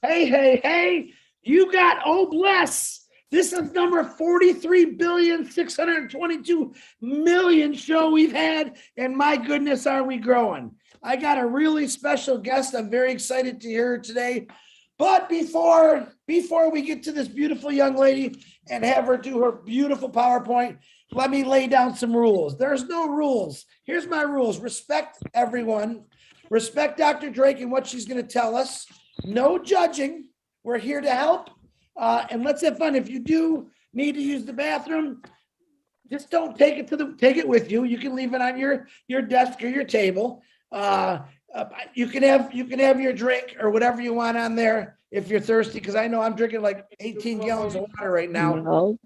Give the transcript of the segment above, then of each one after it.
Hey, you got Oh Bless. This is number 43,622,000,000 show we've had. And my goodness, are we growing? I got a really special guest. I'm very excited to hear her today. But before we get to this beautiful young lady and have her do her beautiful PowerPoint, let me lay down some rules. There's no rules. Here's my rules. Respect everyone. Respect Dr. Drake and what she's going to tell us. No judging. We're here to help. And let's have fun. If you do need to use the bathroom, just don't take it with you. You can leave it on your desk or your table. You can have your drink or whatever you want on there if you're thirsty, because I know I'm drinking like 18 gallons of water right now. No.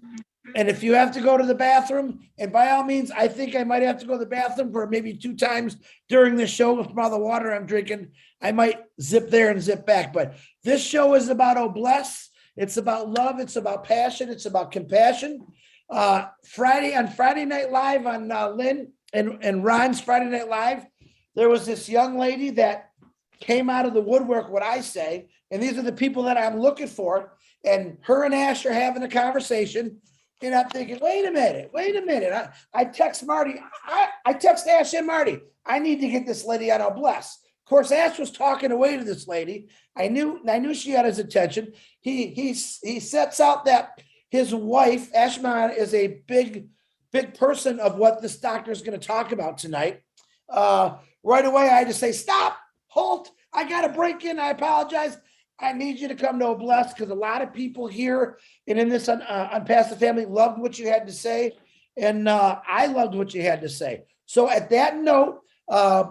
And if you have to go to the bathroom, and by all means, I think I might have to go to the bathroom for maybe 2 times during the show from all the water I'm drinking. I might zip there and zip back. But this show is about Oh Bless. It's about love. It's about passion. It's about compassion. Friday Night Live on Lynn and Ron's Friday Night Live, there was this young lady that came out of the woodwork, what I say, and these are the people that I'm looking for. And her and Ash are having a conversation. And I'm thinking, wait a minute. I text Marty. I text Ash and Marty. I need to get this lady on Oh Bless. Of course, Ash was talking away to this lady. I knew she had his attention. He sets out that his wife, Ashman, is a big person of what this doctor is going to talk about tonight. Right away, I just say, stop, halt. I got to break in. I apologize. I need you to come to Oh Bless, because a lot of people here and in this Unpass the Family loved what you had to say. And I loved what you had to say. So at that note,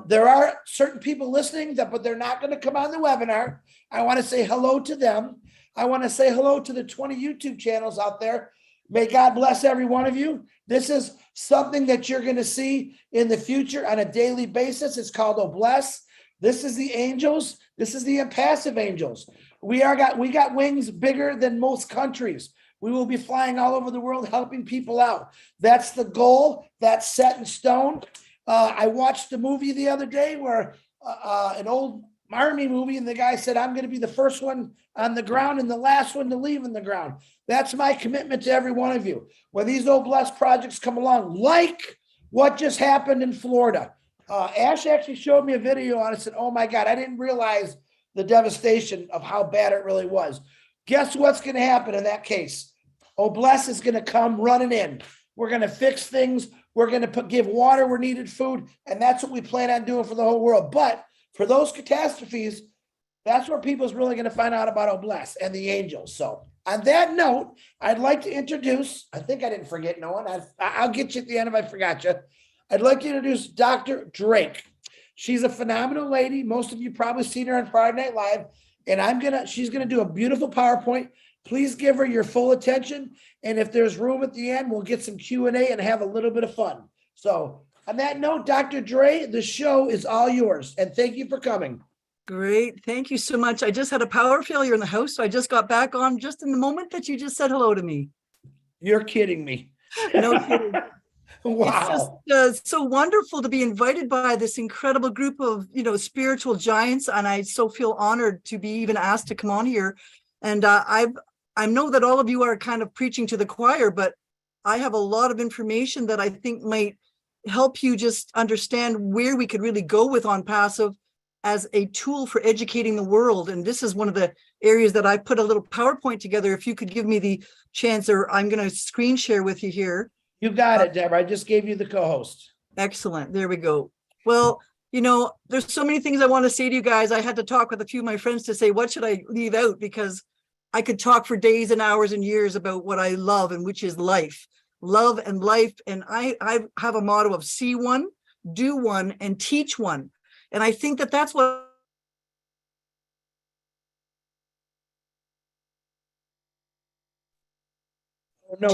there are certain people listening, but they're not going to come on the webinar. I want to say hello to them. I want to say hello to the 20 YouTube channels out there. May God bless every one of you. This is something that you're going to see in the future on a daily basis. It's called Oh Bless. This is the angels. This is the impassive angels. We got wings bigger than most countries. We will be flying all over the world, helping people out. That's the goal. That's set in stone. I watched a movie the other day where an old Army movie, and the guy said, I'm going to be the first one on the ground and the last one to leave in the ground. That's my commitment to every one of you. When these Oh Bless projects come along, like what just happened in Florida. Ash actually showed me a video on it and said, oh my God, I didn't realize the devastation of how bad it really was. Guess what's going to happen in that case? Oh Bless is going to come running in. We're going to fix things. We're going to give water where needed, food. And that's what we plan on doing for the whole world. But for those catastrophes, that's where people's really going to find out about Oh Bless and the angels. So on that note, I'd like to introduce, I think I didn't forget no one. I'll get you at the end if I forgot you. I'd like to introduce Dr. Drake. She's a phenomenal lady. Most of you probably seen her on Friday Night Live. And she's going to do a beautiful PowerPoint. Please give her your full attention. And if there's room at the end, we'll get some Q&A and have a little bit of fun. So on that note, Dr. Dre, the show is all yours. And thank you for coming. Great. Thank you so much. I just had a power failure in the house, so I just got back on just in the moment that you just said hello to me. You're kidding me. No kidding. Wow. It's just so wonderful to be invited by this incredible group of, spiritual giants. And I so feel honored to be even asked to come on here. And I know that all of you are kind of preaching to the choir, but I have a lot of information that I think might help you just understand where we could really go with On Passive as a tool for educating the world. And this is one of the areas that I put a little PowerPoint together. If you could give me the chance, or I'm going to screen share with you here. You got it, Deborah. I just gave you the co-host. Excellent. There we go. Well, there's so many things I want to say to you guys. I had to talk with a few of my friends to say, what should I leave out? Because I could talk for days and hours and years about what I love, and which is life, love and life. And I have a motto of see one, do one, and teach one. And I think that that's what. No,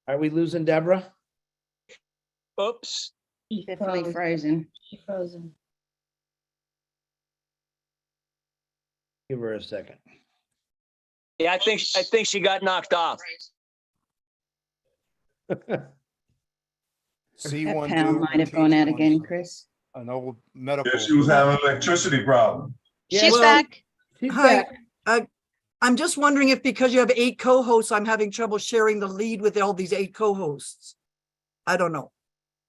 are we losing Deborah? Oops. Definitely frozen. She's frozen. Give her a second. Yeah, I think she got knocked off. That pound might have gone out again, Chris. An old medical. Yeah, she was having an electricity problem. Yeah, She's well, back. She's Hi. back. I'm just wondering if because you have 8 co-hosts, I'm having trouble sharing the lead with all these 8 co-hosts. I don't know.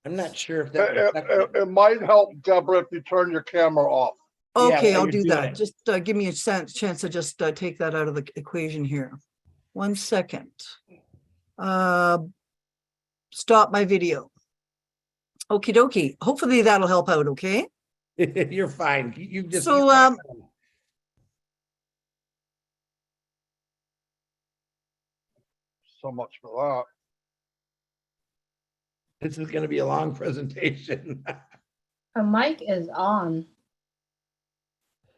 I'm not sure if that would affect it. It might help, Deborah, if you turn your camera off. Yeah, Okay, while I'll you're do doing that. it. Just give me a chance to just take that out of the equation here. 1 second. Stop my video. Okie dokie. Hopefully that'll help out, okay? You're fine. You just. So, So much for This is gonna be a long presentation. Her mic is on. that.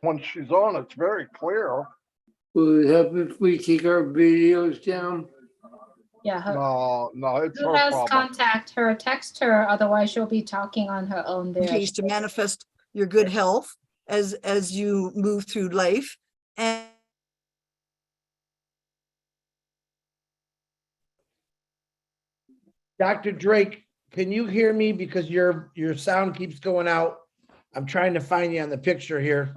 When she's on, it's very clear. Will it help if we take our videos down? Yeah, her, No, it's who her has problem. contact her, text her, otherwise she'll be talking on her own there. case to manifest your good health as you move through life. And Dr. Drake, can you hear me? Because your sound keeps going out. I'm trying to find you on the picture here.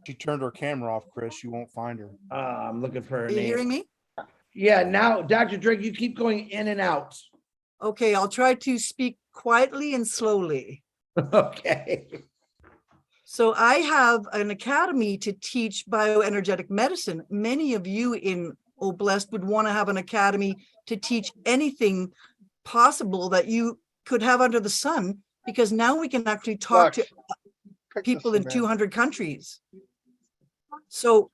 She turned her camera off, Chris. You won't find her. I'm looking for her are you hearing name. me? Yeah, now, Dr. Drake, you keep going in and out. Okay, I'll try to speak quietly and slowly. Okay. So I have an academy to teach bioenergetic medicine. Many of you in Oblast would want to have an academy to teach anything possible that you could have under the sun, because now we can actually talk to Lex, pick people this in man. 200 countries. So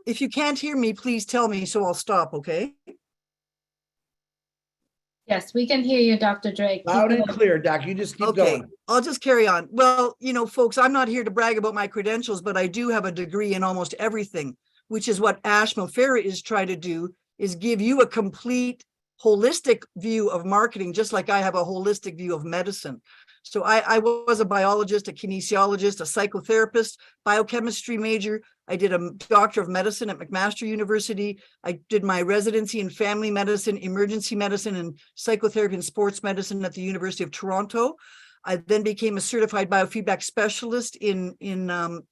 if you can't hear me, please tell me so I'll stop, okay? Yes, we can hear you, Dr. Drake. Keep Loud and going. clear, Doc. You just keep Okay, going. I'll just carry on. Well, you know, folks, I'm not here to brag about my credentials, but I do have a degree in almost everything, which is what Ash Mofera is trying to do, is give you a complete holistic view of marketing, just like I have a holistic view of medicine. So I was a biologist, a kinesiologist, a psychotherapist, biochemistry major. I did a doctor of medicine at McMaster University. I did my residency in family medicine, emergency medicine, and psychotherapy and sports medicine at the University of Toronto. I then became a certified biofeedback specialist in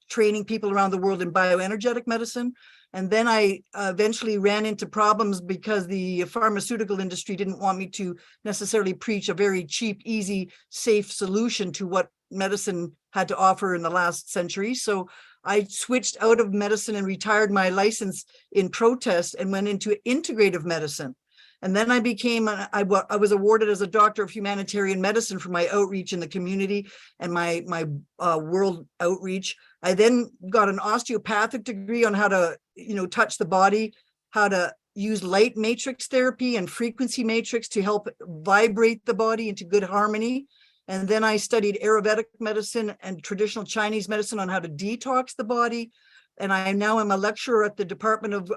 training people around the world in bioenergetic medicine. And then I eventually ran into problems because the pharmaceutical industry didn't want me to necessarily preach a very cheap, easy, safe solution to what medicine had to offer in the last century. So I switched out of medicine and retired my license in protest and went into integrative medicine. And then I became, I was awarded as a doctor of humanitarian medicine for my outreach in the community and my world outreach. I then got an osteopathic degree on how to, touch the body, how to use light matrix therapy and frequency matrix to help vibrate the body into good harmony. And then I studied Ayurvedic medicine and traditional Chinese medicine on how to detox the body. And I now am a lecturer at the Department of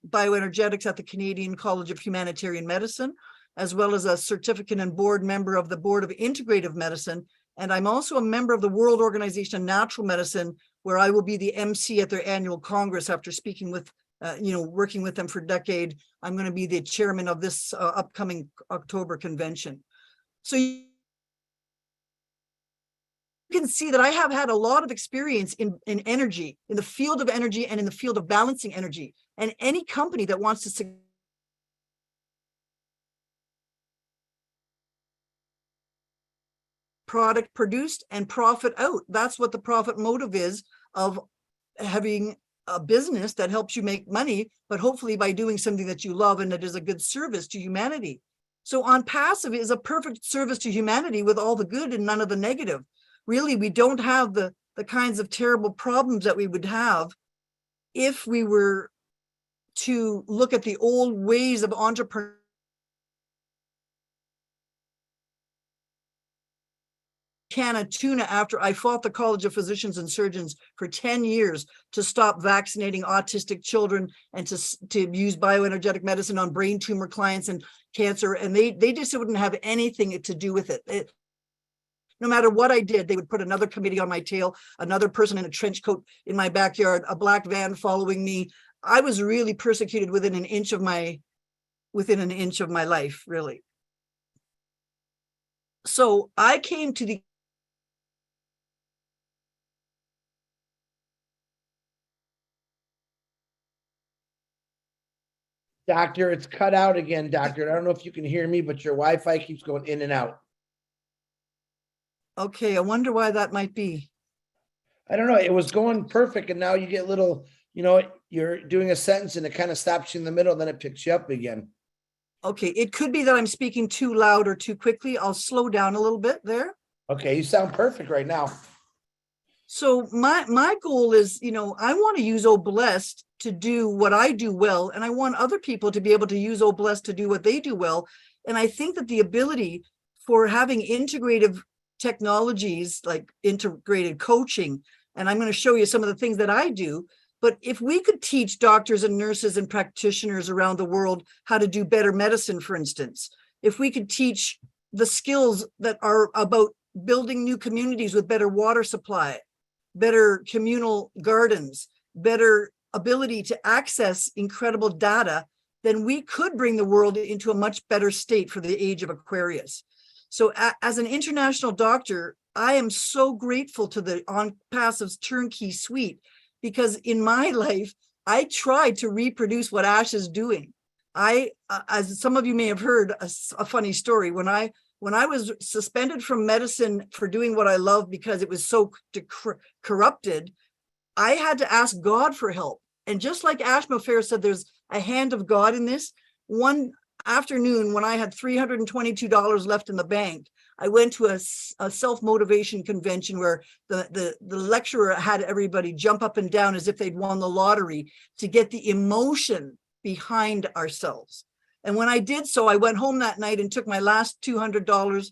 Bioenergetics at the Canadian College of Humanitarian Medicine, as well as a certificate and board member of the Board of Integrative Medicine. And I'm also a member of the World Organization of Natural Medicine, where I will be the MC at their annual Congress after speaking with, working with them for a decade. I'm going to be the chairman of this upcoming October convention. So you can see that I have had a lot of experience in energy, in the field of energy and in the field of balancing energy. And any company that wants to product produced and profit out. That's what the profit motive is of having a business that helps you make money, but hopefully by doing something that you love and that is a good service to humanity. So On Passive is a perfect service to humanity with all the good and none of the negative. Really, we don't have the kinds of terrible problems that we would have if we were to look at the old ways of entrepreneurship. Can of tuna after I fought the College of Physicians and Surgeons for 10 years to stop vaccinating autistic children and to use bioenergetic medicine on brain tumor clients and cancer. And they just wouldn't have anything to do with it. No matter what I did, they would put another committee on my tail, another person in a trench coat in my backyard, a black van following me. I was really persecuted within an inch of my life, really. So I came to the Doctor, it's cut out again, doctor. I don't know if you can hear me, but your Wi-Fi keeps going in and out. Okay, I wonder why that might be. I don't know. It was going perfect, and now you get little, you're doing a sentence and it kind of stops you in the middle, and then it picks you up again. Okay, it could be that I'm speaking too loud or too quickly. I'll slow down a little bit there. Okay, you sound perfect right now. So my goal is, I want to use Oblest to do what I do well, and I want other people to be able to use Oblest to do what they do well. And I think that the ability for having integrative technologies like integrated coaching, and I'm going to show you some of the things that I do. But if we could teach doctors and nurses and practitioners around the world how to do better medicine, for instance, if we could teach the skills that are about building new communities with better water supply, better communal gardens, better ability to access incredible data, then we could bring the world into a much better state for the age of Aquarius. So as an international doctor, I am so grateful to the On Passive's turnkey suite, because in my life, I tried to reproduce what Ash is doing. As some of you may have heard, a funny story. When I was suspended from medicine for doing what I love because it was so corrupted, I had to ask God for help. And just like Ash Mafair said, there's a hand of God in this. One afternoon, when I had $322 left in the bank, I went to a self-motivation convention where the lecturer had everybody jump up and down as if they'd won the lottery to get the emotion behind ourselves. And when I did so, I went home that night and took my last $200,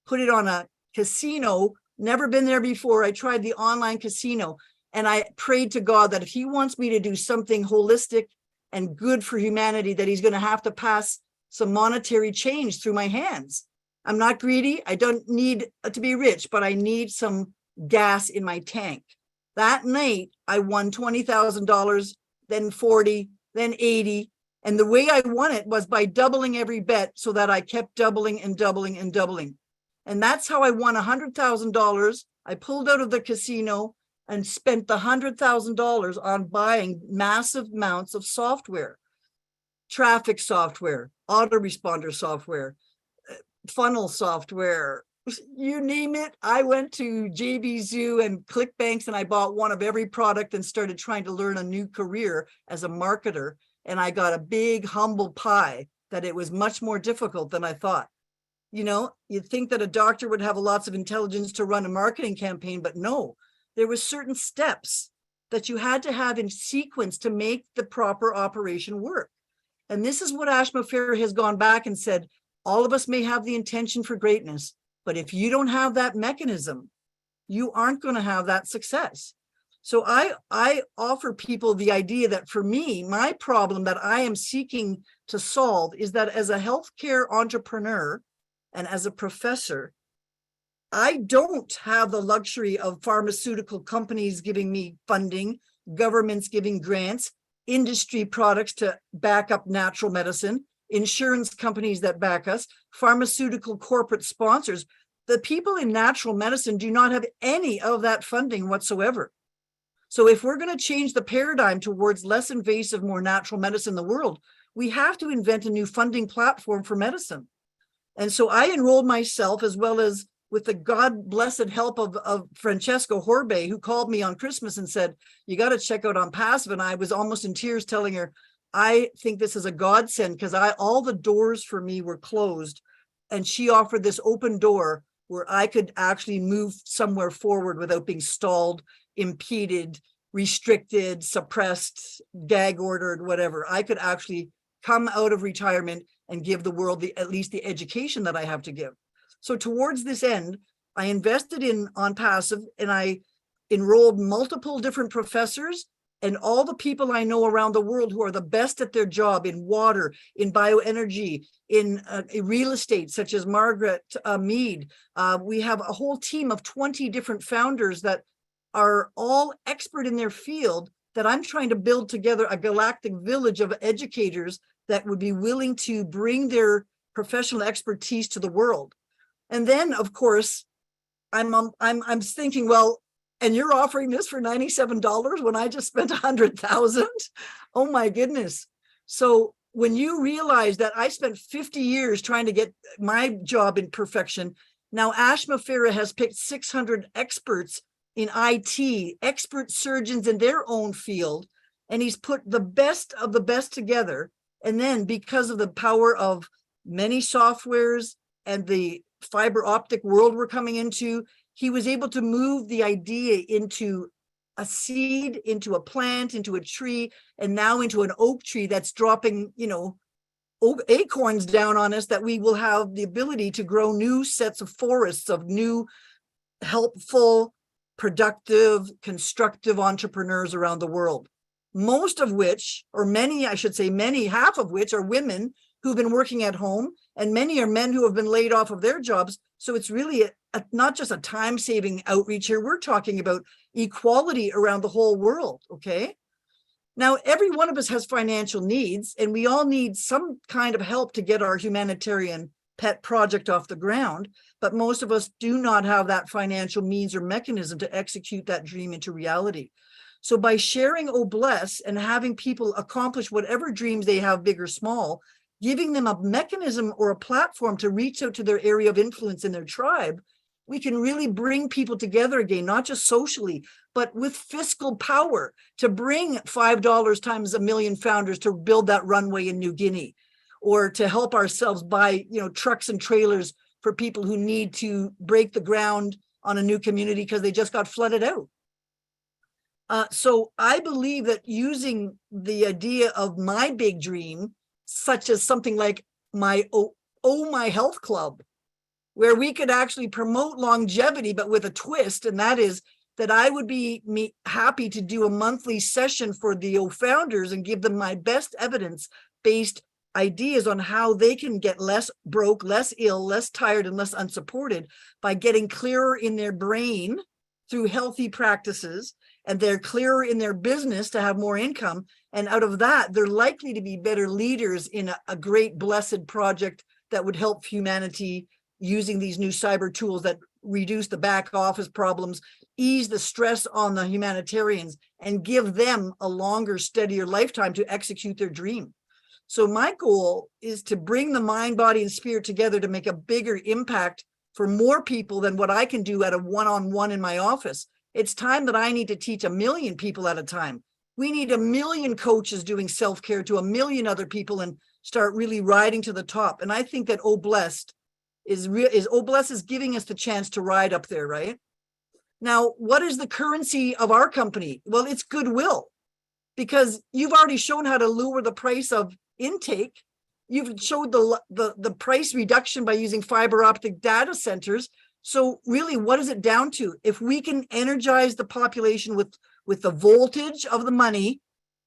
put it on a casino, never been there before. I tried the online casino, and I prayed to God that if he wants me to do something holistic and good for humanity, that he's going to have to pass some monetary change through my hands. I'm not greedy. I don't need to be rich, but I need some gas in my tank. That night, I won $20,000, then 40, then 80. And the way I won it was by doubling every bet so that I kept doubling and doubling and doubling. And that's how I won $100,000. I pulled out of the casino and spent the $100,000 on buying massive amounts of software, traffic software, autoresponder software, funnel software, you name it. I went to JB Zoo and ClickBanks and I bought one of every product and started trying to learn a new career as a marketer. And I got a big humble pie that it was much more difficult than I thought. You'd think that a doctor would have lots of intelligence to run a marketing campaign, but no, there were certain steps that you had to have in sequence to make the proper operation work. And this is what Ash Mafair has gone back and said, all of us may have the intention for greatness, but if you don't have that mechanism, you aren't going to have that success. So I offer people the idea that for me, my problem that I am seeking to solve is that as a healthcare entrepreneur and as a professor, I don't have the luxury of pharmaceutical companies giving me funding, governments giving grants, industry products to back up natural medicine, insurance companies that back us, pharmaceutical corporate sponsors. The people in natural medicine do not have any of that funding whatsoever. So if we're going to change the paradigm towards less invasive, more natural medicine in the world, we have to invent a new funding platform for medicine. And so I enrolled myself, as well as with the God blessed help of Francesco Horbe, who called me on Christmas and said, you got to check out On Passive. And I was almost in tears telling her, I think this is a godsend, because all the doors for me were closed. And she offered this open door where I could actually move somewhere forward without being stalled, impeded, restricted, suppressed, gag ordered, whatever. I could actually come out of retirement and give the world at least the education that I have to give. So towards this end, I invested in On Passive, and I enrolled multiple different professors and all the people I know around the world who are the best at their job in water, in bioenergy, in real estate, such as Margaret Mead. We have a whole team of 20 different founders that are all expert in their field, that I'm trying to build together a galactic village of educators that would be willing to bring their professional expertise to the world. And then, of course, I'm thinking, well, and you're offering this for $97 when I just spent $100,000? Oh my goodness. So when you realize that I spent 50 years trying to get my job in perfection, now Ashma Farah has picked 600 experts in IT, expert surgeons in their own field, and he's put the best of the best together. And then because of the power of many softwares and the fiber optic world we're coming into, he was able to move the idea into a seed, into a plant, into a tree, and now into an oak tree that's dropping, acorns down on us, that we will have the ability to grow new sets of forests of new, helpful, productive, constructive entrepreneurs around the world. Most of which, or many, I should say many, half of which are women who've been working at home, and many are men who have been laid off of their jobs. So it's really not just a time-saving outreach here. We're talking about equality around the whole world, okay? Now, every one of us has financial needs, and we all need some kind of help to get our humanitarian pet project off the ground, but most of us do not have that financial means or mechanism to execute that dream into reality. So by sharing Oh Bless and having people accomplish whatever dreams they have, big or small, giving them a mechanism or a platform to reach out to their area of influence in their tribe, we can really bring people together again, not just socially, but with fiscal power to bring $5 times a million founders to build that runway in New Guinea, or to help ourselves buy, trucks and trailers for people who need to break the ground on a new community because they just got flooded out. So I believe that using the idea of my big dream, such as something like my My Health Club, where we could actually promote longevity, but with a twist, and that is that I would be happy to do a monthly session for the founders and give them my best evidence-based ideas on how they can get less broke, less ill, less tired, and less unsupported by getting clearer in their brain through healthy practices, and they're clearer in their business to have more income. And out of that, they're likely to be better leaders in a great blessed project that would help humanity using these new cyber tools that reduce the back office problems, ease the stress on the humanitarians, and give them a longer, steadier lifetime to execute their dream. So my goal is to bring the mind, body, and spirit together to make a bigger impact for more people than what I can do at a one-on-one in my office. It's time that I need to teach 1 million people at a time. We need 1 million coaches doing self-care to 1 million other people and start really riding to the top. And I think that Oh Blessed is giving us the chance to ride up there, right? Now, what is the currency of our company? Well, it's goodwill, because you've already shown how to lower the price of intake. You've showed the price reduction by using fiber optic data centers. So really, what is it down to? If we can energize the population with the voltage of the money,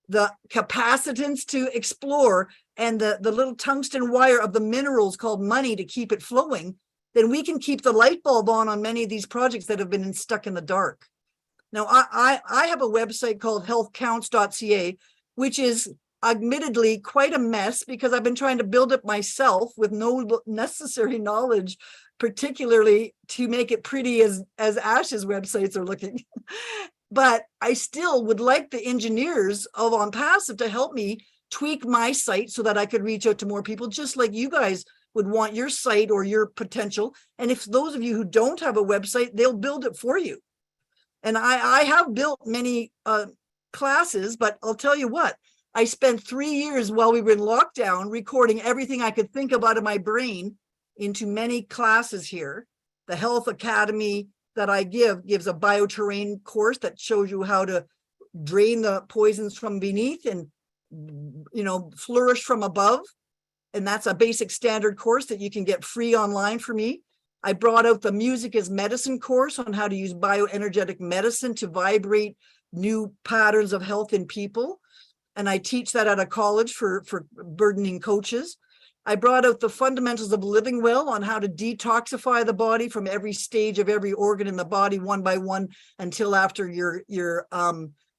the capacitance to explore, and the little tungsten wire of the minerals called money to keep it flowing, then we can keep the light bulb on many of these projects that have been stuck in the dark. Now, I have a website called healthcounts.ca, which is admittedly quite a mess because I've been trying to build it myself with no necessary knowledge, particularly to make it pretty as Ash's websites are looking. But I still would like the engineers of On Passive to help me tweak my site so that I could reach out to more people, just like you guys would want your site or your potential. And if those of you who don't have a website, they'll build it for you. And I have built many classes, but I'll tell you what, I spent 3 years while we were in lockdown recording everything I could think of out of my brain into many classes here. The Health Academy that I gives a bioterrain course that shows you how to drain the poisons from beneath and, flourish from above. And that's a basic standard course that you can get free online for me. I brought out the Music is Medicine course on how to use bioenergetic medicine to vibrate new patterns of health in people. And I teach that at a college for burdening coaches. I brought out the Fundamentals of Living Well on how to detoxify the body from every stage of every organ in the body one by one until after you're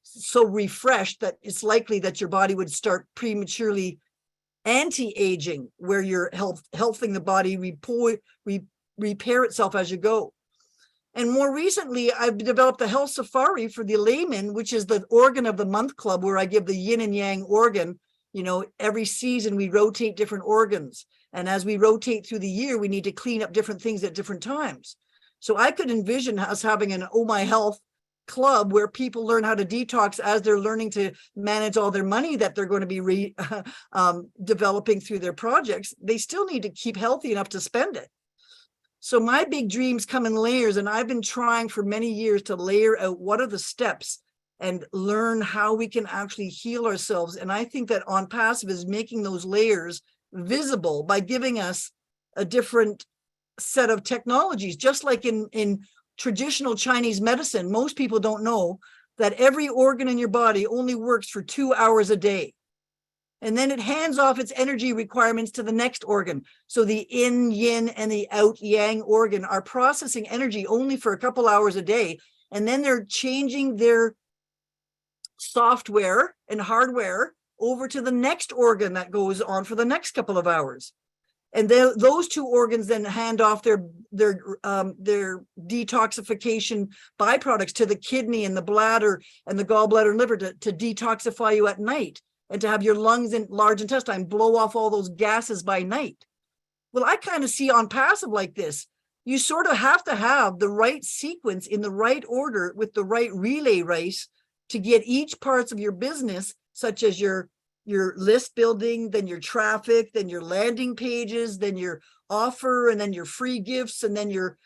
so refreshed that it's likely that your body would start prematurely anti-aging, where you're healthing the body, repair itself as you go. And more recently, I've developed the Health Safari for the layman, which is the Organ of the Month Club, where I give the yin and yang organ, You know, every season we rotate different organs. And as we rotate through the year, we need to clean up different things at different times. So I could envision us having an Oh My Health club where people learn how to detox as they're learning to manage all their money that they're going to be developing through their projects. They still need to keep healthy enough to spend it. So my big dreams come in layers, and I've been trying for many years to layer out what are the steps and learn how we can actually heal ourselves. And I think that On Passive is making those layers visible by giving us a different set of technologies. Just like in traditional Chinese medicine, most people don't know that every organ in your body only works for 2 hours a day. And then it hands off its energy requirements to the next organ. So the in yin and the out yang organ are processing energy only for a couple hours a day. And then they're changing their software and hardware over to the next organ that goes on for the next couple of hours. And those two organs then hand off their detoxification byproducts to the kidney and the bladder and the gallbladder and liver to detoxify you at night, and to have your lungs and large intestine blow off all those gases by night. Well, I kind of see On Passive like this. You sort of have to have the right sequence in the right order with the right relay race to get each parts of your business, such as your list building, then your traffic, then your landing pages, then your offer, and then your free gifts, and then your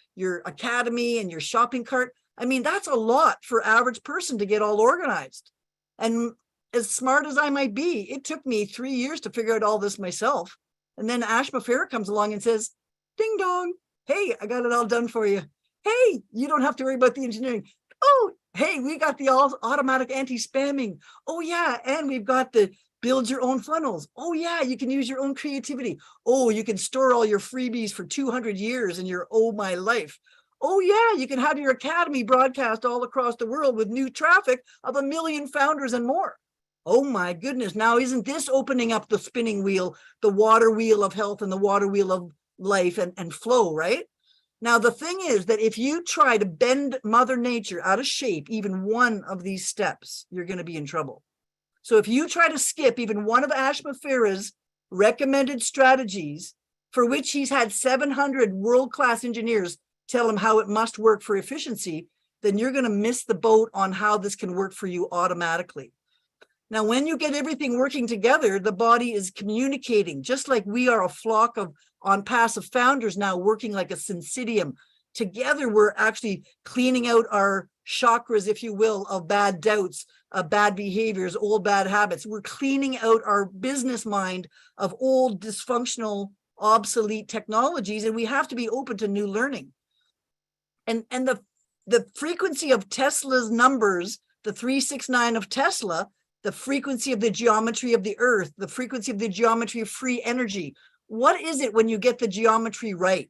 academy and your shopping cart. I mean, that's a lot for average person to get all organized. And as smart as I might be, it took me 3 years to figure out all this myself. And then Ashma Farah comes along and says, ding dong, hey, I got it all done for you. Hey, you don't have to worry about the engineering. Oh, hey, we got the automatic anti-spamming. Oh yeah, and we've got the build your own funnels. Oh yeah, you can use your own creativity. Oh, you can store all your freebies for 200 years in your Oh My Life. Oh yeah, you can have your academy broadcast all across the world with new traffic of 1 million founders and more. Oh my goodness, now isn't this opening up the spinning wheel, the water wheel of health and the water wheel of life and flow, right? Now, the thing is that if you try to bend Mother Nature out of shape, even one of these steps, you're going to be in trouble. So if you try to skip even one of Ashma Farah's recommended strategies, for which he's had 700 world-class engineers tell him how it must work for efficiency, then you're going to miss the boat on how this can work for you automatically. Now, when you get everything working together, the body is communicating, just like we are a flock of On Passive founders now working like a syncytium. Together, we're actually cleaning out our chakras, if you will, of bad doubts, of bad behaviors, old bad habits. We're cleaning out our business mind of old, dysfunctional, obsolete technologies, and we have to be open to new learning. And the frequency of Tesla's numbers, the 369 of Tesla, the frequency of the geometry of the earth, the frequency of the geometry of free energy. What is it when you get the geometry right?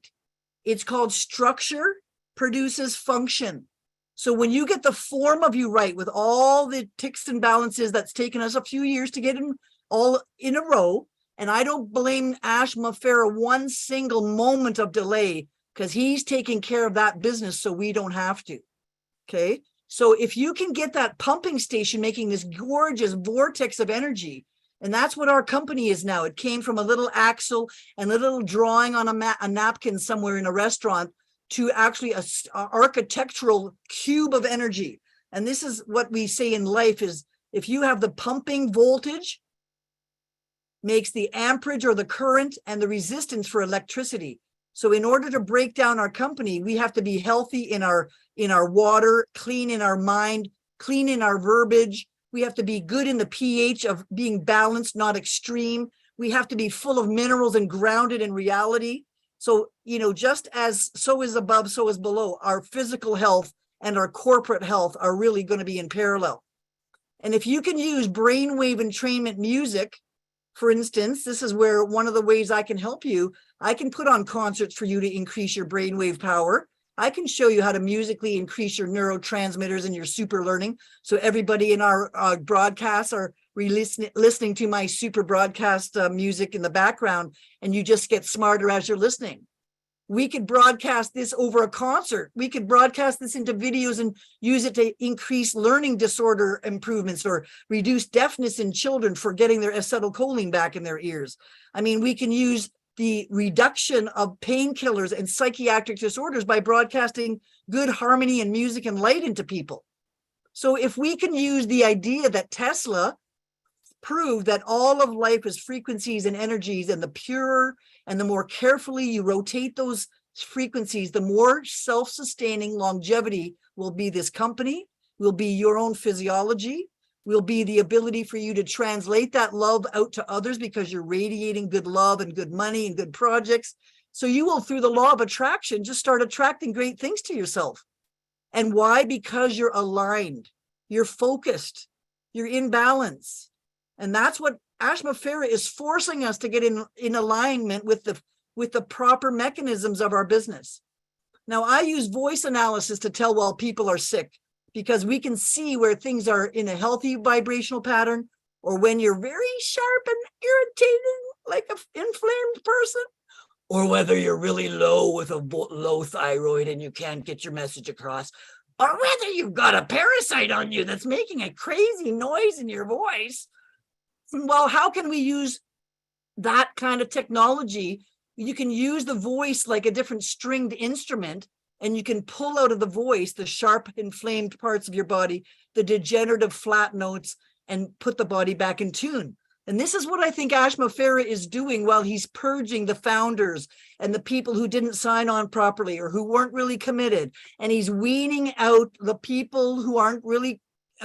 It's called structure produces function. So when you get the form of you right with all the ticks and balances that's taken us a few years to get in all in a row, and I don't blame Ashma Farah one single moment of delay, because he's taking care of that business so we don't have to, okay? So if you can get that pumping station making this gorgeous vortex of energy, and that's what our company is now. It came from a little axle and a little drawing on a napkin somewhere in a restaurant to actually a architectural cube of energy. And this is what we say in life is, if you have the pumping voltage, makes the amperage or the current and the resistance for electricity. So in order to break down our company, we have to be healthy in our water, clean in our mind, clean in our verbiage. We have to be good in the pH of being balanced, not extreme. We have to be full of minerals and grounded in reality. So, just as so is above, so is below, our physical health and our corporate health are really going to be in parallel. And if you can use brainwave entrainment music, for instance, this is where one of the ways I can help you. I can put on concerts for you to increase your brainwave power. I can show you how to musically increase your neurotransmitters and your super learning. So everybody in our broadcasts are listening to my super broadcast music in the background, and you just get smarter as you're listening. We could broadcast this over a concert. We could broadcast this into videos and use it to increase learning disorder improvements or reduce deafness in children for getting their acetylcholine back in their ears. I mean, we can use the reduction of painkillers and psychiatric disorders by broadcasting good harmony and music and light into people. So if we can use the idea that Tesla proved that all of life is frequencies and energies, and the purer and the more carefully you rotate those frequencies, the more self-sustaining longevity will be this company, will be your own physiology, will be the ability for you to translate that love out to others because you're radiating good love and good money and good projects. So you will, through the law of attraction, just start attracting great things to yourself. And why? Because you're aligned, you're focused, you're in balance. And that's what Ashma is forcing us to get in alignment with the proper mechanisms of our business. Now, I use voice analysis to tell while people are sick, because we can see where things are in a healthy vibrational pattern, or when you're very sharp and irritating, like an inflamed person, or whether you're really low with a low thyroid and you can't get your message across, or whether you've got a parasite on you that's making a crazy noise in your voice. Well, how can we use that kind of technology? You can use the voice like a different stringed instrument, and you can pull out of the voice the sharp, inflamed parts of your body, the degenerative flat notes, and put the body back in tune. And this is what I think Ashma is doing while he's purging the founders and the people who didn't sign on properly or who weren't really committed. And he's weaning out the people who aren't really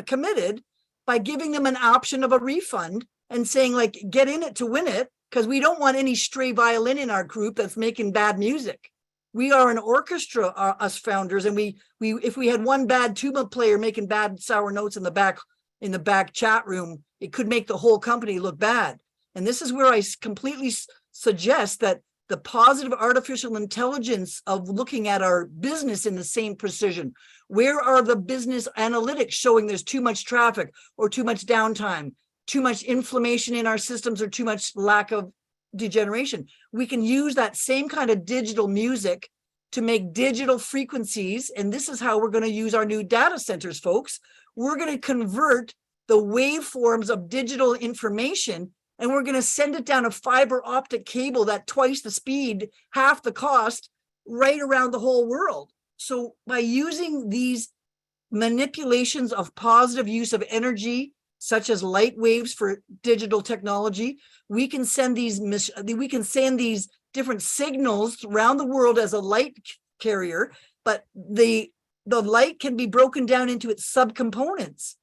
committed by giving them an option of a refund and saying, like, get in it to win it, because we don't want any stray violin in our group that's making bad music. We are an orchestra, us founders, and we if we had one bad tuba player making bad sour notes in the back chat room, it could make the whole company look bad. And this is where I completely suggest that the positive artificial intelligence of looking at our business in the same precision. Where are the business analytics showing there's too much traffic or too much downtime, too much inflammation in our systems, or too much lack of degeneration? We can use that same kind of digital music to make digital frequencies. And this is how we're going to use our new data centers, folks. We're going to convert the waveforms of digital information, and we're going to send it down a fiber optic cable that twice the speed, half the cost, right around the whole world. So by using these manipulations of positive use of energy, such as light waves for digital technology, we can send these different signals around the world as a light carrier, but the light can be broken down into its subcomponents.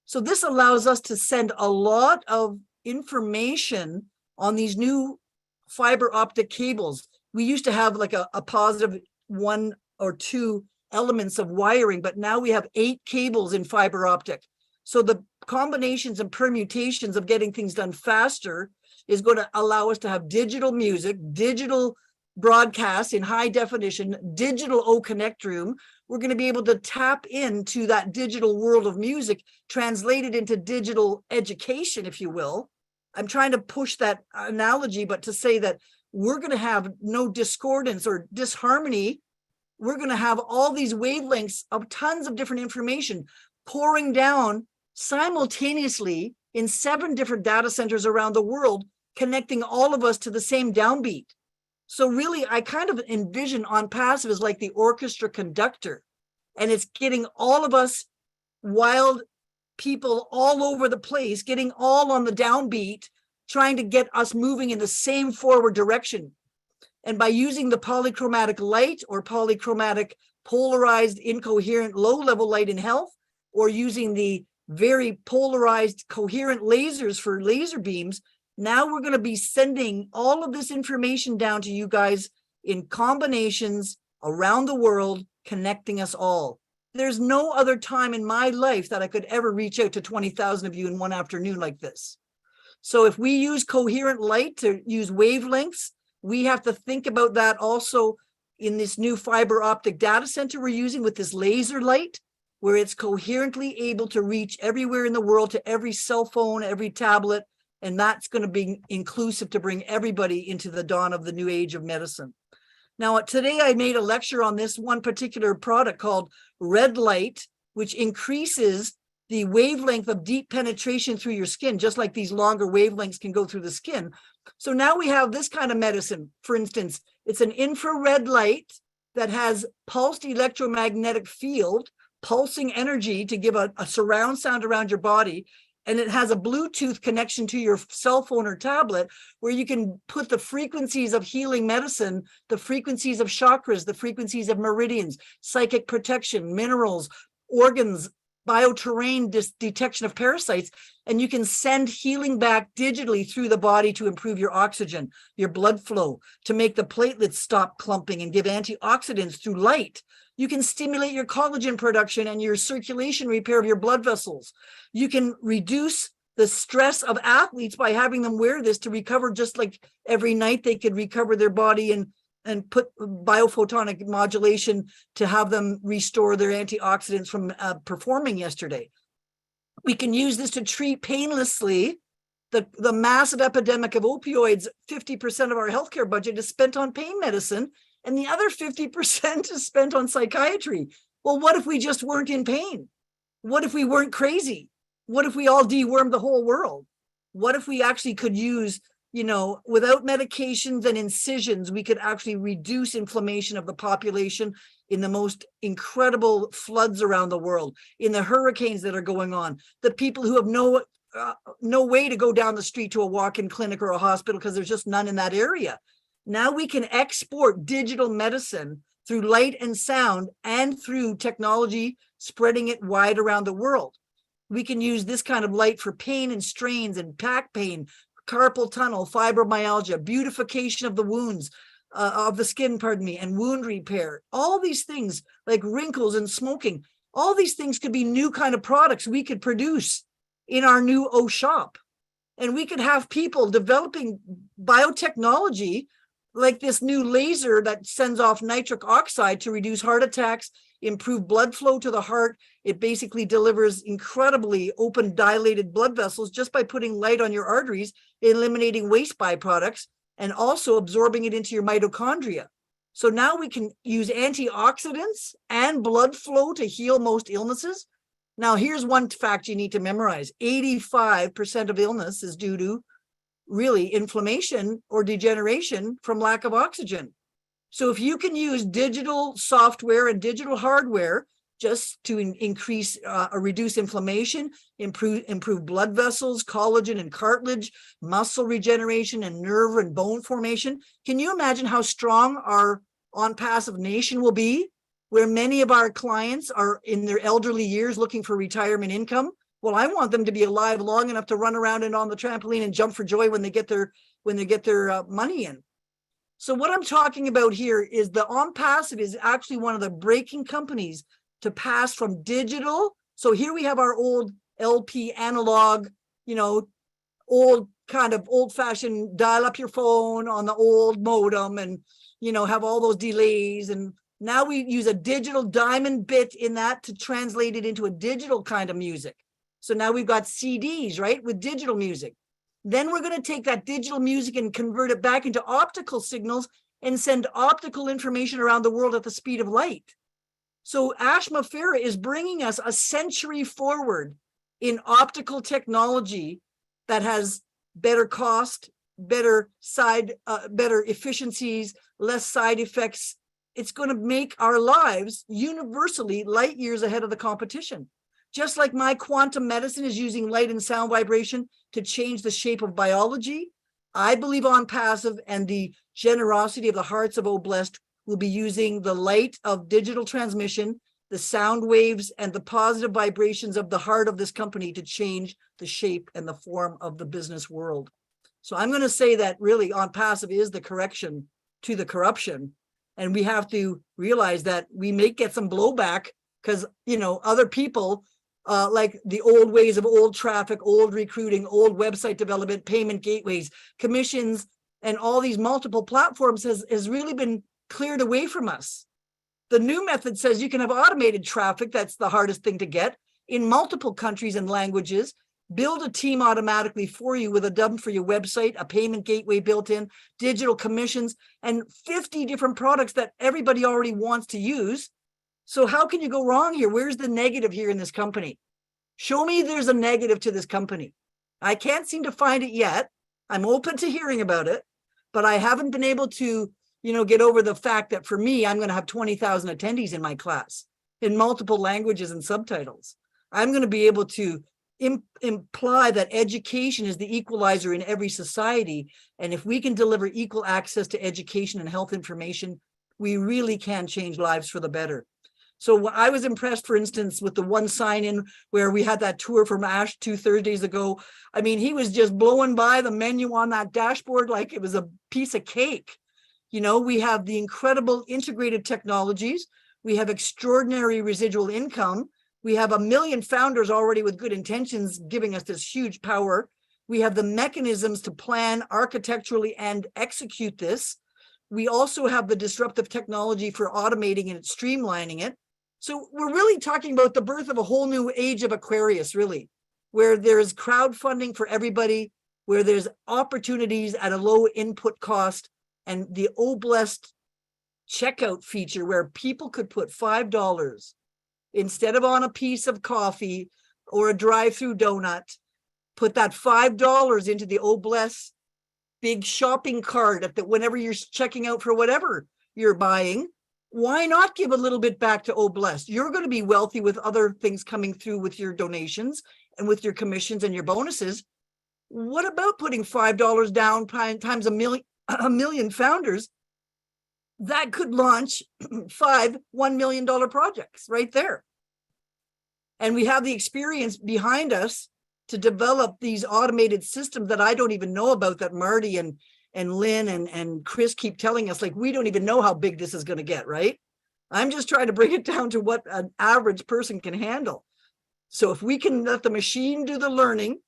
So this allows us to send a lot of information on these new fiber optic cables. We used to have like a positive 1 or 2 elements of wiring, but now we have 8 cables in fiber optic. So the combinations and permutations of getting things done faster is going to allow us to have digital music, digital broadcasts in high definition, digital O-Connect room. We're going to be able to tap into that digital world of music, translate it into digital education, if you will. I'm trying to push that analogy, but to say that we're going to have no discordance or disharmony. We're going to have all these wavelengths of tons of different information pouring down simultaneously in 7 different data centers around the world, connecting all of us to the same downbeat. So really, I kind of envision On Passive as like the orchestra conductor, and it's getting all of us wild people all over the place, getting all on the downbeat, trying to get us moving in the same forward direction. And by using the polychromatic light or polychromatic polarized incoherent low-level light in health, or using the very polarized coherent lasers for laser beams, now we're going to be sending all of this information down to you guys in combinations around the world, connecting us all. There's no other time in my life that I could ever reach out to 20,000 of you in one afternoon like this. So if we use coherent light to use wavelengths, we have to think about that also in this new fiber optic data center we're using with this laser light, where it's coherently able to reach everywhere in the world, to every cell phone, every tablet, and that's going to be inclusive to bring everybody into the dawn of the new age of medicine. Now, today I made a lecture on this one particular product called red light, which increases the wavelength of deep penetration through your skin, just like these longer wavelengths can go through the skin. So now we have this kind of medicine. For instance, it's an infrared light that has pulsed electromagnetic field, pulsing energy to give a surround sound around your body. And it has a Bluetooth connection to your cell phone or tablet where you can put the frequencies of healing medicine, the frequencies of chakras, the frequencies of meridians, psychic protection, minerals, organs, bioterrain detection of parasites, and you can send healing back digitally through the body to improve your oxygen, your blood flow, to make the platelets stop clumping and give antioxidants through light. You can stimulate your collagen production and your circulation repair of your blood vessels. You can reduce the stress of athletes by having them wear this to recover, just like every night they could recover their body and put biophotonic modulation to have them restore their antioxidants from performing yesterday. We can use this to treat painlessly the massive epidemic of opioids. 50% of our healthcare budget is spent on pain medicine, and the other 50% is spent on psychiatry. Well, what if we just weren't in pain? What if we weren't crazy? What if we all dewormed the whole world? What if we actually could use, without medications and incisions, we could actually reduce inflammation of the population in the most incredible floods around the world, in the hurricanes that are going on, the people who have no way to go down the street to a walk-in clinic or a hospital because there's just none in that area. Now we can export digital medicine through light and sound and through technology, spreading it wide around the world. We can use this kind of light for pain and strains and back pain, carpal tunnel, fibromyalgia, beautification of the wounds, of the skin, and wound repair. All these things like wrinkles and smoking, all these things could be new kind of products we could produce in our new O shop. And we could have people developing biotechnology like this new laser that sends off nitric oxide to reduce heart attacks, improve blood flow to the heart. It basically delivers incredibly open, dilated blood vessels just by putting light on your arteries, eliminating waste byproducts, and also absorbing it into your mitochondria. So now we can use antioxidants and blood flow to heal most illnesses. Now, here's one fact you need to memorize. 85% of illness is due to really inflammation or degeneration from lack of oxygen. So if you can use digital software and digital hardware just to increase or reduce inflammation, improve blood vessels, collagen and cartilage, muscle regeneration and nerve and bone formation, can you imagine how strong our on-passive nation will be, where many of our clients are in their elderly years looking for retirement income? Well, I want them to be alive long enough to run around and on the trampoline and jump for joy when they get their money in. So what I'm talking about here is the OnPassive is actually one of the breaking companies to pass from digital. So here we have our old LP analog, old kind of old-fashioned dial up your phone on the old modem and, have all those delays. And now we use a digital diamond bit in that to translate it into a digital kind of music. So now we've got CDs, right, with digital music. Then we're going to take that digital music and convert it back into optical signals and send optical information around the world at the speed of light. So Ashma Farah is bringing us a century forward in optical technology that has better cost, better efficiencies, less side effects. It's going to make our lives universally light years ahead of the competition. Just like my quantum medicine is using light and sound vibration to change the shape of biology, I believe OnPassive and the generosity of the hearts of Blessed will be using the light of digital transmission, the sound waves, and the positive vibrations of the heart of this company to change the shape and the form of the business world. So I'm going to say that really OnPassive is the correction to the corruption. And we have to realize that we may get some blowback because, other people like the old ways of old traffic, old recruiting, old website development, payment gateways, commissions, and all these multiple platforms has really been cleared away from us. The new method says you can have automated traffic. That's the hardest thing to get in multiple countries and languages. build a team automatically for you with a dump for your website, a payment gateway built in, digital commissions, and 50 different products that everybody already wants to use. So how can you go wrong here? Where's the negative here in this company? Show me there's a negative to this company. I can't seem to find it yet. I'm open to hearing about it, but I haven't been able to, get over the fact that for me, I'm going to have 20,000 attendees in my class in multiple languages and subtitles. I'm going to be able to imply that education is the equalizer in every society. And if we can deliver equal access to education and health information, we really can change lives for the better. So I was impressed, for instance, with the one sign-in where we had that tour from Ash 2 Thursdays ago. I mean, he was just blowing by the menu on that dashboard like it was a piece of cake. We have the incredible integrated technologies. We have extraordinary residual income. We have 1 million founders already with good intentions giving us this huge power. We have the mechanisms to plan architecturally and execute this. We also have the disruptive technology for automating and streamlining it. So we're really talking about the birth of a whole new age of Aquarius, really, where there's crowdfunding for everybody, where there's opportunities at a low input cost, and the Oblest checkout feature where people could put $5 instead of on a piece of coffee or a drive-through donut, put that $5 into the Oblest big shopping cart at whenever you're checking out for whatever you're buying. Why not give a little bit back to Oblest? You're going to be wealthy with other things coming through with your donations and with your commissions and your bonuses. What about putting $5 down times a million founders? That could launch 5 $1 million projects right there. And we have the experience behind us to develop these automated systems that I don't even know about, that Marty and Lynn and Chris keep telling us, like, we don't even know how big this is going to get, right? I'm just trying to bring it down to what an average person can handle. So if we can let the machine do the learning,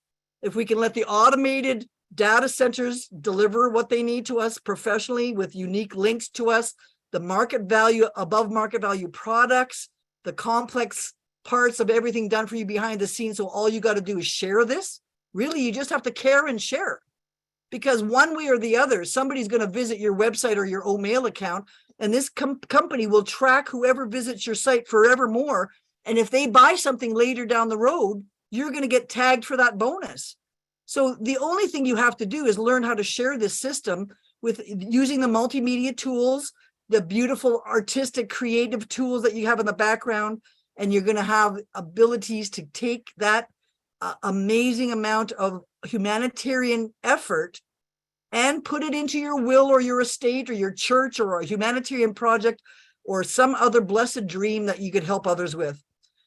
if we can let the automated data centers deliver what they need to us professionally with unique links to us, the market value, above market value products, the complex parts of everything done for you behind the scenes. So all you got to do is share this. Really, you just have to care and share, because one way or the other, somebody's going to visit your website or your Omail account, and this company will track whoever visits your site forevermore. And if they buy something later down the road, you're going to get tagged for that bonus. So the only thing you have to do is learn how to share this system with using the multimedia tools, the beautiful artistic creative tools that you have in the background. And you're going to have abilities to take that amazing amount of humanitarian effort and put it into your will or your estate or your church or a humanitarian project or some other blessed dream that you could help others with.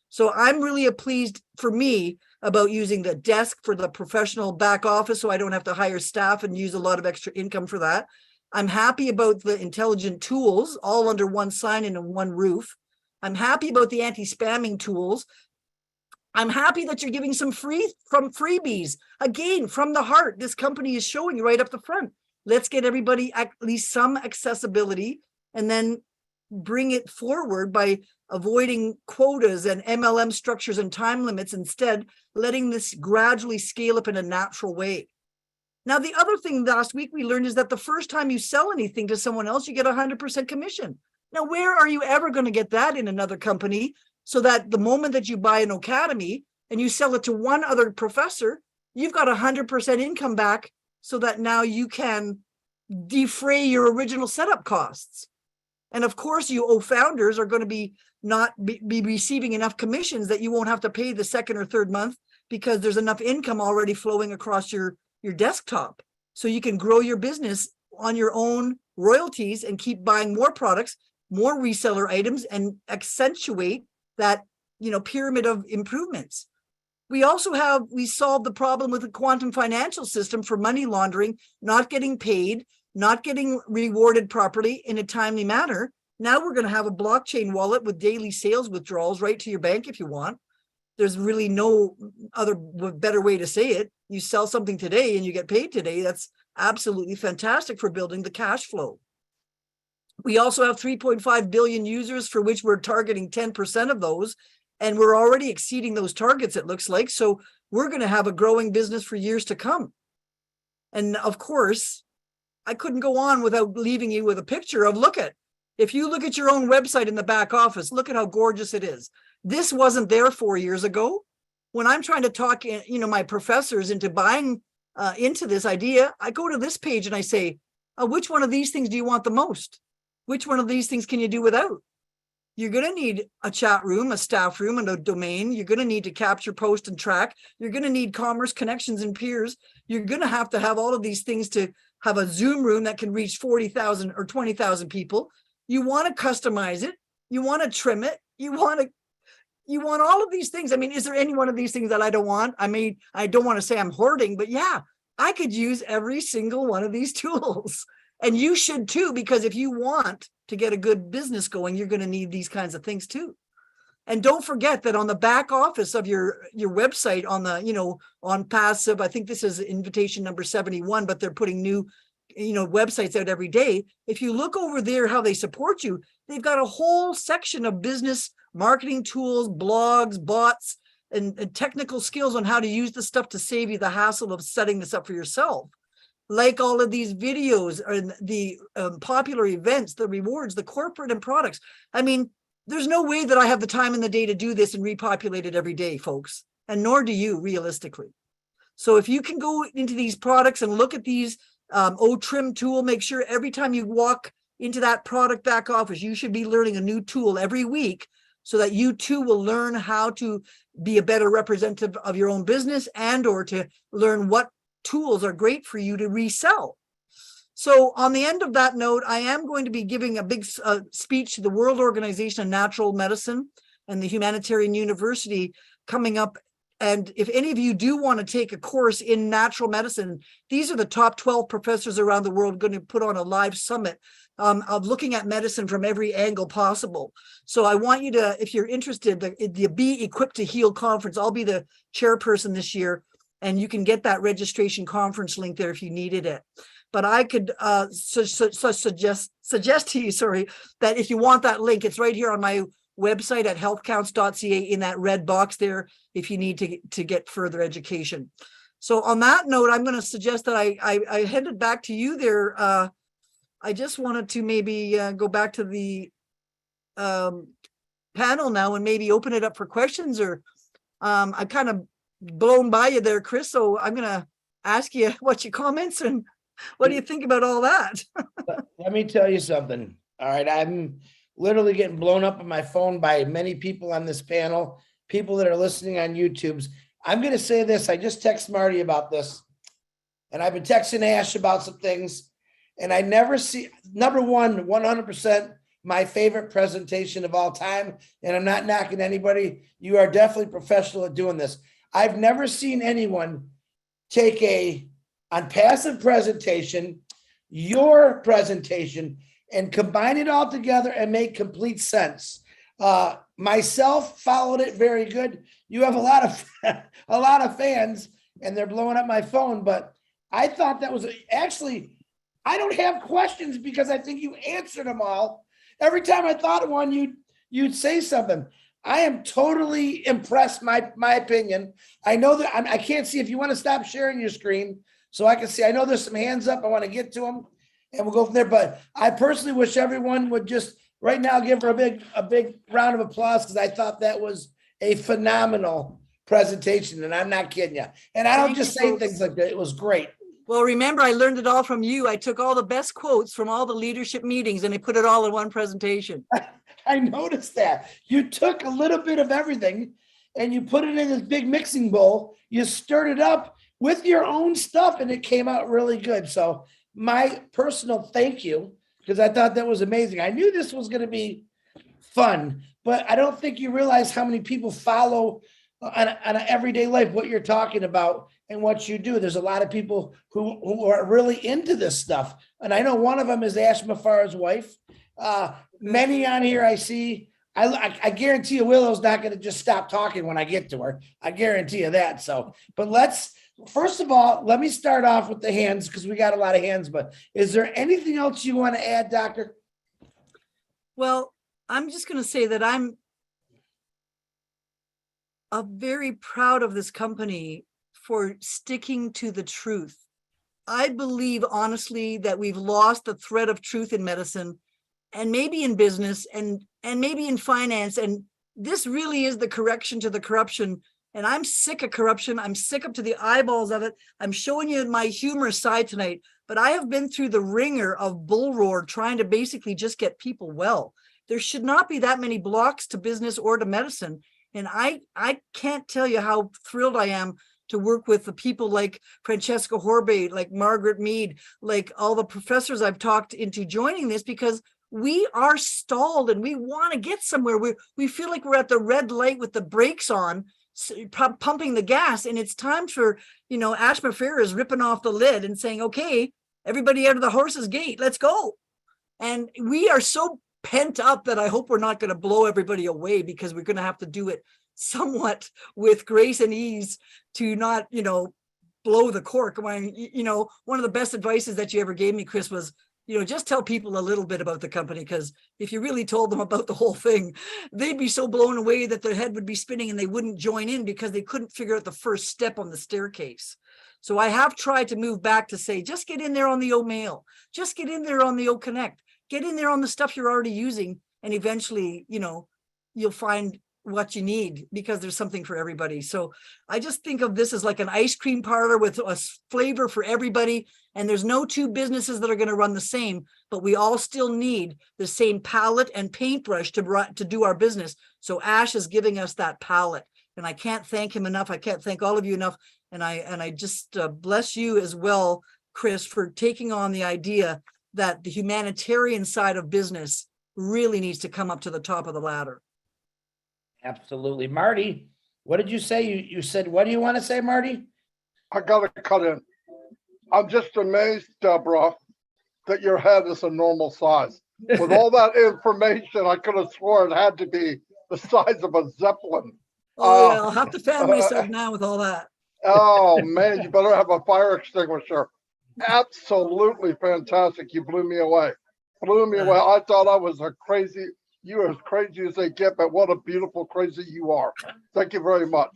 So I'm really pleased, for me, about using the desk for the professional back office so I don't have to hire staff and use a lot of extra income for that. I'm happy about the intelligent tools all under one sign-in and one roof. I'm happy about the anti-spamming tools. I'm happy that you're giving some freebies. Again, from the heart, this company is showing you right up the front. Let's get everybody at least some accessibility and then bring it forward by avoiding quotas and MLM structures and time limits, instead letting this gradually scale up in a natural way. Now, the other thing last week we learned is that the first time you sell anything to someone else, you get 100% commission. Now, where are you ever going to get that in another company? So that the moment that you buy an academy and you sell it to one other professor, you've got 100% income back, so that now you can defray your original setup costs. And of course, you founders are going to be receiving enough commissions that you won't have to pay the second or third month, because there's enough income already flowing across your desktop. So you can grow your business on your own royalties and keep buying more products, more reseller items, and accentuate that, pyramid of improvements. We solved the problem with the quantum financial system for money laundering, not getting paid, not getting rewarded properly in a timely manner. Now we're going to have a blockchain wallet with daily sales withdrawals right to your bank if you want. There's really no other better way to say it. You sell something today and you get paid today. That's absolutely fantastic for building the cash flow. We also have 3.5 billion users, for which we're targeting 10% of those. And we're already exceeding those targets, it looks like. So we're going to have a growing business for years to come. And of course, I couldn't go on without leaving you with a picture of, if you look at your own website in the back office, look at how gorgeous it is. This wasn't there 4 years ago. When I'm trying to talk, my professors into buying into this idea, I go to this page and I say, which one of these things do you want the most? Which one of these things can you do without? You're going to need a chat room, a staff room, and a domain. You're going to need to capture, post, and track. You're going to need commerce, connections, and peers. You're going to have all of these things to have a Zoom room that can reach 40,000 or 20,000 people. You want to customize it. You want to trim it. You want all of these things. I mean, is there any one of these things that I don't want? I mean, I don't want to say I'm hoarding, but yeah, I could use every single one of these tools. And you should too, because if you want to get a good business going, you're going to need these kinds of things too. And don't forget that on the back office of your website, on the, on passive, I think this is invitation number 71, but they're putting new, websites out every day. If you look over there, how they support you, they've got a whole section of business marketing tools, blogs, bots, and technical skills on how to use the stuff to save you the hassle of setting this up for yourself. Like all of these videos and the popular events, the rewards, the corporate and products. I mean, there's no way that I have the time in the day to do this and repopulate it every day, folks. And nor do you, realistically. So if you can go into these products and look at these trim tool, make sure every time you walk into that product back office, you should be learning a new tool every week so that you too will learn how to be a better representative of your own business and or to learn what tools are great for you to resell. So on the end of that note, I am going to be giving a big speech to the World Organization of Natural Medicine and the Humanitarian University coming up. And if any of you do want to take a course in natural medicine, these are the top 12 professors around the world going to put on a live summit of looking at medicine from every angle possible. So I want you to, if you're interested, the Be Equipped to Heal conference, I'll be the chairperson this year. And you can get that registration conference link there if you needed it. But I could suggest to you, that if you want that link, it's right here on my website at healthcounts.ca in that red box there if you need to get further education. So on that note, I'm going to suggest that I headed back to you there. I just wanted to maybe go back to the panel now and maybe open it up for questions, or I kind of blown by you there, Chris. So I'm going to ask you what your comments and what do you think about all that? Let me tell you something. All right. I'm literally getting blown up on my phone by many people on this panel, people that are listening on YouTube's. I'm going to say this. I just texted Marty about this, and I've been texting Ash about some things, and I never see, number one, 100% my favorite presentation of all time. And I'm not knocking anybody. You are definitely professional at doing this. I've never seen anyone take on passive presentation, your presentation, and combine it all together and make complete sense. Myself followed it very good. You have a lot of fans, and they're blowing up my phone. But I thought that was actually, I don't have questions because I think you answered them all. Every time I thought of one, you'd say something. I am totally impressed, my opinion. I know that I can't see, if you want to stop sharing your screen so I can see. I know there's some hands up. I want to get to them and we'll go from there. But I personally wish everyone would just right now give her a big round of applause, because I thought that was a phenomenal presentation, and I'm not kidding you. And I don't just say things like that. It was great. Well, remember, I learned it all from you. I took all the best quotes from all the leadership meetings and I put it all in one presentation. I noticed that. You took a little bit of everything and you put it in this big mixing bowl. You stirred it up with your own stuff and it came out really good. So my personal thank you, because I thought that was amazing. I knew this was going to be fun, but I don't think you realize how many people follow on an everyday life what you're talking about and what you do. There's a lot of people who are really into this stuff. And I know one of them is Ash Mafar's wife. Many on here I see, I guarantee you Willow's not going to just stop talking when I get to her. I guarantee you that. So, but first of all, let me start off with the hands, because we got a lot of hands, but is there anything else you want to add, Doctor? Well, I'm just going to say that I'm very proud of this company for sticking to the truth. I believe honestly that we've lost the thread of truth in medicine and maybe in business and maybe in finance. And this really is the correction to the corruption. And I'm sick of corruption. I'm sick up to the eyeballs of it. I'm showing you my humorous side tonight, but I have been through the ringer of bull roar trying to basically just get people well. There should not be that many blocks to business or to medicine. And I can't tell you how thrilled I am to work with the people like Francesca Horbe, like Margaret Mead, like all the professors I've talked into joining this, because we are stalled and we want to get somewhere. We feel like we're at the red light with the brakes on, pumping the gas, and it's time for, Ash Mafera is ripping off the lid and saying, okay, everybody out of the horse's gate, let's go. And we are so pent up that I hope we're not going to blow everybody away, because we're going to have to do it somewhat with grace and ease to not, blow the cork. One of the best advices that you ever gave me, Chris, was, just tell people a little bit about the company, because if you really told them about the whole thing, they'd be so blown away that their head would be spinning and they wouldn't join in because they couldn't figure out the first step on the staircase. So I have tried to move back to say, just get in there on the O-Mail, just get in there on the O-Connect, get in there on the stuff you're already using, and eventually, you'll find what you need, because there's something for everybody. So I just think of this as like an ice cream parlor with a flavor for everybody. And there's no two businesses that are going to run the same, but we all still need the same palette and paintbrush to do our business. So Ash is giving us that palette, and I can't thank him enough. I can't thank all of you enough. And I just bless you as well, Chris, for taking on the idea that the humanitarian side of business really needs to come up to the top of the ladder. Absolutely. Marty, what did you say? You said, what do you want to say, Marty? I gotta cut in. I'm just amazed, Deborah, that your head is a normal size. With all that information, I could have sworn it had to be the size of a Zeppelin. Oh, yeah, I'll have to fan myself now with all that. Oh, man, you better have a fire extinguisher. Absolutely fantastic. You blew me away. Blew me away. I thought I was you're as crazy as they get, but what a beautiful crazy you are. Thank you very much.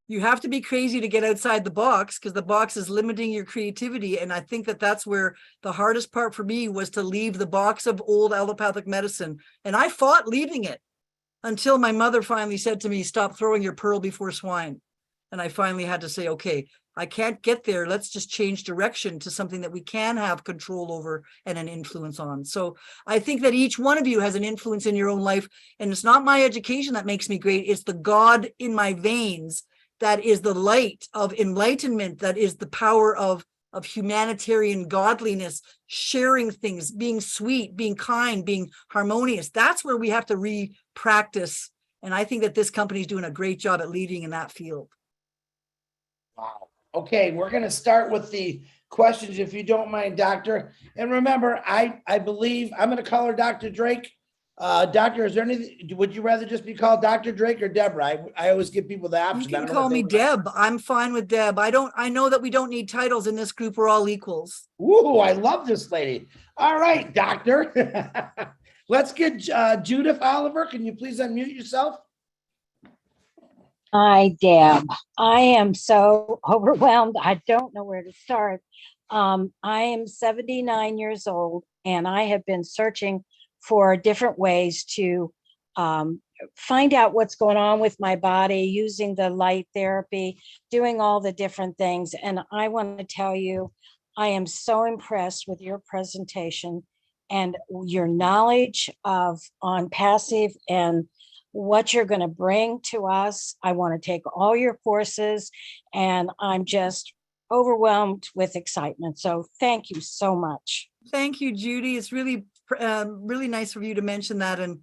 You have to be crazy to get outside the box, because the box is limiting your creativity. And I think that that's where the hardest part for me was to leave the box of old allopathic medicine. And I fought leaving it until my mother finally said to me, stop throwing your pearl before swine. And I finally had to say, okay, I can't get there. Let's just change direction to something that we can have control over and an influence on. So I think that each one of you has an influence in your own life. And it's not my education that makes me great. It's the God in my veins that is the light of enlightenment, that is the power of humanitarian godliness, sharing things, being sweet, being kind, being harmonious. That's where we have to re-practice. And I think that this company is doing a great job at leading in that field. Wow. Okay, we're going to start with the questions, if you don't mind, Doctor. And remember, I believe I'm going to call her Dr. Drake. Doctor, is there anything, would you rather just be called Dr. Drake or Deborah? I always give people the option. You can call me Deb. I'm fine with Deb. I know that we don't need titles in this group. We're all equals. Ooh, I love this lady. All right, Doctor. Let's get Judith Oliver. Can you please unmute yourself? Hi, Deb. I am so overwhelmed. I don't know where to start. I am 79 years old, and I have been searching for different ways to find out what's going on with my body, using the light therapy, doing all the different things. And I want to tell you, I am so impressed with your presentation and your knowledge on passive and what you're going to bring to us. I want to take all your courses, and I'm just overwhelmed with excitement. So thank you so much. Thank you, Judy. It's really nice of you to mention that. And,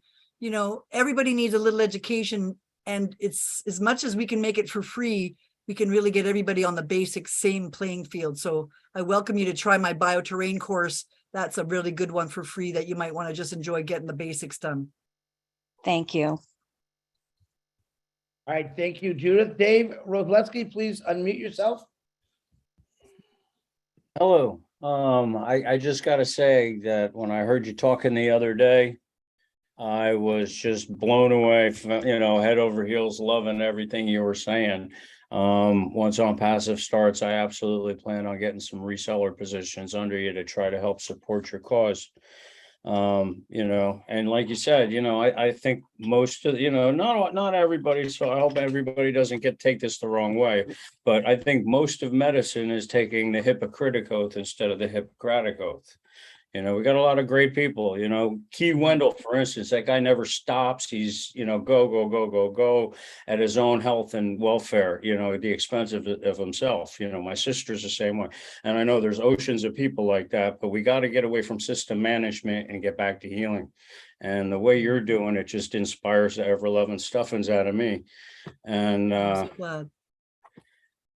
everybody needs a little education, and it's as much as we can make it for free, we can really get everybody on the basic same playing field. So I welcome you to try my bioterrain course. That's a really good one for free that you might want to just enjoy getting the basics done. Thank you. All right, thank you, Judith. Dave Roslewski, please unmute yourself. Hello. I just got to say that when I heard you talking the other day, I was just blown away, head over heels, loving everything you were saying. Once On Passive starts, I absolutely plan on getting some reseller positions under you to try to help support your cause. And like you said, I think most of, not everybody, so I hope everybody doesn't take this the wrong way, but I think most of medicine is taking the Hippocratic Oath instead of the Hippocratic Oath. We got a lot of great people, Key Wendell, for instance, that guy never stops. He's, go, go, go, go, go at his own health and welfare, at the expense of himself. My sister's the same way. And I know there's oceans of people like that, but we got to get away from system management and get back to healing. And the way you're doing it just inspires the ever-loving stuffings out of me. And I'm so glad.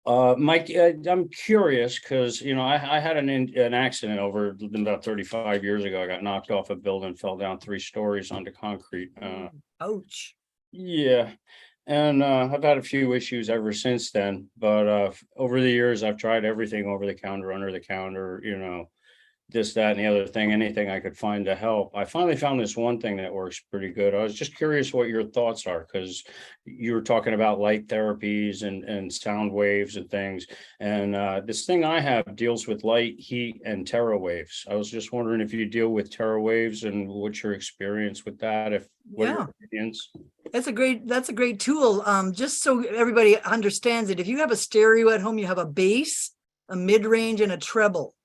Mike, I'm curious because, I had an accident over about 35 years ago. I got knocked off a building, fell down 3 stories onto concrete. Ouch. Yeah. And I've had a few issues ever since then. But over the years, I've tried everything over the counter, under the counter, this, that, and the other thing, anything I could find to help. I finally found this one thing that works pretty good. I was just curious what your thoughts are, because you were talking about light therapies and sound waves and things. And this thing I have deals with light, heat, and terra waves. I was just wondering if you deal with terra waves and what's your experience with that, what are your opinions? That's a great tool. Just so everybody understands it, if you have a stereo at home, you have a bass, a mid-range, and a treble.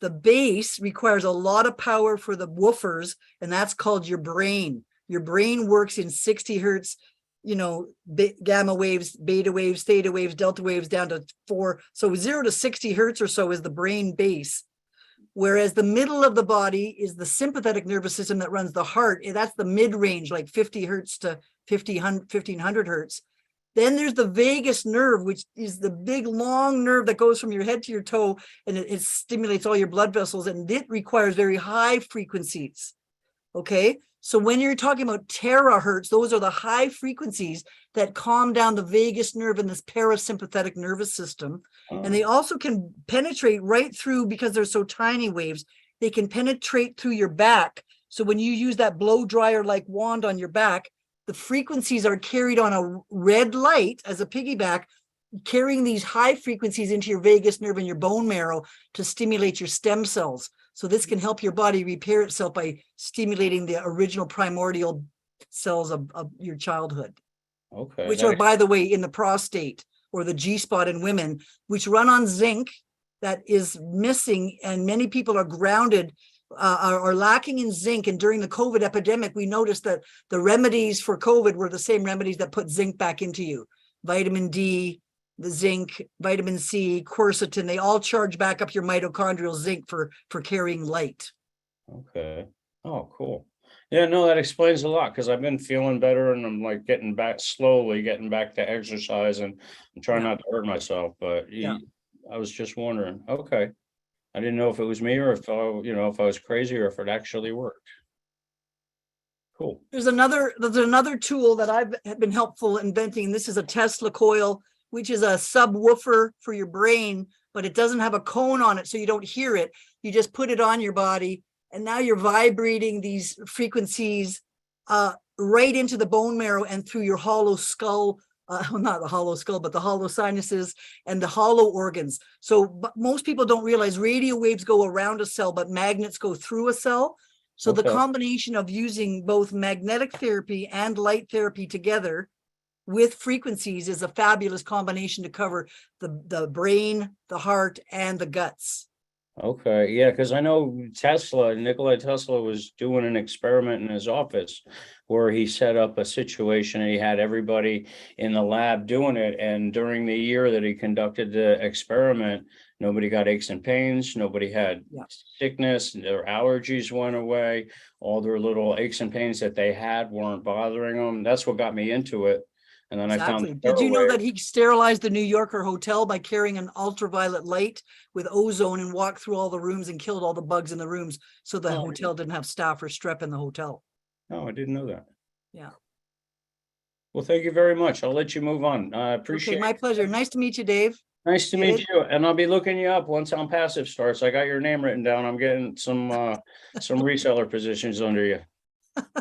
The bass requires a lot of power for the woofers, and that's called your brain. Your brain works in 60 hertz, gamma waves, beta waves, theta waves, delta waves down to 4. So 0 to 60 hertz or so is the brain bass. Whereas the middle of the body is the sympathetic nervous system that runs the heart. That's the mid-range, like 50 hertz to 1500 hertz. Then there's the vagus nerve, which is the big long nerve that goes from your head to your toe, and it stimulates all your blood vessels, and it requires very high frequencies. Okay, so when you're talking about terahertz, those are the high frequencies that calm down the vagus nerve and this parasympathetic nervous system. And they also can penetrate right through, because they're so tiny waves, they can penetrate through your back. So when you use that blow dryer like wand on your back, the frequencies are carried on a red light as a piggyback, carrying these high frequencies into your vagus nerve and your bone marrow to stimulate your stem cells. So this can help your body repair itself by stimulating the original primordial cells of your childhood. Okay. Which are, by the way, in the prostate or the G-spot in women, which run on zinc that is missing, and many people are grounded, are lacking in zinc. And during the COVID epidemic, we noticed that the remedies for COVID were the same remedies that put zinc back into you. Vitamin D, the zinc, vitamin C, quercetin, they all charge back up your mitochondrial zinc for carrying light. Okay. Oh, cool. Yeah, no, that explains a lot, because I've been feeling better and I'm like slowly getting back to exercise, and I'm trying not to hurt myself, but I was just wondering. Okay. I didn't know if it was me or if I was crazy or if it actually worked. Cool. There's another tool that I've been helpful inventing. This is a Tesla coil, which is a subwoofer for your brain, but it doesn't have a cone on it, so you don't hear it. You just put it on your body, and now you're vibrating these frequencies right into the bone marrow and through your hollow skull. Not the hollow skull, but the hollow sinuses and the hollow organs. So most people don't realize radio waves go around a cell, but magnets go through a cell. So the combination of using both magnetic therapy and light therapy together with frequencies is a fabulous combination to cover the brain, the heart, and the guts. Okay, yeah, because I know Nikola Tesla was doing an experiment in his office where he set up a situation and he had everybody in the lab doing it. And during the year that he conducted the experiment, nobody got aches and pains, nobody had sickness, their allergies went away, all their little aches and pains that they had weren't bothering them. That's what got me into it. And then I found. Did you know that he sterilized the New Yorker hotel by carrying an ultraviolet light with ozone and walked through all the rooms and killed all the bugs in the rooms, so the hotel didn't have staph or strep in the hotel? Oh, I didn't know that. Yeah. Well, thank you very much. I'll let you move on. I appreciate it. My pleasure. Nice to meet you, Dave. Nice to meet you. And I'll be looking you up once On Passive starts. I got your name written down. I'm getting some reseller positions under you.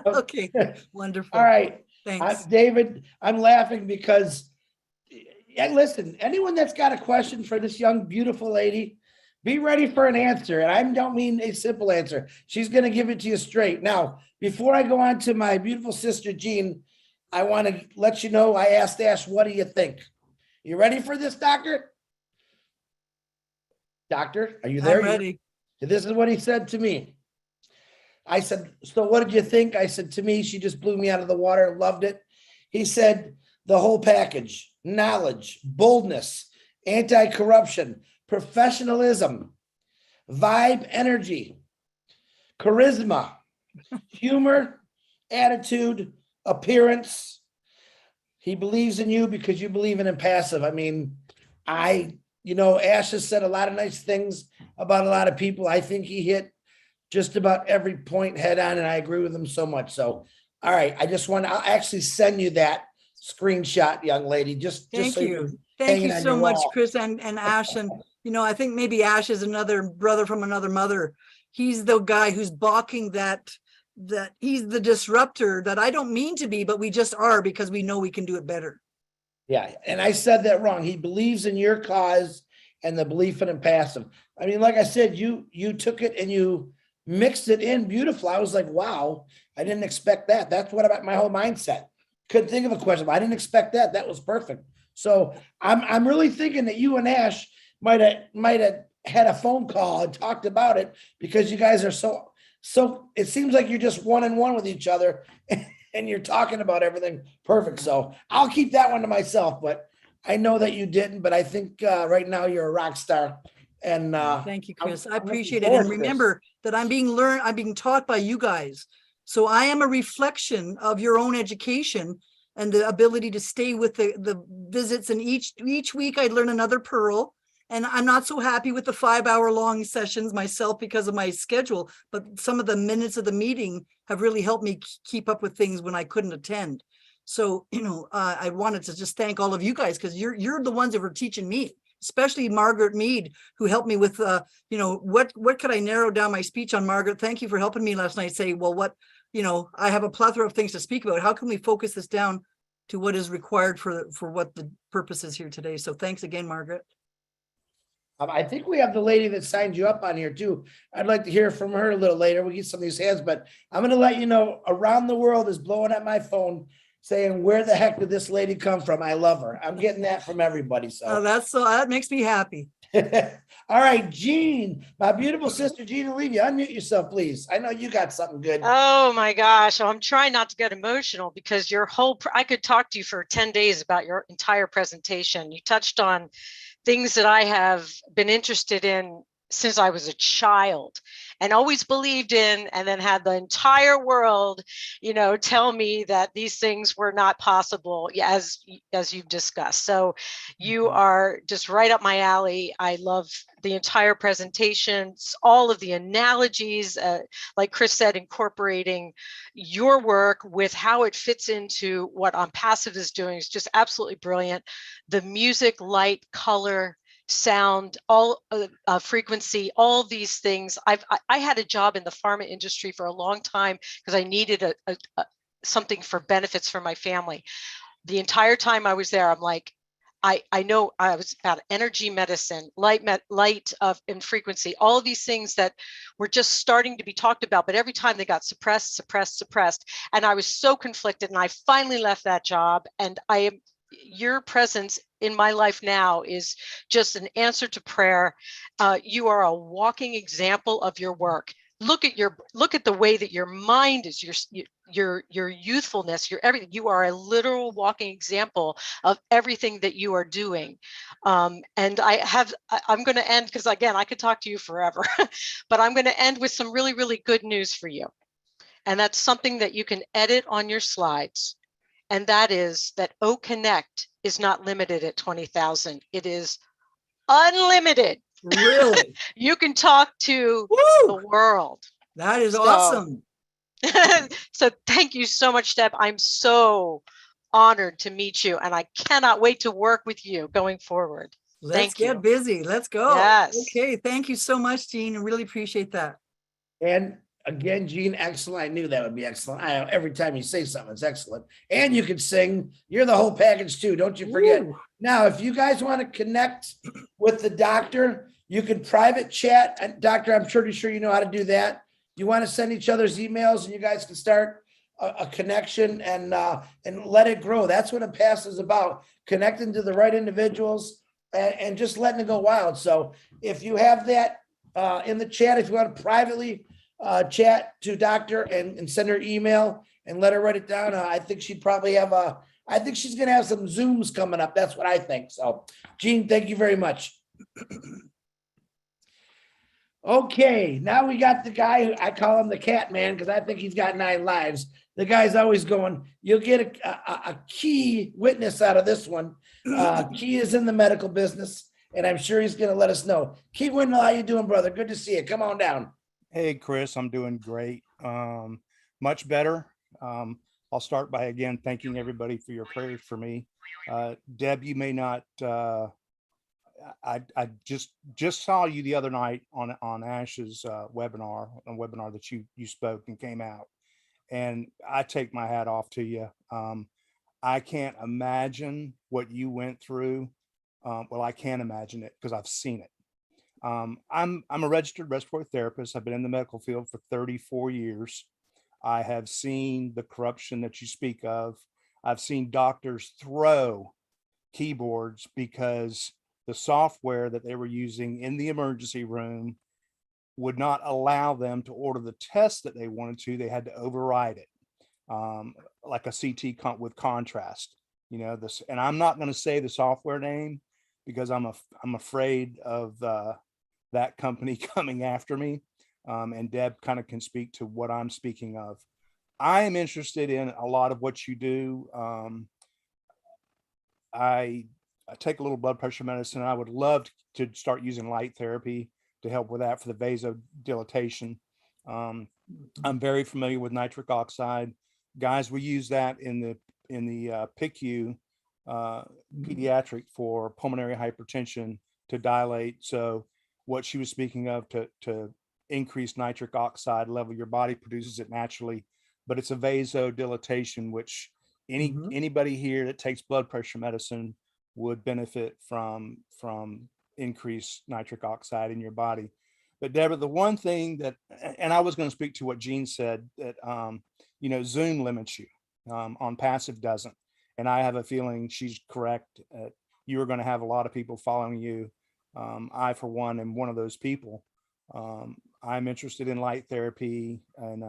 Okay, wonderful. All right. Thanks. David, I'm laughing because, yeah, listen, anyone that's got a question for this young, beautiful lady, be ready for an answer. And I don't mean a simple answer. She's going to give it to you straight. Now, before I go on to my beautiful sister, Jean, I want to let you know, I asked Ash, what do you think? You ready for this, doctor? Doctor, are you there? I'm ready. This is what he said to me. I said, so what did you think? I said, to me, she just blew me out of the water, loved it. He said, the whole package, knowledge, boldness, anti-corruption, professionalism, vibe, energy, charisma, humor, attitude, appearance. He believes in you because you believe in him passive. I mean, Ash has said a lot of nice things about a lot of people. I think he hit just about every point head on, and I agree with him so much. So, all right, I'll actually send you that screenshot, young lady. Thank So you. Thank you hanging on so your much, wall. Chris and Ash. And, I think maybe Ash is another brother from another mother. He's the guy who's balking that he's the disruptor that I don't mean to be, but we just are because we know we can do it better. Yeah, and I said that wrong. He believes in your cause and the belief in him passive. I mean, like I said, you took it and you mixed it in beautiful. I was like, wow, I didn't expect that. That's what about my whole mindset. Couldn't think of a question, but I didn't expect that. That was perfect. So I'm really thinking that you and Ash might have had a phone call and talked about it because you guys are so it seems like you're just one on one with each other and you're talking about everything perfect. So I'll keep that one to myself, but I know that you didn't, but I think right now you're a rock star. And thank you, Chris. I I'm looking appreciate it. forward And to this. remember that I'm being taught by you guys. So I am a reflection of your own education and the ability to stay with the visits. And each week I learn another pearl. And I'm not so happy with the 5-hour-long sessions myself because of my schedule, but some of the minutes of the meeting have really helped me keep up with things when I couldn't attend. So, I wanted to just thank all of you guys because you're the ones that were teaching me, especially Margaret Mead, who helped me with, what could I narrow down my speech on, Margaret? Thank you for helping me last night say, well, I have a plethora of things to speak about. How can we focus this down to what is required for what the purpose is here today? So thanks again, Margaret. I think we have the lady that signed you up on here too. I'd like to hear from her a little later. We'll get some of these hands, but I'm going to let you know around the world is blowing up my phone saying, where the heck did this lady come from? I love her. I'm getting that from everybody. So That makes me happy. all right, Jean, my beautiful sister, Jean, I'll leave you. Unmute yourself, please. I know you got something good. Oh my gosh. I'm trying not to get emotional because I could talk to you for 10 days about your entire presentation. You touched on things that I have been interested in since I was a child and always believed in, and then had the entire world, tell me that these things were not possible as you've discussed. So you are just right up my alley. I love the entire presentations, all of the analogies, like Chris said, incorporating your work with how it fits into what On Passive is doing is just absolutely brilliant. The music, light, color, sound, all frequency, all these things. I had a job in the pharma industry for a long time because I needed something for benefits for my family. The entire time I was there, I'm like, I know I was about energy medicine, light and frequency, all of these things that were just starting to be talked about, but every time they got suppressed. And I was so conflicted, and I finally left that job. And your presence in my life now is just an answer to prayer. You are a walking example of your work. Look at the way that your mind is, your youthfulness, your everything. You are a literal walking example of everything that you are doing. And I'm going to end, because again, I could talk to you forever, but I'm going to end with some really, really good news for you. And that's something that you can edit on your slides. And that is that O Connect is not limited at 20,000. It is unlimited. Really? You can talk to the world. That is awesome. So thank you so much, Deb. I'm so honored to meet you, and I cannot wait to work with you going forward. Let's get busy. Let's go. Yes. Okay. Thank you so much, Jean. I really appreciate that. And Again, Gene, excellent. I knew that would be excellent. Every time you say something, it's excellent. And you can sing. You're the whole package too. Don't you forget. Ooh. Now, if you guys want to connect with the doctor, you can private chat. And doctor, I'm pretty sure you know how to do that. You want to send each other's emails and you guys can start a connection and let it grow. That's what a pass is about. Connecting to the right individuals and just letting it go wild. So if you have that in the chat, if you want to privately chat to doctor and send her email and let her write it down. I think she'd probably have I think she's going to have some Zooms coming up. That's what I think. So Gene, thank you very much. Okay. Now we got the guy who I call him the cat man, because I think he's got 9 lives. The guy's always going, you'll get a key witness out of this one. Key is in the medical business and I'm sure he's going to let us know. Key Windle, how you doing, brother? Good to see you. Come on down. Hey, Chris, I'm doing great. Much better. I'll start by again thanking everybody for your prayers for me. Deb, you may not. I just saw you the other night on Ash's webinar, a webinar that you spoke and came out, and I take my hat off to you. I can't imagine what you went through. Well, I can imagine it because I've seen it. I'm a registered respiratory therapist. I've been in the medical field for 34 years. I have seen the corruption that you speak of. I've seen doctors throw keyboards because the software that they were using in the emergency room would not allow them to order the tests that they wanted to. They had to override it, like a CT with contrast. You know this, and I'm not going to say the software name because I'm afraid of that company coming after me. And Deb kind of can speak to what I'm speaking of. I am interested in a lot of what you do. I take a little blood pressure medicine. I would love to start using light therapy to help with that for the vasodilatation. I'm very familiar with nitric oxide. Guys, we use that in the PICU pediatric for pulmonary hypertension to dilate. So what she was speaking of to increase nitric oxide level, your body produces it naturally, but it's a vasodilatation, which anybody here that takes blood pressure medicine would benefit from increased nitric oxide in your body. But Deborah, the one thing that, and I was going to speak to what Gene said, that Zoom limits you, on passive doesn't. And I have a feeling she's correct. You are going to have a lot of people following you. I, for one, am one of those people. I'm interested in light therapy, and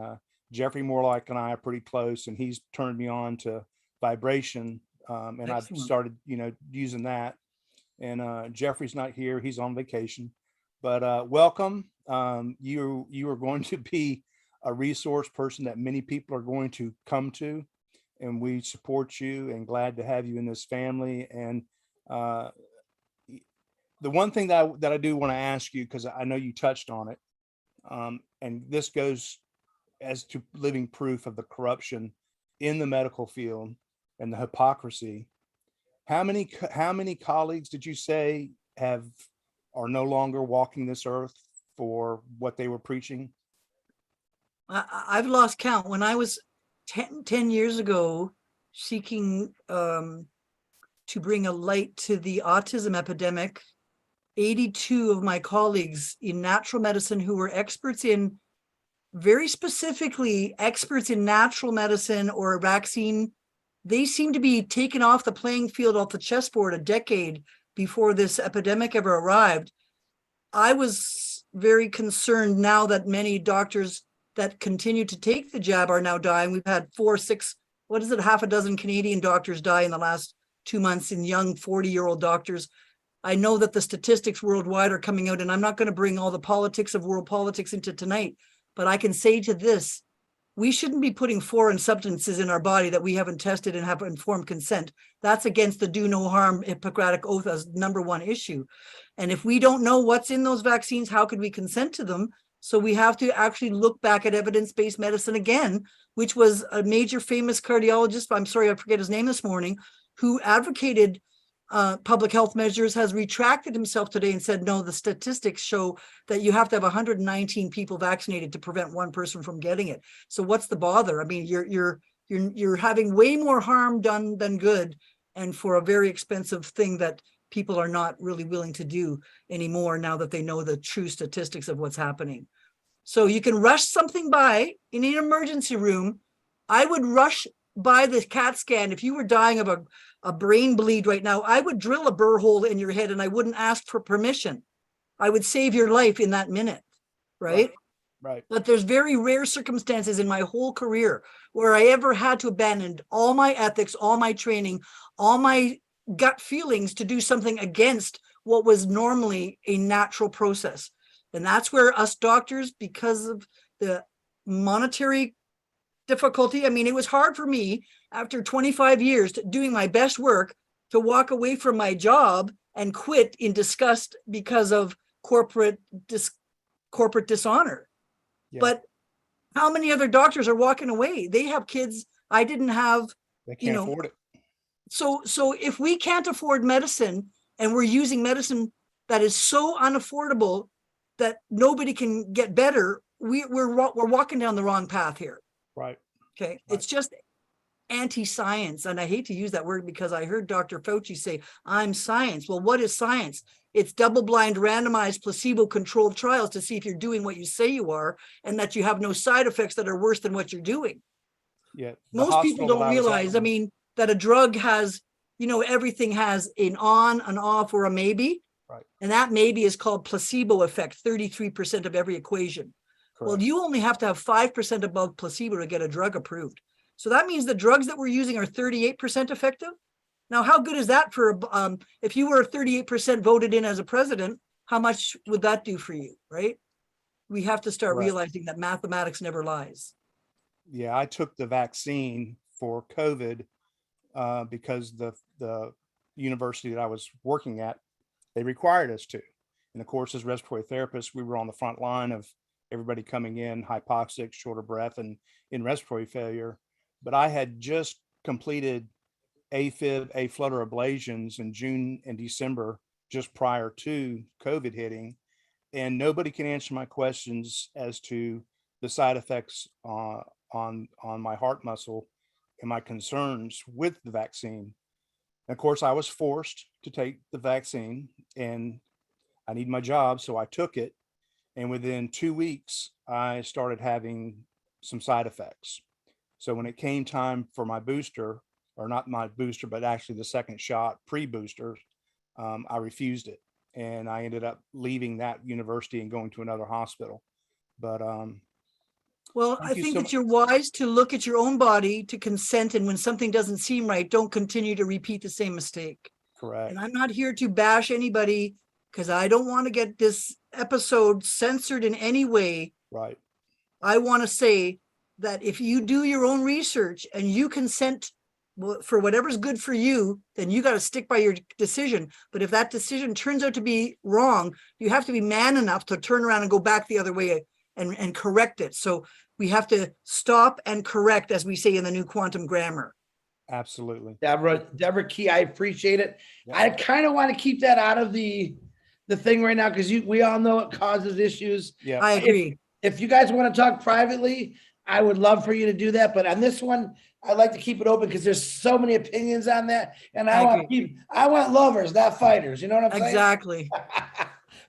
Jeffrey Morlock and I are pretty close, and he's turned me on to vibration. And Excellent. I've started, using that. And Jeffrey's not here; he's on vacation. But welcome. You are going to be a resource person that many people are going to come to, and we support you and glad to have you in this family. And the one thing that I do want to ask you, because I know you touched on it, and this goes as to living proof of the corruption in the medical field and the hypocrisy. How many colleagues did you say are no longer walking this earth for what they were preaching? I've lost count. When I was 10 years ago seeking to bring a light to the autism epidemic, 82 of my colleagues in natural medicine who were very specifically experts in natural medicine or vaccine, they seem to be taken off the playing field, off the chessboard a decade before this epidemic ever arrived. I was very concerned now that many doctors that continue to take the jab are now dying. We've had 4, 6, half a dozen Canadian doctors die in the last 2 months, in young 40-year-old doctors. I know that the statistics worldwide are coming out, and I'm not going to bring all the politics of world politics into tonight, but I can say to this, we shouldn't be putting foreign substances in our body that we haven't tested and have informed consent. That's against the do no harm Hippocratic oath as #1 issue. And if we don't know what's in those vaccines, how could we consent to them? So we have to actually look back at evidence-based medicine again, which was a major famous cardiologist, I'm sorry, I forget his name this morning, who advocated public health measures has retracted himself today and said, no, the statistics show that you have to have 119 people vaccinated to prevent one person from getting it. So what's the bother? I mean, you're having way more harm done than good, and for a very expensive thing that people are not really willing to do anymore now that they know the true statistics of what's happening. So you can rush something by in an emergency room. I would rush by the CAT scan. If you were dying of a brain bleed right now, I would drill a burr hole in your head and I wouldn't ask for permission. I would save your life in that minute, right? Right. But there's very rare circumstances in my whole career where I ever had to abandon all my ethics, all my training, all my gut feelings to do something against what was normally a natural process. And that's where us doctors, because of the monetary difficulty, I mean, it was hard for me after 25 years doing my best work to walk away from my job and quit in disgust because of corporate dishonor. Yeah. But how many other doctors are walking away? They have kids. I didn't have, They can't afford it. So if we can't afford medicine and we're using medicine that is so unaffordable that nobody can get better, we're walking down the wrong path here. Right. Okay. Right. It's just anti-science. And I hate to use that word because I heard Dr. Fauci say, I'm science. Well, what is science? It's double-blind, randomized, placebo-controlled trials to see if you're doing what you say you are and that you have no side effects that are worse than what you're doing. Yeah. Most people don't realize, I mean, that a drug has, everything has an on, an off, or a maybe. Right. And that maybe is called placebo effect, 33% of every equation. Correct. Well, you only have to have 5% above placebo to get a drug approved. So that means the drugs that we're using are 38% effective. Now, how good is that for, if you were 38% voted in as a president, how much would that do for you, right? We have to start Right. realizing that mathematics never lies. Yeah, I took the vaccine for COVID because the university that I was working at, they required us to. And of course, as respiratory therapists, we were on the front line of everybody coming in hypoxic, short of breath, and in respiratory failure. But I had just completed AFib, A-flutter ablations in June and December, just prior to COVID hitting. And nobody can answer my questions as to the side effects on my heart muscle and my concerns with the vaccine. And of course, I was forced to take the vaccine and I need my job, so I took it. And within 2 weeks, I started having some side effects. So when it came time for my booster, or not my booster, but actually the second shot pre-booster, I refused it. And I ended up leaving that university and going to another hospital. But Well, thank I you think so that you're wise to look at your own body to consent. And when something doesn't seem right, don't continue to repeat the same mistake. correct. And I'm not here to bash anybody because I don't want to get this episode censored in any way. Right. I want to say that if you do your own research and you consent for whatever's good for you, then you got to stick by your decision. But if that decision turns out to be wrong, you have to be man enough to turn around and go back the other way and correct it. So we have to stop and correct, as we say in the new quantum grammar. Absolutely. Deborah Key, I appreciate it. Yeah. I kind of want to keep that out of the thing right now because we all know it causes issues. Yeah. I agree. If you guys want to talk privately, I would love for you to do that. But on this one, I'd like to keep it open because there's so many opinions on that. And I want lovers, not fighters. You know what I'm saying? Exactly.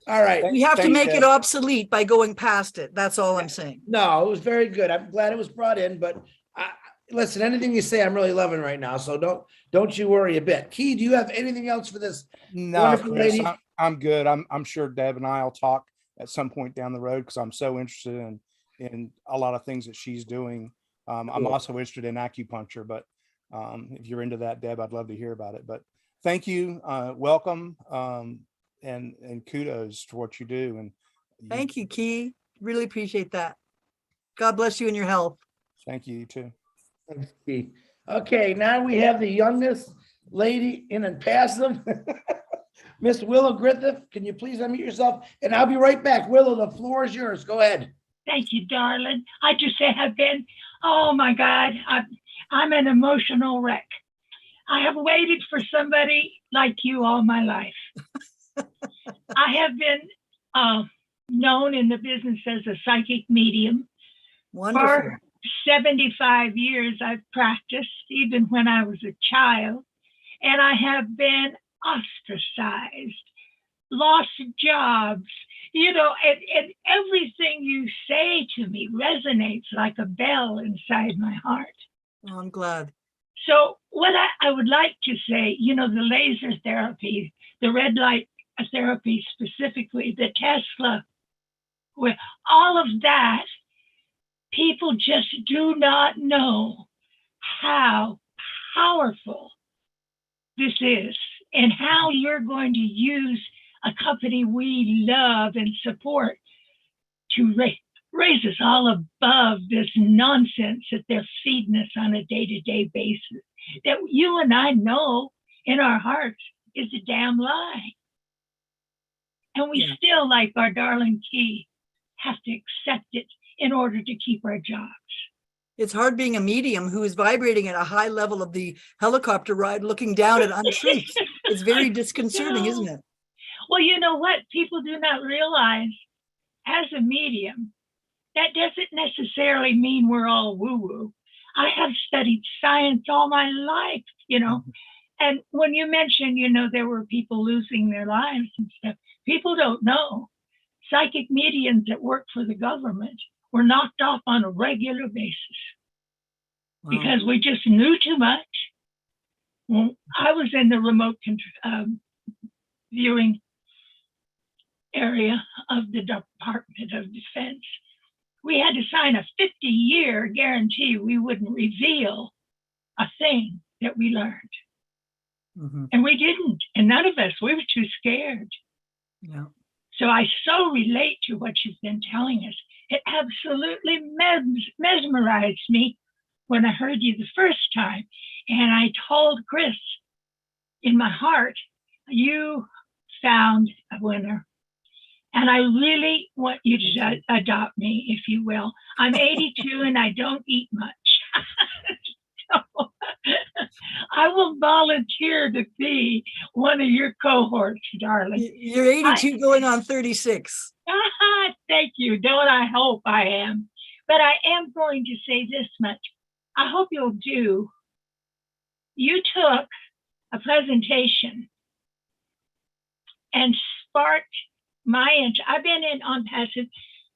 All right. We have to Thanks, make Deb. it obsolete by going past it. That's all I'm saying. No, it was very good. I'm glad it was brought in, but listen, anything you say, I'm really loving right now. So don't you worry a bit. Key, do you have anything else for this? No, Wonderful Chris, lady. I'm good. I'm sure Deb and I'll talk at some point down the road because I'm so interested in a lot of things that she's doing. I'm Cool. also interested in acupuncture, but if you're into that, Deb, I'd love to hear about it. But thank you, welcome, and kudos for what you do. And Thank you, Key. Really appreciate that. God bless you and your health. Thank you, you too. Thanks, Key. Okay, now we have the youngest lady in and past them. Miss Willow Griffith, can you please unmute yourself? And I'll be right back. Willow, the floor is yours. Go ahead. Thank you, darling. I just have been, oh my God, I'm an emotional wreck. I have waited for somebody like you all my life. I have been known in the business as a psychic medium. Wonderful. For 75 years, I've practiced, even when I was a child, and I have been ostracized, lost jobs, you know, and everything you say to me resonates like a bell inside my heart. Oh, I'm glad. So what I would like to say, you know, the laser therapy, the red light therapy specifically, the Tesla, with all of that, people just do not know how powerful this is and how you're going to use a company we love and support to raise us all above this nonsense that they're feeding us on a day-to-day basis that you and I know in our hearts is a damn lie. And we still, like our darling Key, have to accept it in order to keep our jobs. It's hard being a medium who is vibrating at a high level of the helicopter ride, looking down at untruth. It's very disconcerting, isn't it? Well, you know what? People do not realize as a medium, that doesn't necessarily mean we're all woo-woo. I have studied science all my life, you know, and when you mentioned, you know, there were people losing their lives and stuff, people don't know. Psychic mediums that work for the government were knocked off on a regular basis because we just knew too much. Well, I was in the remote viewing area of the Department of Defense. We had to sign a 50-year guarantee we wouldn't reveal a thing that we learned. And we didn't, and none of us, we were too scared. Yeah. So I so relate to what you've been telling us. It absolutely mesmerized me when I heard you the first time. And I told Chris in my heart, you found a winner. And I really want you to adopt me, if you will. I'm 82 and I don't eat much. So, I will volunteer to be one of your cohorts, darling. You're 82 going on 36. Thank you. Don't I hope I am. But I am going to say this much. I hope you'll do. You took a presentation and sparked my interest. I've been in on passive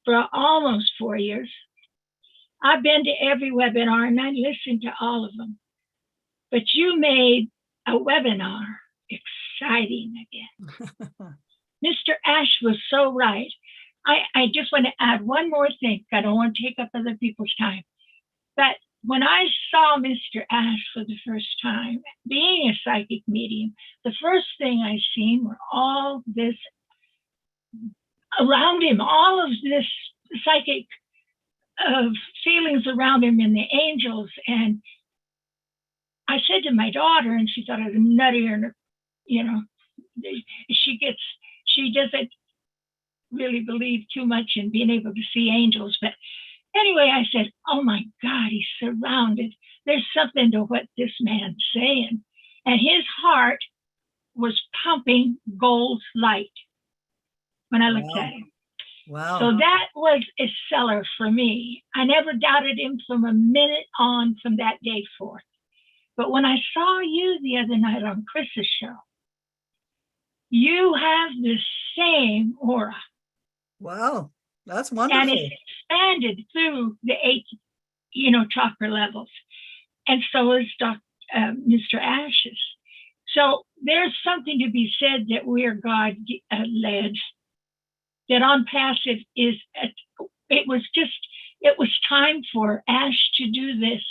for almost 4 years. I've been to every webinar and I listened to all of them. But you made a webinar exciting again. Mr. Ash was so right. I just want to add one more thing. I don't want to take up other people's time. But when I saw Mr. Ash for the first time, being a psychic medium, the first thing I seen were all this around him, all of this psychic feelings around him and the angels. And I said to my daughter, and she thought I was nutty, and you know, she doesn't really believe too much in being able to see angels. But anyway, I said, oh my God, he's surrounded. There's something to what this man's saying. And his heart was pumping gold light when I looked at him. Wow. So that was a seller for me. I never doubted him from a minute on from that day forth. But when I saw you the other night on Chris's show, you have the same aura. Wow, that's wonderful. And it's expanded through the 8, chakra levels. And so is Mr. Ash's. So there's something to be said that we are God-led. That on passive it was time for Ash to do this,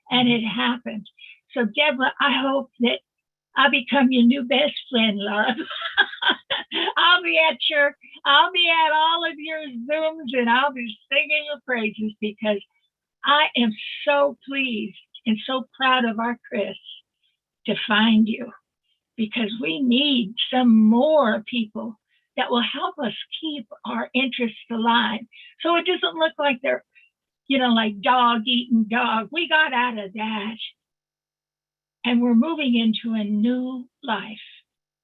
and it happened. So Deborah, I hope that I become your new best friend, love. I'll be at all of your Zooms, and I'll be singing your praises because I am so pleased and so proud of our Chris to find you, because we need some more people that will help us keep our interests alive. So it doesn't look like they're, like dog eating dog. We got out of that. and we're moving into a new life.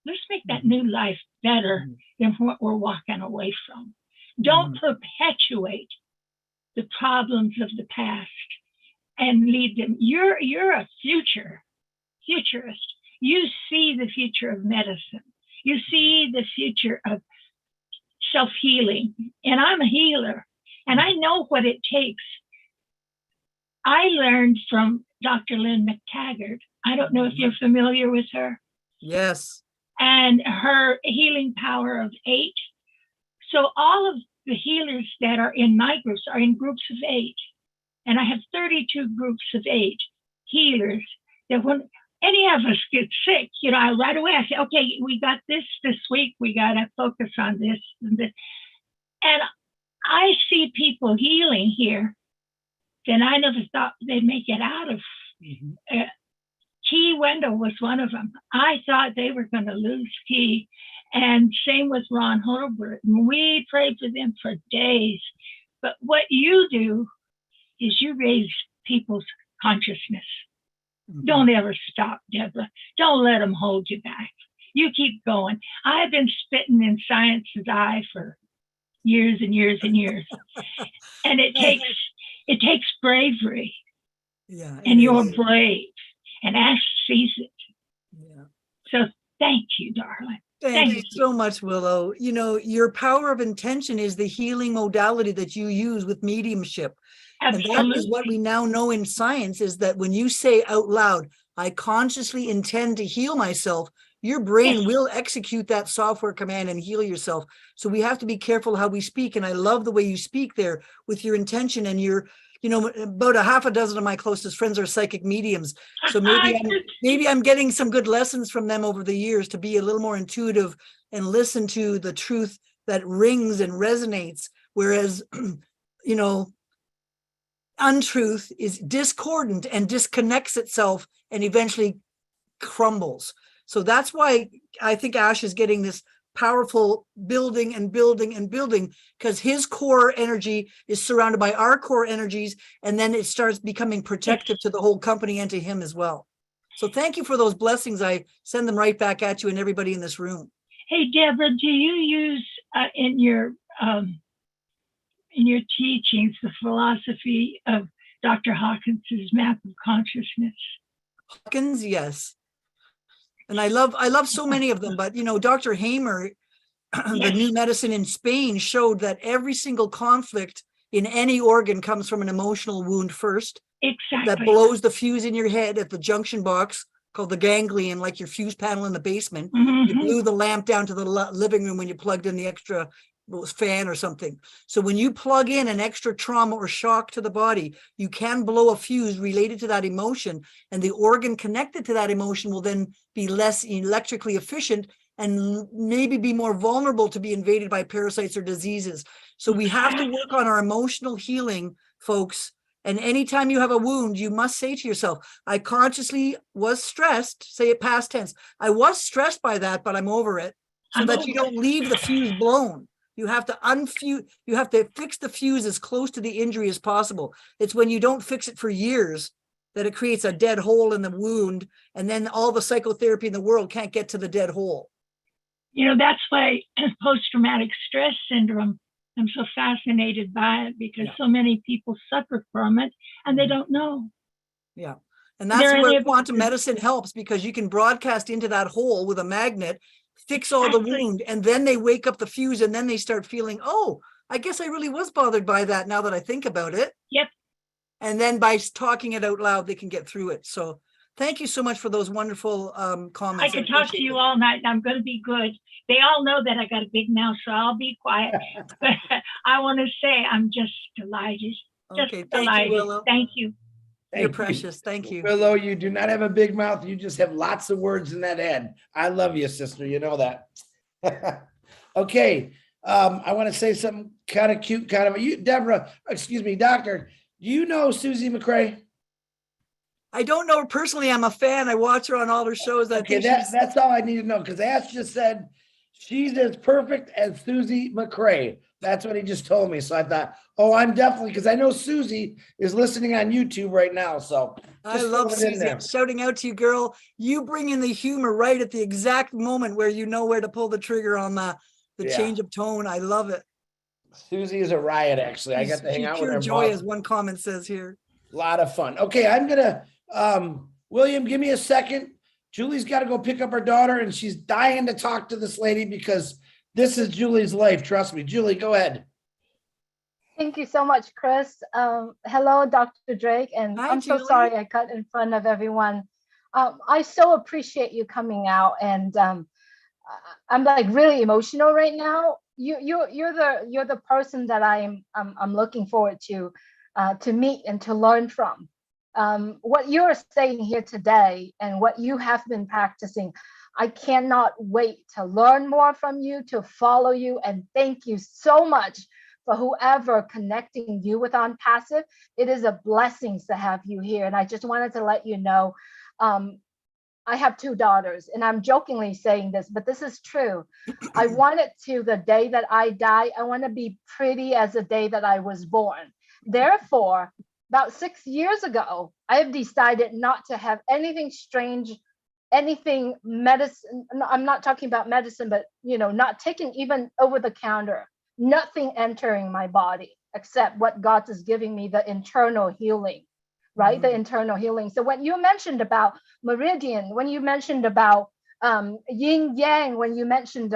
Let's make that new life better than what we're walking away from. Don't perpetuate the problems of the past and lead them. You're a futurist. You see the future of medicine. You see the future of self-healing. And I'm a healer, and I know what it takes. I learned from Dr. Lynn McTaggart. I don't know if you're familiar with her. Yes. And her healing power of 8. So all of the healers that are in my groups are in groups of 8. And I have 32 groups of 8 healers that when any of us get sick, right away I say, okay, we got this week. We got to focus on this and this. And I see people healing here that I never thought they'd make it out of. Key Wendell was one of them. I thought they were going to lose Key. And same with Ron Holbert. We prayed for them for days. But what you do is you raise people's consciousness. Don't ever stop, Deborah. Don't let them hold you back. You keep going. I've been spitting in science's eye for years and years and years. And it takes bravery. Yeah. And you're brave. And Ash sees it. Yeah. So thank you, darling. Thank you so much, Willow. Your power of intention is the healing modality that you use with mediumship. Absolutely. And that is what we now know in science, is that when you say out loud, I consciously intend to heal myself, your brain will execute that software command and heal yourself. So we have to be careful how we speak. And I love the way you speak there with your intention, and your, about a half a dozen of my closest friends are psychic mediums. So maybe I'm getting some good lessons from them over the years to be a little more intuitive and listen to the truth that rings and resonates. Whereas, untruth is discordant and disconnects itself and eventually crumbles. So that's why I think Ash is getting this powerful building and building and building, because his core energy is surrounded by our core energies, and then it starts becoming protective to the whole company and to him as well. So thank you for those blessings. I send them right back at you and everybody in this room. Hey, Deborah, do you use in your teachings the philosophy of Dr. Hawkins's map of consciousness? Hawkins, yes. And I love so many of them, but Dr. Hamer, the new medicine in Spain, showed that every single conflict in any organ comes from an emotional wound first. Exactly. That blows the fuse in your head at the junction box called the ganglion, like your fuse panel in the basement. You blew the lamp down to the living room when you plugged in the extra fan or something. So when you plug in an extra trauma or shock to the body, you can blow a fuse related to that emotion, and the organ connected to that emotion will then be less electrically efficient and maybe be more vulnerable to be invaded by parasites or diseases. So we have to work on our emotional healing, folks. And anytime you have a wound, you must say to yourself, I consciously was stressed, say it past tense. I was stressed by that, but I'm over it. So that you don't leave the fuse blown. You have to unfuse, you have to fix the fuse as close to the injury as possible. It's when you don't fix it for years that it creates a dead hole in the wound, and then all the psychotherapy in the world can't get to the dead hole. That's why post-traumatic stress syndrome, I'm so fascinated by it, because so many people suffer from it and they don't know. Yeah. And that's where quantum medicine helps, because you can broadcast into that hole with a magnet, fix all the wound, and then they wake up the fuse, and then they start feeling, oh, I guess I really was bothered by that now that I think about it. Yep. And then by talking it out loud, they can get through it. So thank you so much for those wonderful comments. I could talk to you all night, and I'm going to be good. They all know that I got a big mouth, so I'll be quiet. But I want to say I'm just delighted. Okay, thank you, Willow. Thank you. You're precious. Thank you. Willow, you do not have a big mouth. You just have lots of words in that head. I love you, sister. You know that. Okay. I want to say something kind of cute, Deborah, excuse me, doctor, do you know Susie McCrae? I don't know her personally. I'm a fan. I watch her on all her shows. Okay, that's all I need to know, because Ash just said she's as perfect as Susie McCrae. That's what he just told me. So I thought, oh, I'm definitely, because I know Susie is listening on YouTube right now. So I Just love throw it in Susie. there. I'm shouting out to you, girl. You bring in the humor right at the exact moment where you know where to pull the trigger on the Yeah. change of tone. I love it. Susie is a riot, actually. I got to hang She's out with pure her. joy, mom. as one comment says here. Lot of fun. Okay, I'm gonna, William, give me a second. Julie's got to go pick up her daughter and she's dying to talk to this lady because this is Julie's life. Trust me. Julie, go ahead. Thank you so much, Chris. Hello, Dr. Drake, and Hi, I'm so Julie. sorry I cut in front of everyone. I so appreciate you coming out, and I'm like really emotional right now. You're the person that I'm looking forward to meet and to learn from. What you're saying here today and what you have been practicing, I cannot wait to learn more from you, to follow you, and thank you so much for whoever connecting you with On Passive. It is a blessing to have you here. And I just wanted to let you know, I have 2 daughters, and I'm jokingly saying this, but this is true. I want it to the day that I die, I want to be pretty as the day that I was born. Therefore, about 6 years ago, I have decided not to have anything strange, anything medicine. I'm not talking about medicine, but not taking even over the counter, nothing entering my body except what God is giving me, the internal healing, right? The internal healing. So when you mentioned about meridian, when you mentioned about yin yang, when you mentioned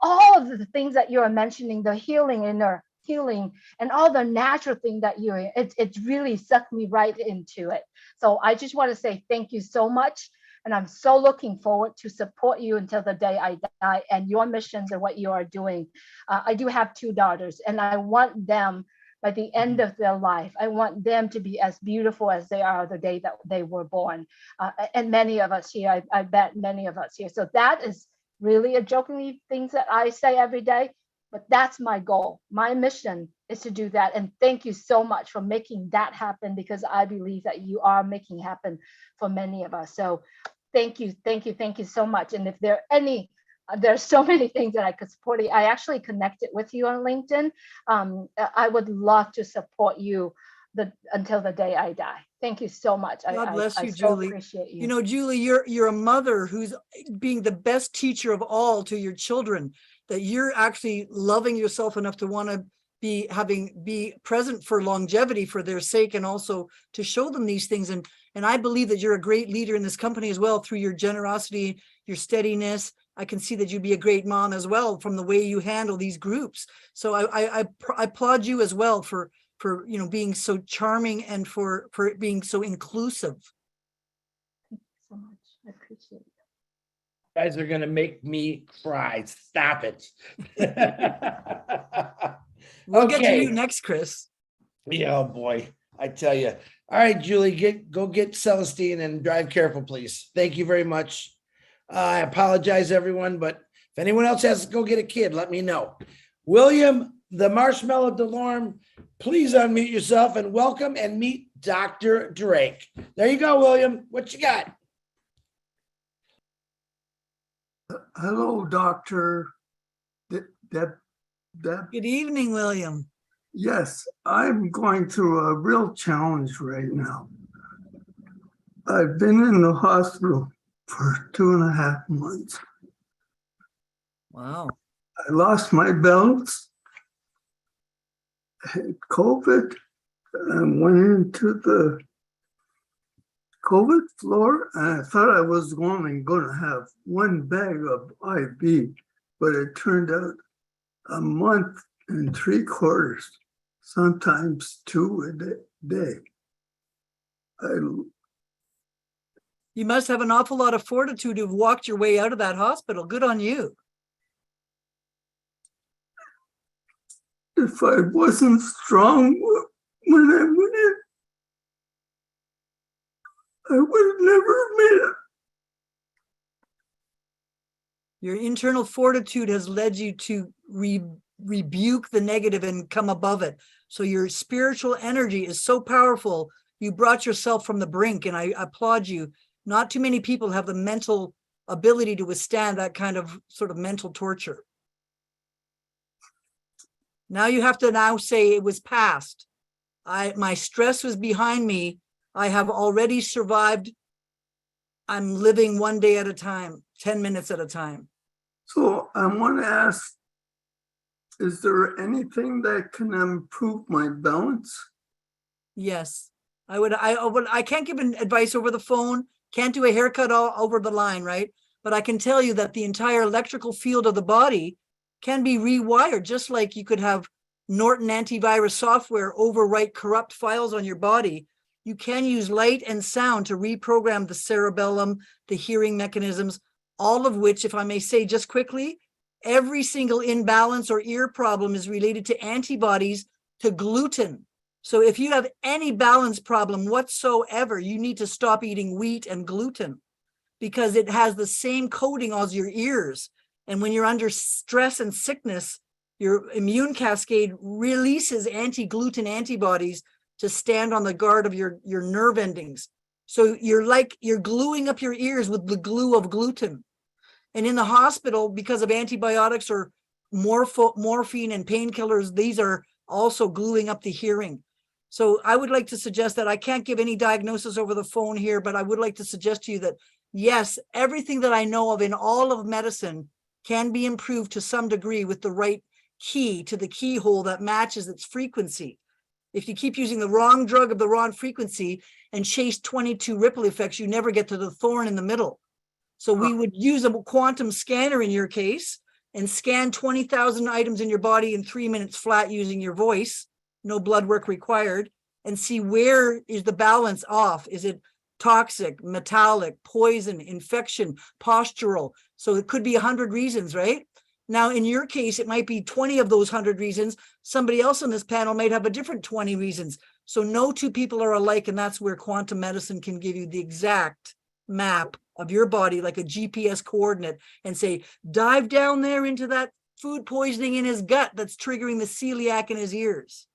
all of the things that you're mentioning, the healing, inner healing, and all the natural thing that it's really sucked me right into it. So I just want to say thank you so much. And I'm so looking forward to support you until the day I die and your missions and what you are doing. I do have 2 daughters, and I want them by the end of their life, I want them to be as beautiful as they are the day that they were born. And many of us here, I bet many of us here. So that is really a jokingly things that I say every day, but that's my goal. My mission is to do that. And thank you so much for making that happen, because I believe that you are making happen for many of us. So thank you so much. And if there are any, there's so many things that I could support you. I actually connected with you on LinkedIn. I would love to support you until the day I die. Thank you so much. God bless you, I so Julie. appreciate you. You know, Julie, you're a mother who's being the best teacher of all to your children, that you're actually loving yourself enough to want to be present for longevity for their sake, and also to show them these things. And I believe that you're a great leader in this company as well, through your generosity, your steadiness. I can see that you'd be a great mom as well from the way you handle these groups. So I applaud you as well for being so charming and for being so inclusive. Thank you so much. I appreciate it. You guys are gonna make me cry. Stop it. We'll get to Okay. you next, Chris. Yeah, oh boy, I tell you. All right, Julie, go get Celestine and drive careful, please. Thank you very much. I apologize, everyone, but if anyone else has to go get a kid, let me know. William, the Marshmallow Delorme, please unmute yourself and welcome and meet Dr. Drake. There you go, William. What you got? Hello, Dr. Deb. Good evening, William. Yes, I'm going through a real challenge right now. I've been in the hospital for 2.5 months. Wow. I lost my belts, had COVID, and went into the COVID floor, and I thought I was only going to have 1 bag of IV, but it turned out a month and 3/4, sometimes 2 a day. You must have an awful lot of fortitude to have walked your way out of that hospital. Good on you. If I wasn't strong when I went in, I would have never made it. Your internal fortitude has led you to rebuke the negative and come above it. So your spiritual energy is so powerful. You brought yourself from the brink, and I applaud you. Not too many people have the mental ability to withstand that kind of sort of mental torture. Now you have to say it was past. My stress was behind me. I have already survived. I'm living one day at a time, 10 minutes at a time. So I want to ask, is there anything that can improve my balance? Yes, I can't give advice over the phone, can't do a haircut all over the line, right? But I can tell you that the entire electrical field of the body can be rewired, just like you could have Norton antivirus software overwrite corrupt files on your body. You can use light and sound to reprogram the cerebellum, the hearing mechanisms, all of which, if I may say just quickly, every single imbalance or ear problem is related to antibodies to gluten. So if you have any balance problem whatsoever, you need to stop eating wheat and gluten because it has the same coating as your ears. And when you're under stress and sickness, your immune cascade releases anti-gluten antibodies to stand on the guard of your nerve endings. So you're gluing up your ears with the glue of gluten. And in the hospital, because of antibiotics or morphine and painkillers, these are also gluing up the hearing. So I would like to suggest that I can't give any diagnosis over the phone here, but I would like to suggest to you that, yes, everything that I know of in all of medicine can be improved to some degree with the right key to the keyhole that matches its frequency. If you keep using the wrong drug of the wrong frequency and chase 22 ripple effects, you never get to the thorn in the middle. So we would use a quantum scanner in your case and scan 20,000 items in your body in 3 minutes flat using your voice, no blood work required, and see where is the balance off. Is it toxic, metallic, poison, infection, postural? So it could be 100 reasons, right? Now, in your case, it might be 20 of those 100 reasons. Somebody else on this panel might have a different 20 reasons. So no two people are alike, and that's where quantum medicine can give you the exact map of your body, like a GPS coordinate, and say, dive down there into that food poisoning in his gut that's triggering the celiac in his ears.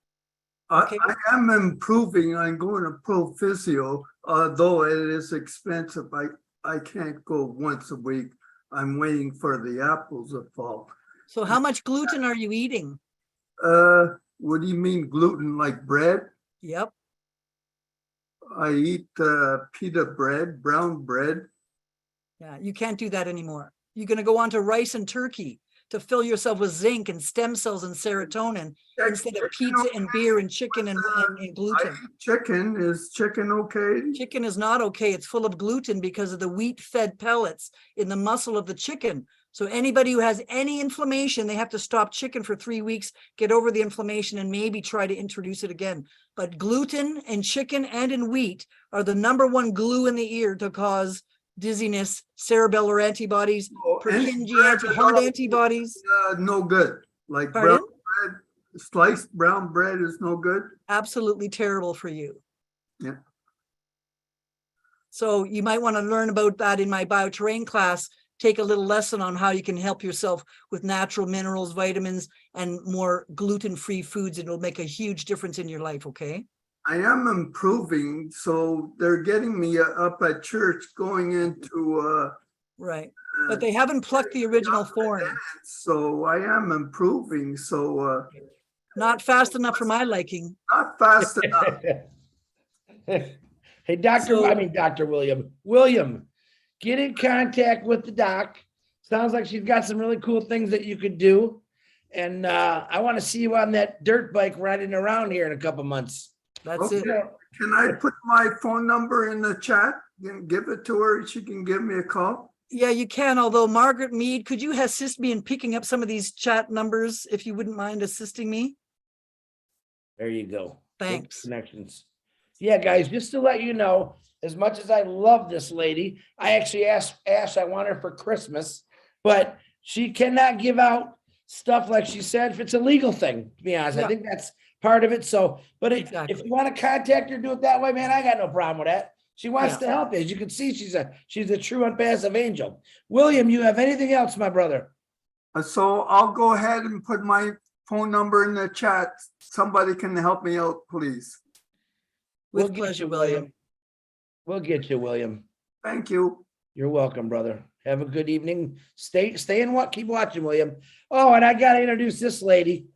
Okay. I am improving. I'm going to pro physio, although it is expensive. I can't go once a week. I'm waiting for the apples to fall. So how much gluten are you eating? What do you mean gluten, like bread? Yep. I eat pita bread, brown bread. Yeah, you can't do that anymore. You're going to go on to rice and turkey to fill yourself with zinc and stem cells and serotonin instead of pizza and beer and chicken and gluten. Chicken, is chicken okay? Chicken is not okay. It's full of gluten because of the wheat-fed pellets in the muscle of the chicken. So anybody who has any inflammation, they have to stop chicken for 3 weeks, get over the inflammation, and maybe try to introduce it again. But gluten in chicken and in wheat are the #1 glue in the ear to cause dizziness, cerebellar antibodies, Purkinje heart antibodies. No good. Like Pardon? brown bread, sliced brown bread is no good. Absolutely terrible for you. Yeah. So you might want to learn about that in my bioterrain class. Take a little lesson on how you can help yourself with natural minerals, vitamins, and more gluten-free foods. And it'll make a huge difference in your life, okay? I am improving, so they're getting me up at church going into right. But they haven't plucked the original thorn. So I am improving. So not fast enough for my liking. Not fast enough. Hey, Dr. William, get in contact with the doc. Sounds like she's got some really cool things that you could do. And I want to see you on that dirt bike riding around here in a couple months. That's it. Can I put my phone number in the chat and give it to her? She can give me a call. Yeah, you can. Although Margaret Mead, could you assist me in picking up some of these chat numbers if you wouldn't mind assisting me? There you go. Thanks. Good connections. Yeah, guys, just to let you know, as much as I love this lady, I actually asked Ash, I want her for Christmas, but she cannot give out stuff like she said if it's a legal thing, to be honest. Yeah. I think that's part of it. So, but Exactly. if you want to contact her, do it that way, man, I got no problem with that. She wants to help you. As you can see, she's a true and passive angel. William, you have anything else, my brother? So I'll go ahead and put my phone number in the chat. Somebody can help me out, please. With pleasure, William. We'll get you, William. Thank you. You're welcome, brother. Have a good evening. Stay in what? Keep watching, William. Oh, and I got to introduce this lady.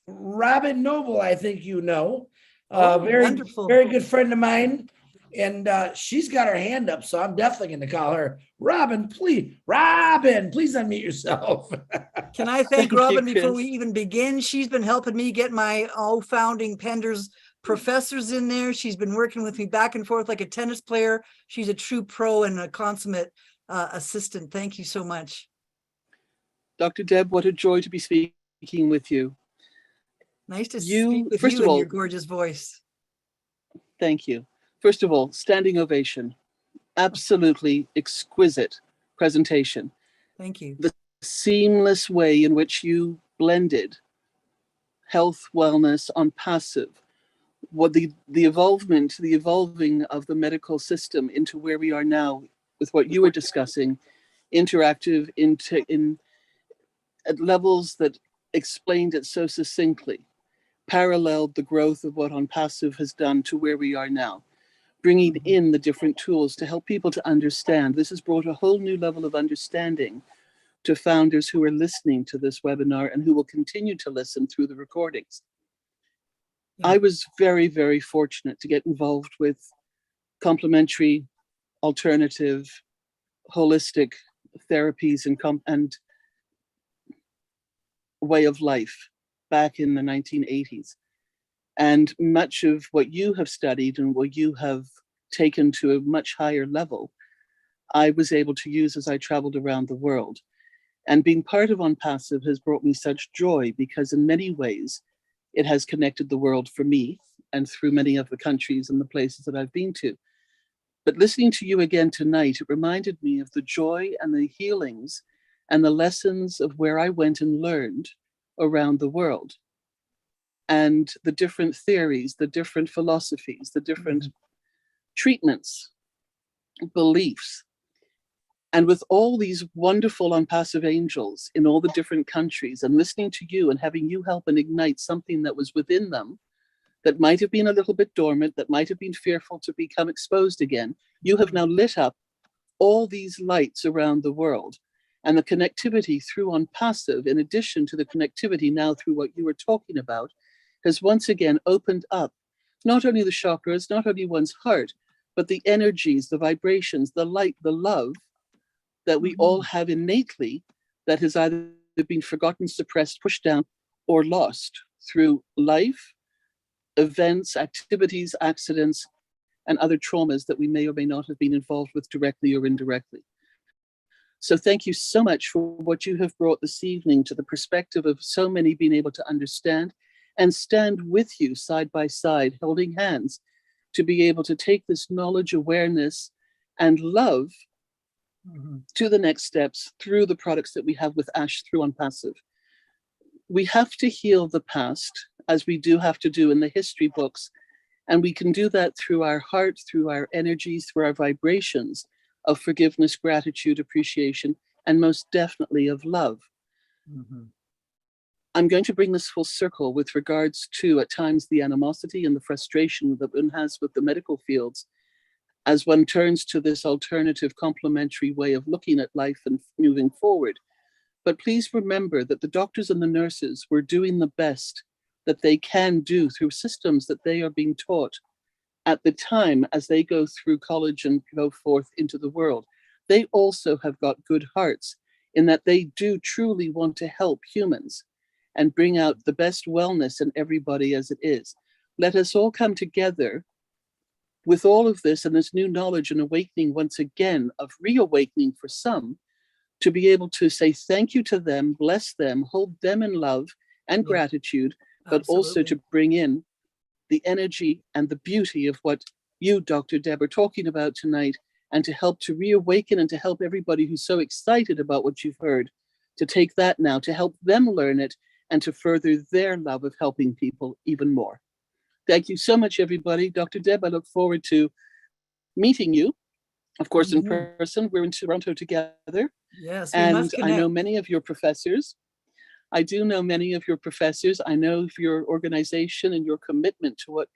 Robin Noble, I think you know. Oh, Very, wonderful. very good friend of mine. And she's got her hand up, so I'm definitely going to call her. Robin, please unmute yourself. Can I thank Thank you, Robin before we Chris. even begin? She's been helping me get my founding Penders professors in there. She's been working with me back and forth like a tennis player. She's a true pro and a consummate assistant. Thank you so much. Dr. Deb, what a joy to be speaking with you. Nice to You, speak with first you of and all, your gorgeous voice. thank you. First of all, standing ovation. Absolutely exquisite presentation. Thank you. The seamless way in which you blended health, wellness on passive, what the evolving of the medical system into where we are now with what you were discussing, interactive in at levels that explained it so succinctly, paralleled the growth of what on passive has done to where we are now, bringing in the different tools to help people to understand. This has brought a whole new level of understanding to founders who are listening to this webinar and who will continue to listen through the recordings. I was very, very fortunate to get involved with complementary, alternative, holistic therapies and way of life back in the 1980s. And much of what you have studied and what you have taken to a much higher level, I was able to use as I traveled around the world. And being part of On Passive has brought me such joy because in many ways, it has connected the world for me and through many of the countries and the places that I've been to. But listening to you again tonight, it reminded me of the joy and the healings and the lessons of where I went and learned around the world. And the different theories, the different philosophies, the different treatments, beliefs. And with all these wonderful unpassive angels in all the different countries and listening to you and having you help and ignite something that was within them that might have been a little bit dormant, that might have been fearful to become exposed again, you have now lit up all these lights around the world. And the connectivity through On Passive, in addition to the connectivity now through what you were talking about, has once again opened up not only the chakras, not only one's heart, but the energies, the vibrations, the light, the love that we all have innately that has either been forgotten, suppressed, pushed down, or lost through life, events, activities, accidents, and other traumas that we may or may not have been involved with directly or indirectly. So thank you so much for what you have brought this evening to the perspective of so many being able to understand and stand with you side by side, holding hands, to be able to take this knowledge, awareness, and love to the next steps through the products that we have with Ash through On Passive. We have to heal the past, as we do have to do in the history books, and we can do that through our heart, through our energies, through our vibrations of forgiveness, gratitude, appreciation, and most definitely of love. I'm going to bring this full circle with regards to, at times, the animosity and the frustration that one has with the medical fields as one turns to this alternative complementary way of looking at life and moving forward. But please remember that the doctors and the nurses were doing the best that they can do through systems that they are being taught at the time as they go through college and go forth into the world. They also have got good hearts in that they do truly want to help humans and bring out the best wellness in everybody as it is. Let us all come together with all of this and this new knowledge and awakening once again, of reawakening for some, to be able to say thank you to them, bless them, hold them in love and gratitude, but also to bring in the energy and the beauty of what you, Dr. Deb, are talking about tonight, and to help to reawaken and to help everybody who's so excited about what you've heard, to take that now, to help them learn it and to further their love of helping people even more. Thank you so much, everybody. Dr. Deb, I look forward to meeting you, of course, in person. We're in Toronto together. Yes, we and must I know connect. many of your professors. I do know many of your professors. I know of your organization and your commitment to what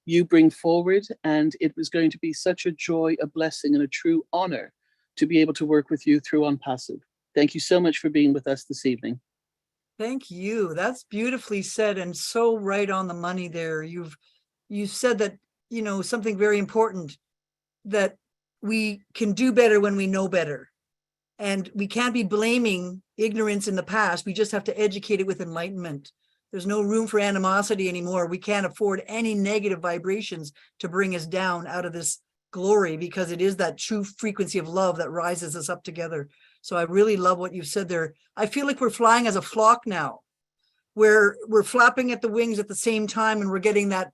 you bring forward. And it was going to be such a joy, a blessing, and a true honor to be able to work with you through On Passive. Thank you so much for being with us this evening. Thank you. That's beautifully said and so right on the money there. you said that, you know, something very important, that we can do better when we know better. And we can't be blaming ignorance in the past. We just have to educate it with enlightenment. There's no room for animosity anymore. We can't afford any negative vibrations to bring us down out of this glory, because it is that true frequency of love that rises us up together. So I really love what you've said there. I feel like we're flying as a flock now, where we're flapping at the wings at the same time, and we're getting that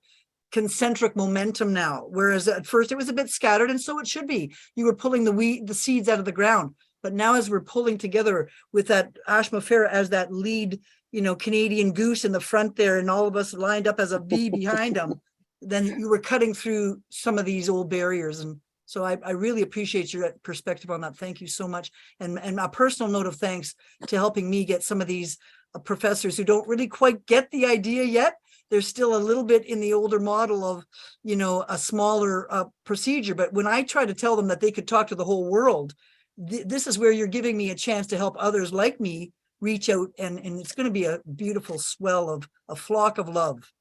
concentric momentum now. Whereas at first it was a bit scattered, and so it should be. You were pulling the seeds out of the ground. But now as we're pulling together with that Ashma Farah as that lead, you know, Canadian goose in the front there, and all of us lined up as a V behind them, then you were cutting through some of these old barriers. And so I really appreciate your perspective on that. Thank you so much. And a personal note of thanks to helping me get some of these professors who don't really quite get the idea yet. They're still a little bit in the older model of, you know, a smaller procedure. But when I try to tell them that they could talk to the whole world, this is where you're giving me a chance to help others like me reach out, and it's going to be a beautiful swell of a flock of love.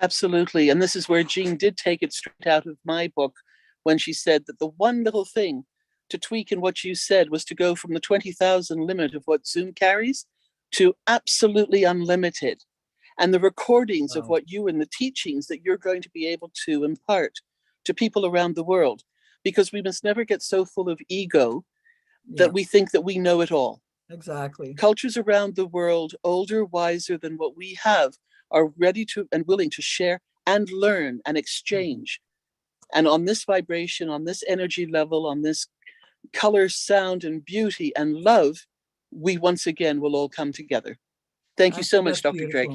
Absolutely. And this is where Jean did take it straight out of my book when she said that the one little thing to tweak in what you said was to go from the 20,000 limit of what Zoom carries to absolutely unlimited. And the recordings of what you and the teachings that you're going to be able to impart to people around the world. Because we must never get so full of ego that we think that we know it all. Exactly. Cultures around the world, older, wiser than what we have, are ready to and willing to share and learn and exchange. And on this vibration, on this energy level, on this color, sound, and beauty and love, we once again will all come together. Thank you so much, Dr. Drake.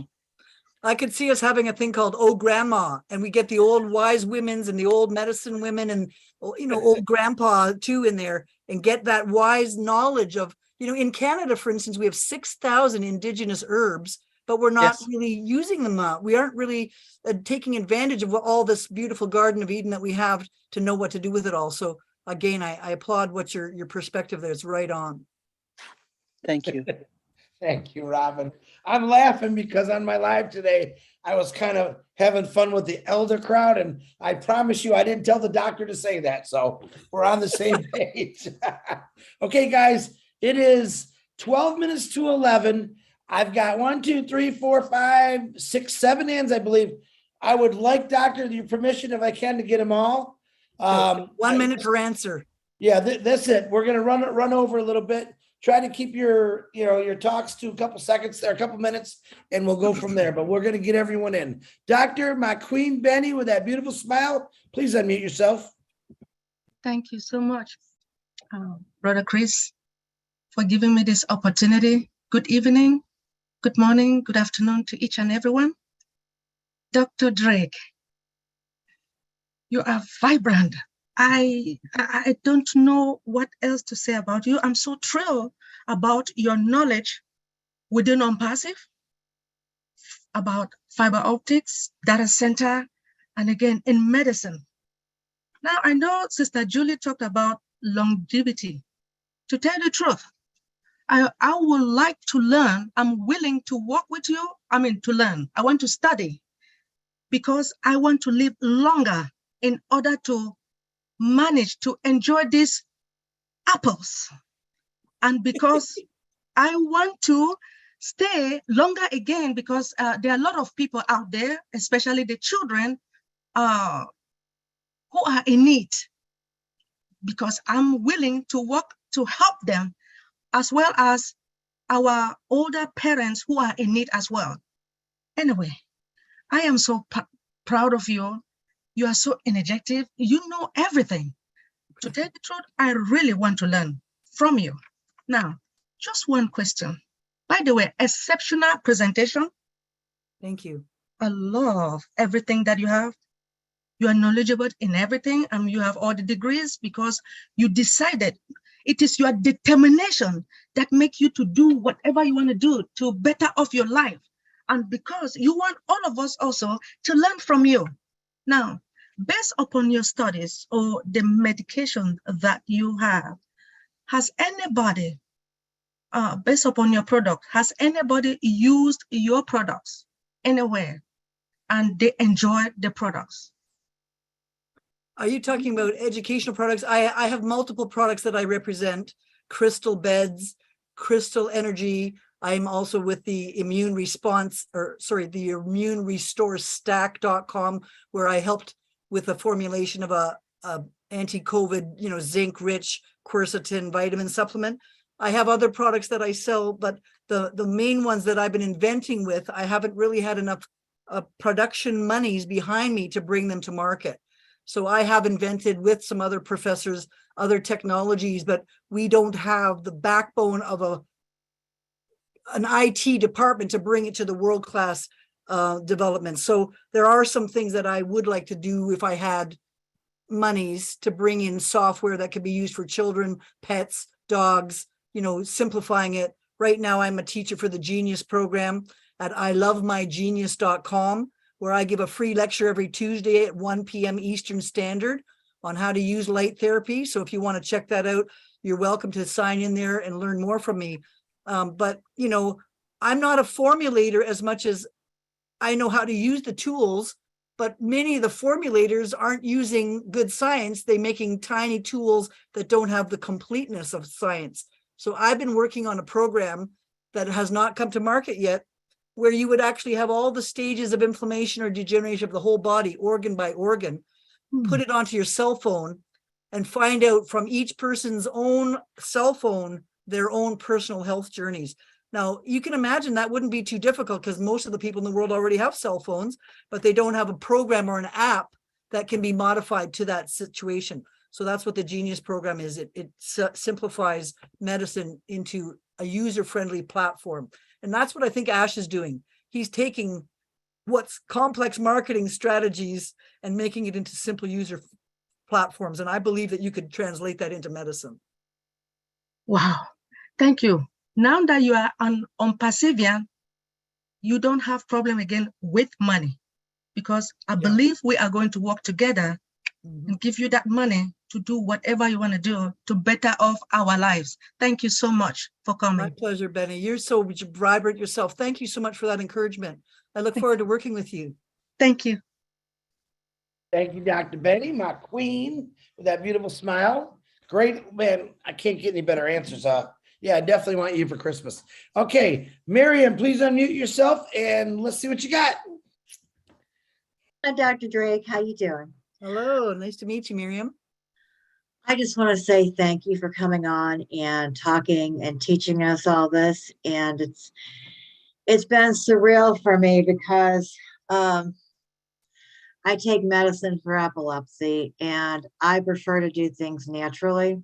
I could see us having a thing called "Oh Grandma," and we get the old wise women's and the old medicine women and, you know, old grandpa too in there, and get that wise knowledge of, you know, in Canada, for instance, we have 6,000 indigenous herbs, but we're not really using them. We aren't really taking advantage of all this beautiful Garden of Eden that we have to know what to do with it all. So again, I applaud what your perspective there is right on. Thank you. Thank you, Robin. I'm laughing because on my live today, I was kind of having fun with the elder crowd, and I promise you, I didn't tell the doctor to say that. So we're on the same page. Okay, guys, it is 12 minutes to 11. I've got 1, 2, 3, 4, 5, 6, 7 hands, I believe. I would like, doctor, your permission, if I can, to get them all. 1 minute per answer. Yeah, that's it. We're going to run over a little bit. Try to keep your talks to a couple seconds or a couple minutes, and we'll go from there. But we're going to get everyone in. Doctor, my queen Benny with that beautiful smile, please unmute yourself. Thank you so much, Brother Chris, for giving me this opportunity. Good evening, good morning, good afternoon to each and everyone. Dr. Drake, you are vibrant. I don't know what else to say about you. I'm so thrilled about your knowledge within OnPassive, about fiber optics, data center, and again, in medicine. Now, I know Sister Julie talked about longevity. To tell the truth, I would like to learn. I'm willing to work with you. To learn. I want to study because I want to live longer in order to manage to enjoy these apples, and because I want to stay longer again, because there are a lot of people out there, especially the children who are in need, because I'm willing to work to help them, as well as our older parents who are in need as well. Anyway, I am so proud of you. You are so energetic. You know everything. To tell the truth, I really want to learn from you. Now, just one question. By the way, exceptional presentation. Thank you. I love everything that you have. You are knowledgeable in everything, and you have all the degrees because you decided. It is your determination that makes you to do whatever you want to do to better off your life. And because you want all of us also to learn from you. Now, based upon your studies or the medication that you have, has anybody, based upon your product, has anybody used your products anywhere and they enjoy the products. Are you talking about educational products? I have multiple products that I represent: Crystal Beds, Crystal Energy. I'm also with the Immune Response, or sorry, the Immune Restore Stack.com, where I helped with the formulation of a anti-COVID, zinc rich quercetin vitamin supplement. I have other products that I sell, but the main ones that I've been inventing with, I haven't really had enough production monies behind me to bring them to market. So I have invented with some other professors, other technologies, but we don't have the backbone of an IT department to bring it to the world-class development. So there are some things that I would like to do if I had monies to bring in software that could be used for children, pets, dogs, simplifying it. Right now, I'm a teacher for the Genius program at ilovemygenius.com, where I give a free lecture every Tuesday at 1 p.m. Eastern Standard on how to use light therapy. So if you want to check that out, you're welcome to sign in there and learn more from me. But, I'm not a formulator as much as I know how to use the tools, but many of the formulators aren't using good science. They're making tiny tools that don't have the completeness of science. So I've been working on a program that has not come to market yet, where you would actually have all the stages of inflammation or degeneration of the whole body, organ by organ, put it onto your cell phone and find out from each person's own cell phone, their own personal health journeys. Now, you can imagine that wouldn't be too difficult because most of the people in the world already have cell phones, but they don't have a program or an app that can be modified to that situation. So that's what the Genius program is. It simplifies medicine into a user-friendly platform. And that's what I think Ash is doing. He's taking what's complex marketing strategies and making it into simple user platforms. And I believe that you could translate that into medicine. Wow, thank you. Now that you are on Perseverance, you don't have problem again with money, because I believe we are going to work together and give you that money to do whatever you want to do to better off our lives. Thank you so much for coming. My pleasure, Benny. You're so vibrant yourself. Thank you so much for that encouragement. I look forward to working with you. Thank you. Thank you, Dr. Benny, my queen, with that beautiful smile. Great, man. I can't get any better answers. Yeah, I definitely want you for Christmas. Okay, Miriam, please unmute yourself and let's see what you got. Hi, Dr. Drake. How you doing? Hello, nice to meet you, Miriam. I just want to say thank you for coming on and talking and teaching us all this. And it's been surreal for me because I take medicine for epilepsy and I prefer to do things naturally.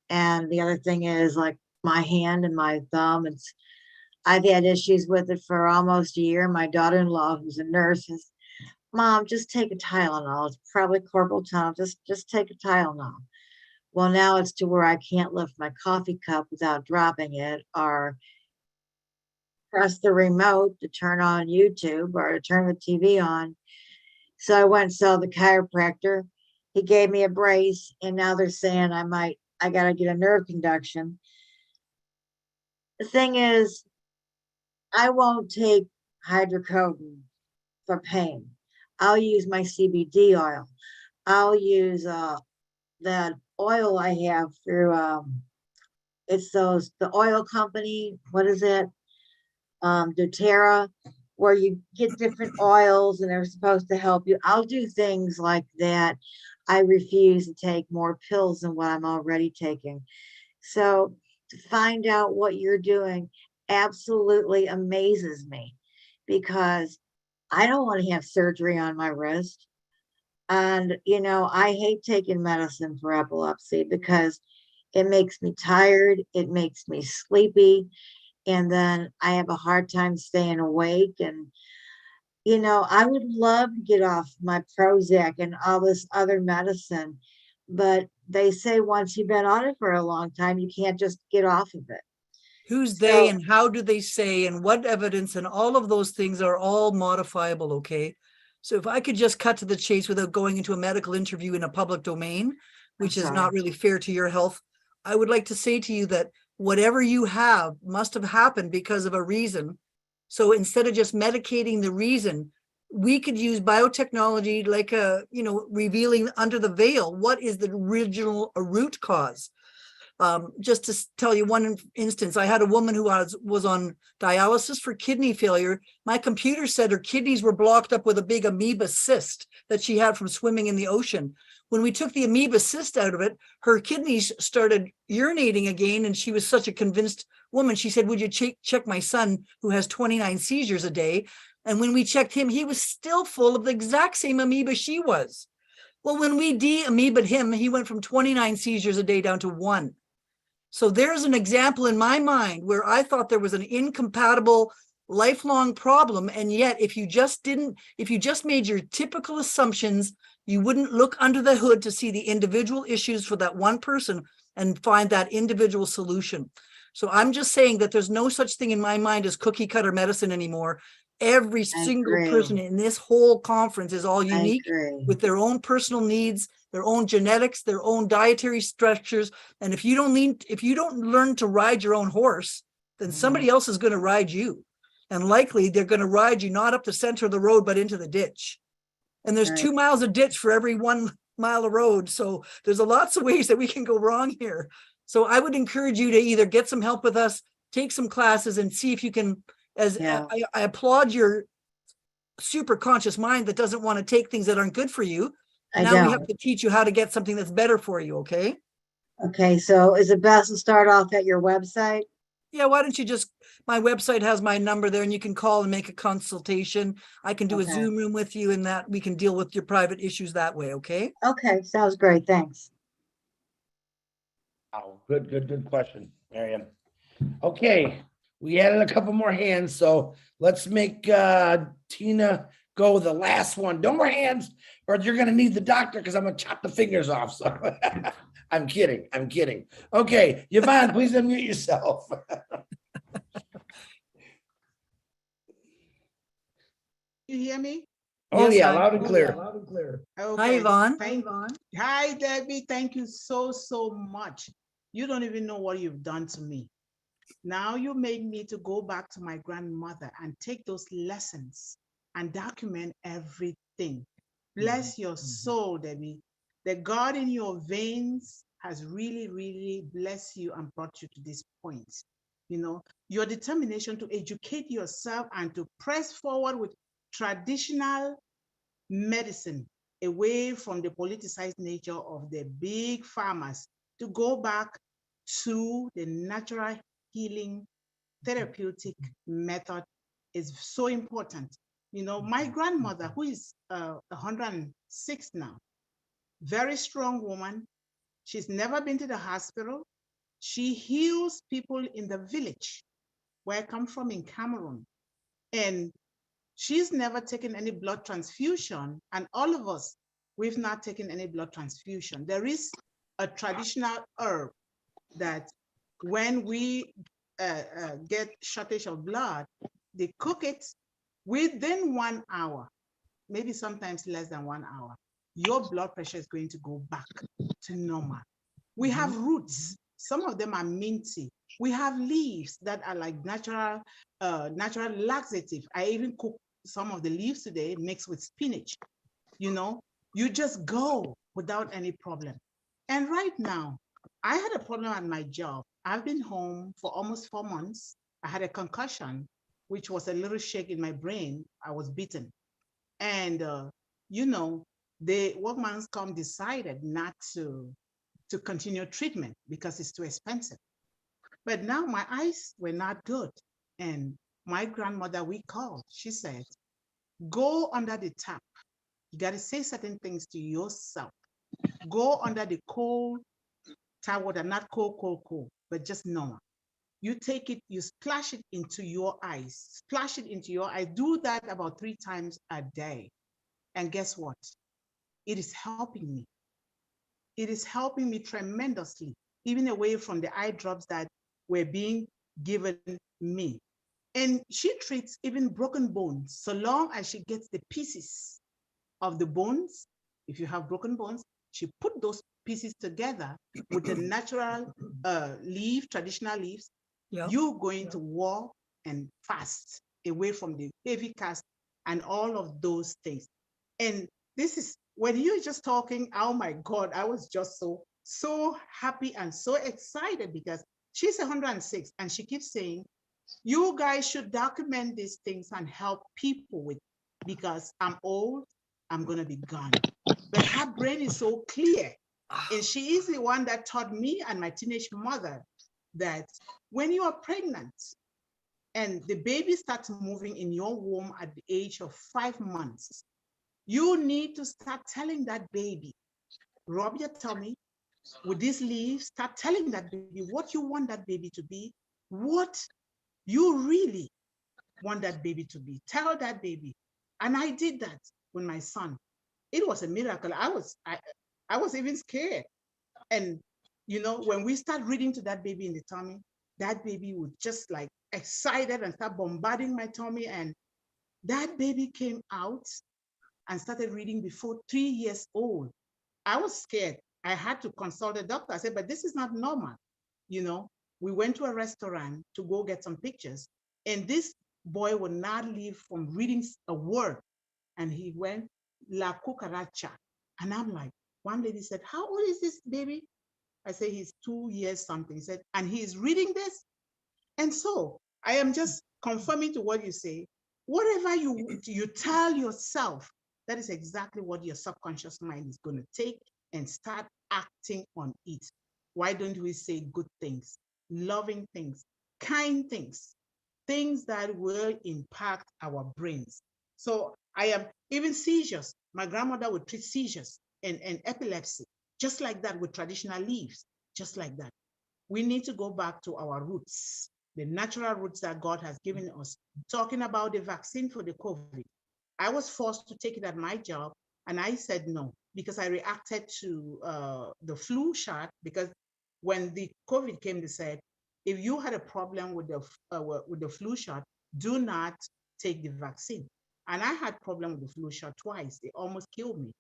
And the other thing is, like, my hand and my thumb, I've had issues with it for almost a year. My daughter-in-law, who's a nurse, says, Mom, just take a Tylenol. It's probably carpal tunnel. Just take a Tylenol. Well, now it's to where I can't lift my coffee cup without dropping it, or press the remote to turn on YouTube or to turn the TV on. So I went and saw the chiropractor. He gave me a brace, and now they're saying I got to get a nerve conduction. The thing is, I won't take hydrocodone for pain. I'll use my CBD oil. I'll use that oil I have through it's the oil company. What is it? doTERRA, where you get different oils and they're supposed to help you. I'll do things like that. I refuse to take more pills than what I'm already taking. So to find out what you're doing absolutely amazes me, because I don't want to have surgery on my wrist. And, you know, I hate taking medicine for epilepsy because it makes me tired. It makes me sleepy. And then I have a hard time staying awake. And, you know, I would love to get off my Prozac and all this other medicine, but they say once you've been on it for a long time, you can't just get off of it. Who's they and how do they say and what evidence and all of those things are all modifiable, okay? So if I could just cut to the chase without going into a medical interview in a public domain, which is not really fair to your health, I would like to say to you that whatever you have must have happened because of a reason. So instead of just medicating the reason, we could use biotechnology like revealing under the veil what is the original root cause. Just to tell you one instance, I had a woman who was on dialysis for kidney failure. My computer said her kidneys were blocked up with a big amoeba cyst that she had from swimming in the ocean. When we took the amoeba cyst out of it, her kidneys started urinating again, and she was such a convinced woman. She said, would you check my son who has 29 seizures a day? And when we checked him, he was still full of the exact same amoeba she was. Well, when we de-amoeba'd him, he went from 29 seizures a day down to 1. So there's an example in my mind where I thought there was an incompatible lifelong problem. And yet, if you just made your typical assumptions, you wouldn't look under the hood to see the individual issues for that one person and find that individual solution. So I'm just saying that there's no such thing in my mind as cookie cutter medicine anymore. Every single person in this whole conference is all unique with their own personal needs, their own genetics, their own dietary structures. And if you don't learn to ride your own horse, then somebody else is going to ride you. And likely they're going to ride you not up the center of the road, but into the ditch. And there's 2 miles of ditch for every 1 mile of road. So there's lots of ways that we can go wrong here. So I would encourage you to either get some help with us, take some classes, and see if you can, I applaud your super conscious mind that doesn't want to take things that aren't good for you. Now we have to teach you how to get something that's better for you. Okay. Okay. So is it best to start off at your website? Yeah. Why don't you my website has my number there and you can call and make a consultation. I can do a Zoom room with you and that we can deal with your private issues that way. Okay. Okay. Sounds great. Thanks. Oh, good question, Miriam. Okay. We added a couple more hands, so let's make Tina go the last one. No more hands, or you're gonna need the doctor because I'm gonna chop the fingers off. So I'm kidding. Okay, Yvonne, please unmute yourself. You hear me? Oh yeah, loud and clear. Okay. Hi, Yvonne. Hi, Debbie. Thank you so much. You don't even know what you've done to me. Now you made me to go back to my grandmother and take those lessons and document everything. Bless your soul, Debbie. The God in your veins has really blessed you and brought you to this point. You know, your determination to educate yourself and to press forward with traditional medicine away from the politicized nature of the big farmers to go back to the natural healing therapeutic method is so important. You know, my grandmother, who is 106 now, very strong woman. She's never been to the hospital. She heals people in the village where I come from in Cameroon. And she's never taken any blood transfusion. And all of us, we've not taken any blood transfusion. There is a traditional herb that when we get shortage of blood, they cook it within 1 hour, maybe sometimes less than 1 hour. Your blood pressure is going to go back to normal. We have roots. Some of them are minty. We have leaves that are like natural laxative. I even cook some of the leaves today mixed with spinach. You know, you just go without any problem. And right now, I had a problem at my job. I've been home for almost 4 months. I had a concussion, which was a little shake in my brain. I was beaten. And, you know, the workman's comp decided not to continue treatment because it's too expensive. But now my eyes were not good. And my grandmother, we called, she said, go under the tap. You got to say certain things to yourself. Go under the cold tap water, not cold, but just normal. You take it, you splash it into your eyes. Splash it into your eyes. Do that about 3 times a day. And guess what? It is helping me. It is helping me tremendously, even away from the eye drops that were being given me. And she treats even broken bones, so long as she gets the pieces of the bones. If you have broken bones, she put those pieces together with the natural leaf, traditional leaves. You're going to walk and fast away from the heavy cast and all of those things. And this is when you're just talking, oh my God, I was just so happy and so excited because she's 106 and she keeps saying, you guys should document these things and help people with, because I'm old, I'm gonna be gone. But her brain is so clear. And she is the one that taught me and my teenage mother that when you are pregnant and the baby starts moving in your womb at the age of 5 months, you need to start telling that baby, rub your tummy with these leaves, start telling that baby what you want that baby to be, what you really want that baby to be. Tell that baby. And I did that with my son. It was a miracle. I was even scared. And you know, when we start reading to that baby in the tummy, that baby would just like excited and start bombarding my tummy. And that baby came out and started reading before 3 years old. I was scared. I had to consult a doctor. I said, but this is not normal. You know, we went to a restaurant to go get some pictures, and this boy would not leave from reading a word. And he went, La cucaracha. And I'm like, one lady said, how old is this baby? I said, he's 2 years something. He said, and he's reading this? And so I am just confirming to what you say. Whatever you tell yourself, that is exactly what your subconscious mind is going to take and start acting on it. Why don't we say good things, loving things, kind things, things that will impact our brains? So I am, even seizures, my grandmother would treat seizures and epilepsy, just like that, with traditional leaves, just like that. We need to go back to our roots, the natural roots that God has given us. Talking about the vaccine for the COVID, I was forced to take it at my job, and I said no, because I reacted to the flu shot, because when the COVID came, they said, if you had a problem with the flu shot, do not take the vaccine. And I had problem with the flu shot twice. They almost killed me.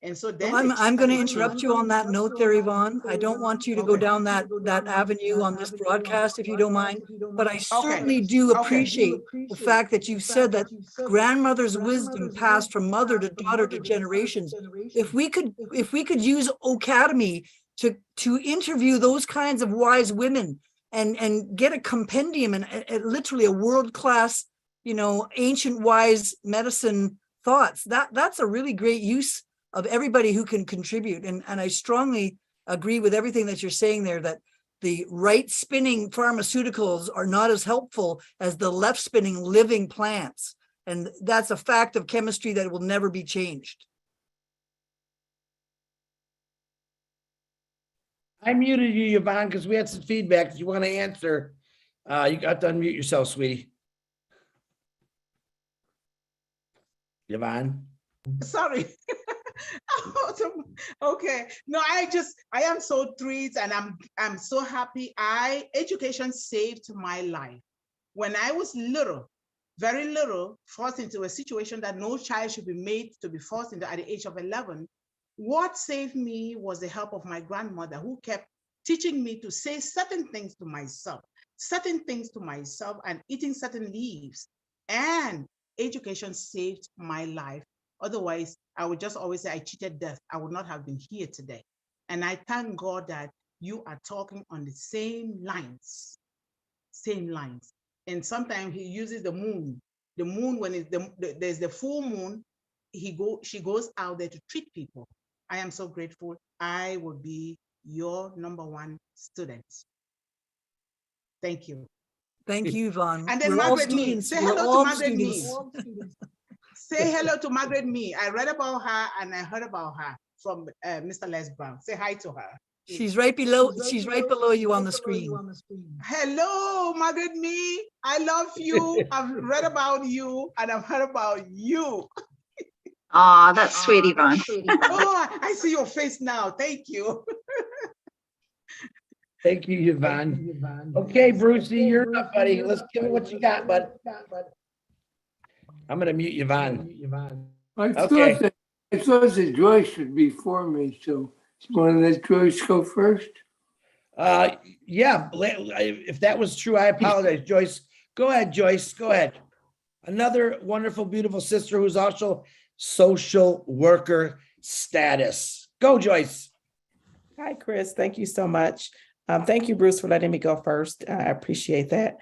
And so then Well, I'm going to interrupt you on that note there, Yvonne. I don't want you to go down that avenue on this broadcast, if you don't mind. But I certainly do appreciate the fact that you said that grandmother's wisdom passed from mother to daughter to generations. If we could use Academy to interview those kinds of wise women and get a compendium and literally a world-class, you know, ancient wise medicine thoughts, that's a really great use of everybody who can contribute. And I strongly agree with everything that you're saying there, that the right spinning pharmaceuticals are not as helpful as the left spinning living plants. And that's a fact of chemistry that will never be changed. I muted you, Yvonne, because we had some feedback. If you want to answer, you got to unmute yourself, sweetie. Yvonne. Sorry. Okay. No, I am so thrilled, and I'm so happy. Education saved my life. When I was little, very little, forced into a situation that no child should be made to be forced into at the age of 11, what saved me was the help of my grandmother, who kept teaching me to say certain things to myself, and eating certain leaves. And education saved my life. Otherwise, I would just always say I cheated death. I would not have been here today. And I thank God that you are talking on the same lines. And sometimes he uses the moon. The moon, when there's the full moon, she goes out there to treat people. I am so grateful. I will be your #1 student. Thank you. Thank you, Yvonne. And then We're all Margaret Mee. students. Say We're hello all to Margaret Mee. students. Say hello to Margaret Mee. I read about her and I heard about her from Mr. Les Brown. Say hi to her. She's right below. She's right below you on the screen. Hello, Margaret Mee. I love you. I've read about you and I've heard about you. Aw, that's sweet, Yvonne. Oh, I see your face now. Thank you. Thank you, Yvonne. Okay, Brucey, you're up, buddy. Let's give it what you got, bud. I'm gonna mute Yvonne. I Okay. thought that Joyce would be for me, so you want to let Joyce go first? Yeah, if that was true, I apologize, Joyce. Go ahead, Joyce. Go ahead. another wonderful, beautiful sister who's also social worker status. Go, Joyce. Hi, Chris. Thank you so much. Thank you, Bruce, for letting me go first. I appreciate that.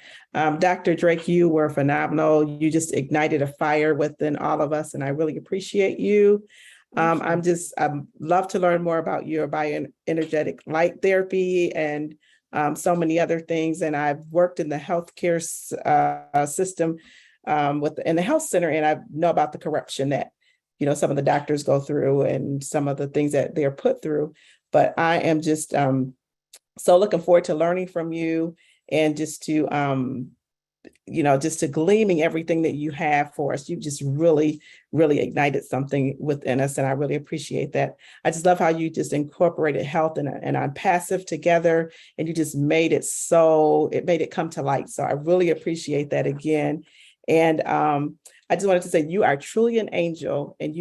Dr. Drake, you were phenomenal. You just ignited a fire within all of us, and I really appreciate you. I love to learn more about your bioenergetic light therapy and so many other things. And I've worked in the healthcare system in the health center, and I know about the corruption that, some of the doctors go through and some of the things that they're put through. But I am just so looking forward to learning from you and just to gleaming everything that you have for us. You've just really, really ignited something within us. And I really appreciate that. I just love how you just incorporated health and I'm passive together, and you just made it come to light. So I really appreciate that again. And I just wanted to say you are truly an angel, and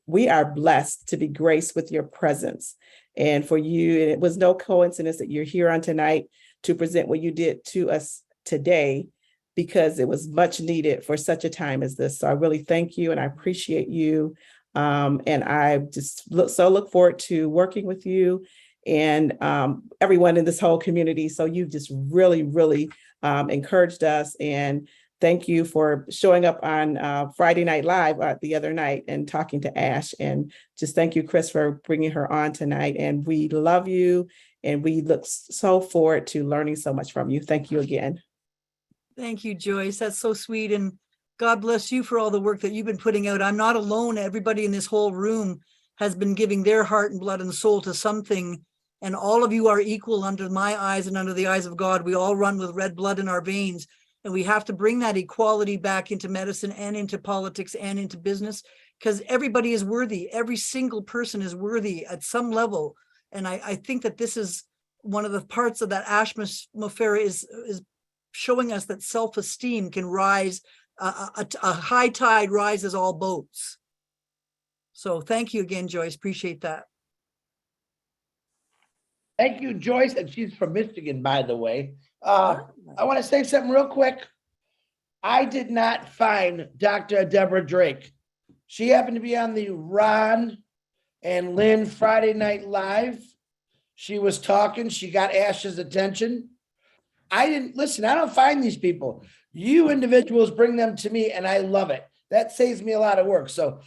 we are blessed to be graced with your presence. And for you, it was no coincidence that you're here on tonight to present what you did to us today, because it was much needed for such a time as this. So I really thank you and I appreciate you. And I just look forward to working with you and everyone in this whole community. So you've just really, really encouraged us. And thank you for showing up on Friday Night Live the other night and talking to Ash. And just thank you, Chris, for bringing her on tonight. And we love you. And we look so forward to learning so much from you. Thank you again. Thank you, Joyce. That's so sweet. And God bless you for all the work that you've been putting out. I'm not alone. Everybody in this whole room has been giving their heart and blood and soul to something. And all of you are equal under my eyes and under the eyes of God. We all run with red blood in our veins. And we have to bring that equality back into medicine and into politics and into business, because everybody is worthy. Every single person is worthy at some level. And I think that this is one of the parts of that Ash Mofera is showing us that self-esteem can rise. A high tide rises all boats. So thank you again, Joyce. Appreciate that. Thank you, Joyce. And she's from Michigan, by the way. I want to say something real quick. I did not find Dr. Deborah Drake. She happened to be on the Ron and Lynn Friday Night Live. She was talking. She got Ash's attention. I don't find these people. You individuals bring them to me, and I love it. That saves me a lot of work. So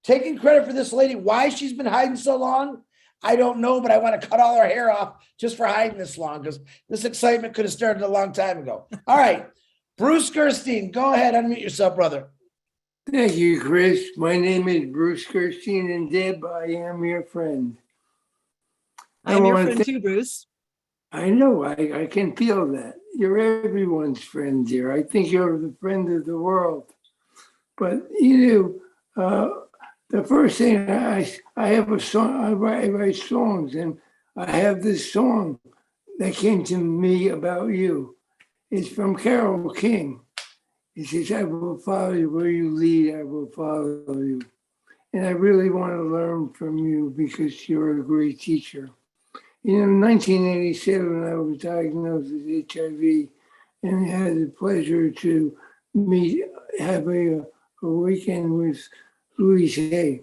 taking credit for this lady, why she's been hiding so long, I don't know, but I want to cut all her hair off just for hiding this long, because this excitement could have started a long time ago. All right, Bruce Gerstein, go ahead, unmute yourself, brother. Thank you, Chris. My name is Bruce Gerstein, and Deb, I am your friend. I'm your friend too, Bruce. I know, I can feel that. You're everyone's friend here. I think you're the friend of the world. But the first thing I have a song, I write songs, and I have this song that came to me about you. It's from Carole King. It says, I will follow you where you lead, I will follow you. And I really want to learn from you because you're a great teacher. In 1987, I was diagnosed with HIV and had the pleasure to have a weekend with Louise Hay.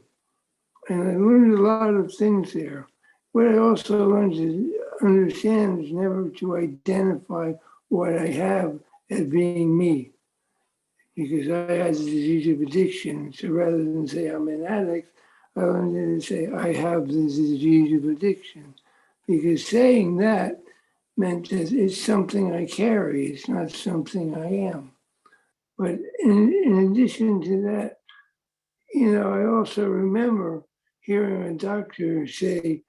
And I learned a lot of things there. What I also learned to understand is never to identify what I have as being me, because I had the disease of addiction. So rather than say I'm an addict, I learned to say I have the disease of addiction, because saying that meant that it's something I carry, it's not something I am. But in addition to that, I also remember hearing a doctor say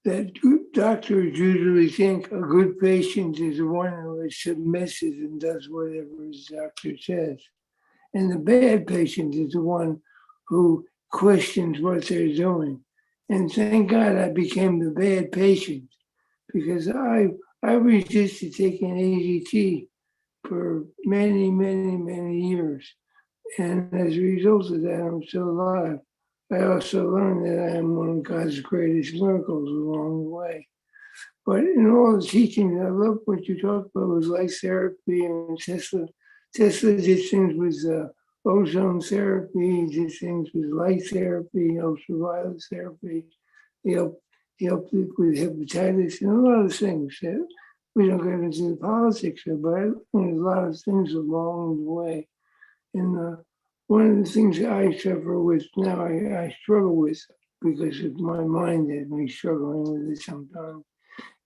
that doctors usually think a good patient is the one who is submissive and does whatever his doctor says. And the bad patient is the one who questions what they're doing. And thank God I became the bad patient, because I resisted taking AZT for many, many, many years. And as a result of that, I'm still alive. I also learned that I am one of God's greatest miracles along the way. But in all the teachings, I love what you talked about was life therapy and Tesla did things with ozone therapy, did things with light therapy, ultraviolet therapy. He helped with hepatitis and a lot of things that we don't get into the politics of, but I learned a lot of things along the way. And one of the things that I suffer with now, I struggle with because of my mind has me struggling with it sometimes,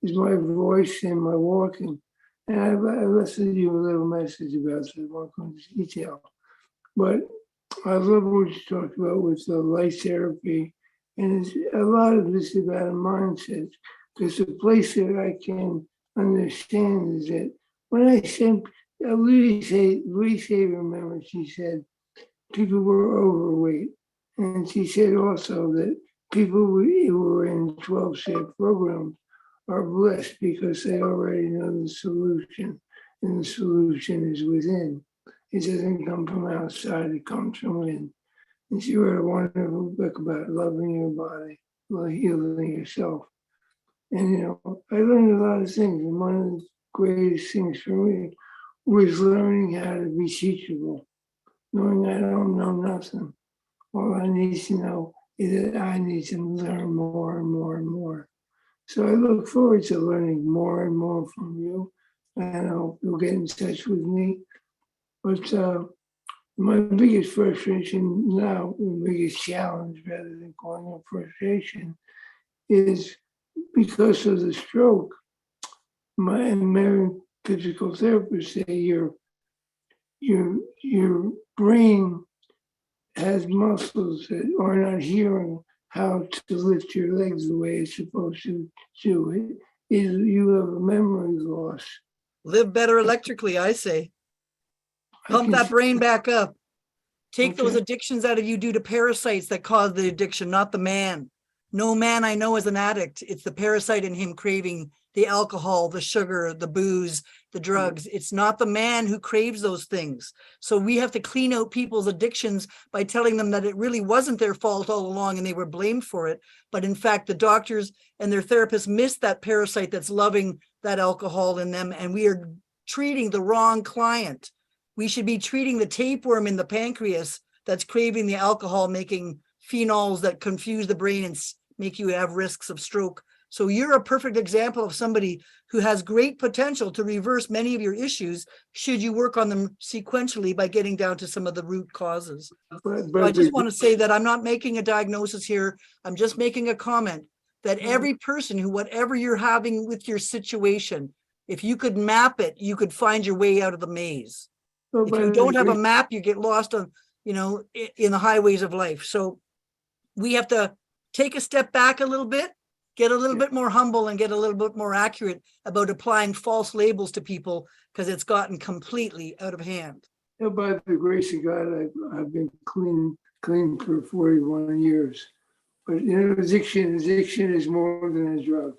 is my voice and my walking. And I left you a little message about that, I won't go into detail. But I love what you talked about with the light therapy. And it's, a lot of this is about a mindset, because the place that I can understand is that when I said, Louise remember, she said, people were overweight. And she said also that people who were in 12-step programs are blessed because they already know the solution, and the solution is within. It doesn't come from outside, it comes from within. And she wrote a wonderful book about loving your body, healing yourself. And, I learned a lot of things. And one of the greatest things for me was learning how to be teachable, knowing I don't know nothing. All I need to know is that I need to learn more and more and more. So I look forward to learning more and more from you. And I hope you'll get in touch with me. But my biggest frustration now, the biggest challenge, rather than calling it frustration, is because of the stroke. My American physical therapist say your brain has muscles that are not hearing how to lift your legs the way it's supposed to do it. Is you have a memory loss. Live better electrically, I say. Pump that brain back up. Take those addictions out of you due to parasites that cause the addiction, not the man. No man I know is an addict. It's the parasite in him craving the alcohol, the sugar, the booze, the drugs. It's not the man who craves those things. So we have to clean out people's addictions by telling them that it really wasn't their fault all along and they were blamed for it. But in fact, the doctors and their therapists missed that parasite that's loving that alcohol in them. And we are treating the wrong client. We should be treating the tapeworm in the pancreas that's craving the alcohol, making phenols that confuse the brain and make you have risks of stroke. So you're a perfect example of somebody who has great potential to reverse many of your issues should you work on them sequentially by getting down to some of the root causes. So I just want to say that I'm not making a diagnosis here. I'm just making a comment that every person who, whatever you're having with your situation, if you could map it, you could find your way out of the maze. If you don't have a map, you get lost on, in the highways of life. So we have to take a step back a little bit, get a little bit more humble and get a little bit more accurate about applying false labels to people because it's gotten completely out of hand. By the grace of God, I've been clean for 41 years. But addiction is more than a drug.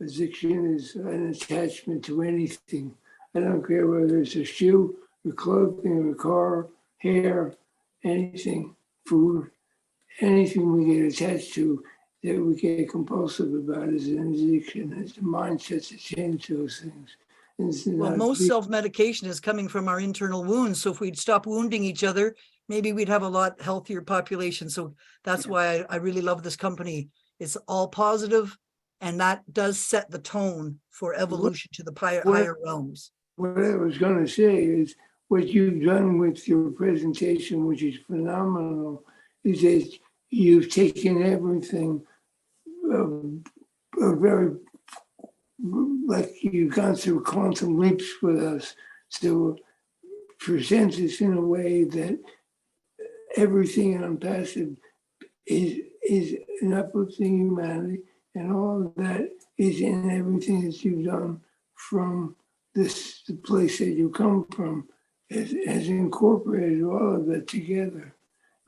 Addiction is an attachment to anything. I don't care whether it's a shoe, a clothing, a car, hair, anything, food, anything we get attached to that we get compulsive about is an addiction. It's the mindset to change those things. Well, most self-medication is coming from our internal wounds. So if we'd stop wounding each other, maybe we'd have a lot healthier population. So that's why I really love this company. It's all positive, and that does set the tone for evolution to the higher realms. What I was going to say is what you've done with your presentation, which is phenomenal, is that you've taken everything very, like you've gone through quantum leaps with us to present this in a way that everything in Unpassive is an uplifting humanity, and all of that is in everything that you've done from the place that you come from, has incorporated all of that together,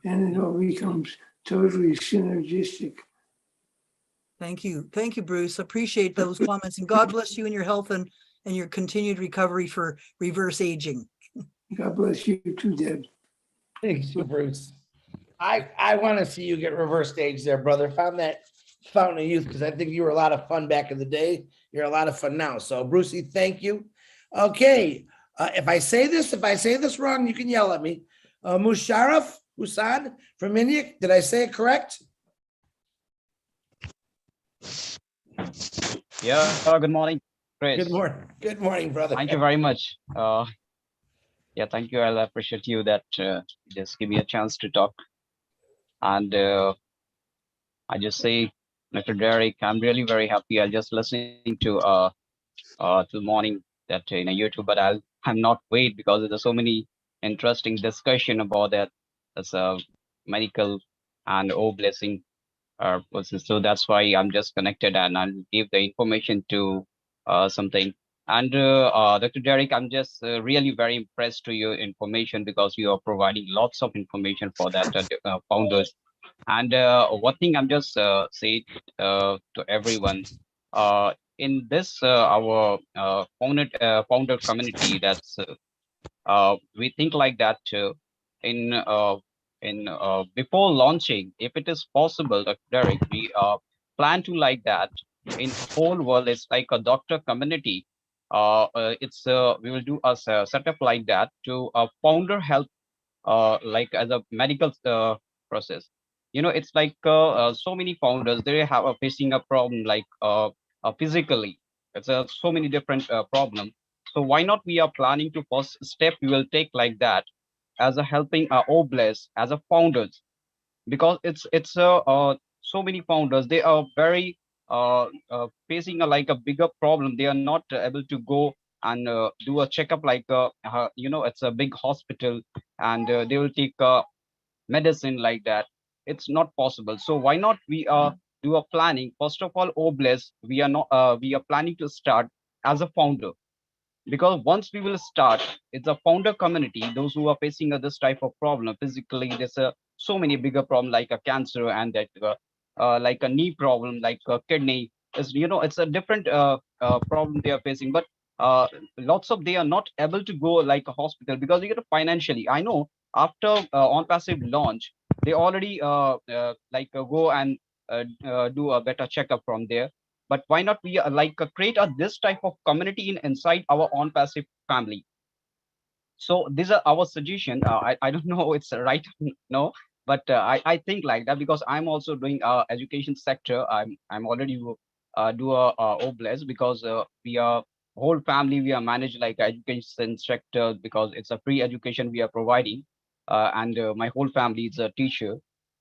and it all becomes totally synergistic. Thank you. Thank you, Bruce. Appreciate those comments, and God bless you and your health and your continued recovery for reverse aging. God bless you too, Deb. Thank you, Bruce. I want to see you get reverse age there, brother. Found that fountain of youth because I think you were a lot of fun back in the day. You're a lot of fun now. So, Brucey, thank you. Okay. If I say this wrong, you can yell at me. Musharraf Hussain from India. Did I say it correct? Yeah, good morning, Chris. Good morning. Good morning, brother. Thank you very much. Yeah, thank you. I'll appreciate you that just give me a chance to talk. And I just say, Mr. Derek, I'm really very happy. I just listening to the morning that in a YouTube, but I'm not wait because there's so many interesting discussion about that as a medical and blessing person. So that's why I'm just connected and I'll give the information to something. And Dr. Derek, I'm just really very impressed to your information because you are providing lots of information for that founders. And one thing I'm just say to everyone, in this our founder community, that's we think like that in before launching, if it is possible, Dr. Derek, we plan to like that in whole world. It's like a doctor community. It's we will do a setup like that to founder help like as a medical process. You know, it's like so many founders they have facing a problem like physically. It's so many different problem. So why not we are planning to first step we will take like that as a helping oblast as a founders, because it's so many founders they are very facing a like a bigger problem. They are not able to go and do a checkup like you know, it's a big hospital, and they will take medicine like that. It's not possible. So why not we do a planning first of all oblast. We are not we are planning to start as a founder, because once we will start, it's a founder community. Those who are facing this type of problem physically, there's so many bigger problem like a cancer and that like a knee problem, like a kidney. Is, you know, it's a different problem they are facing. But lots of they are not able to go like a hospital because you know financially. I know after on passive launch, they already go and do a better checkup from there. But why not we create this type of community inside our own passive family? So these are our suggestion. I don't know it's right no, but I think like that because I'm also doing education sector. I'm already do a oblast because we are whole family we are managed like education sector because it's a free education we are providing, and my whole family is a teacher.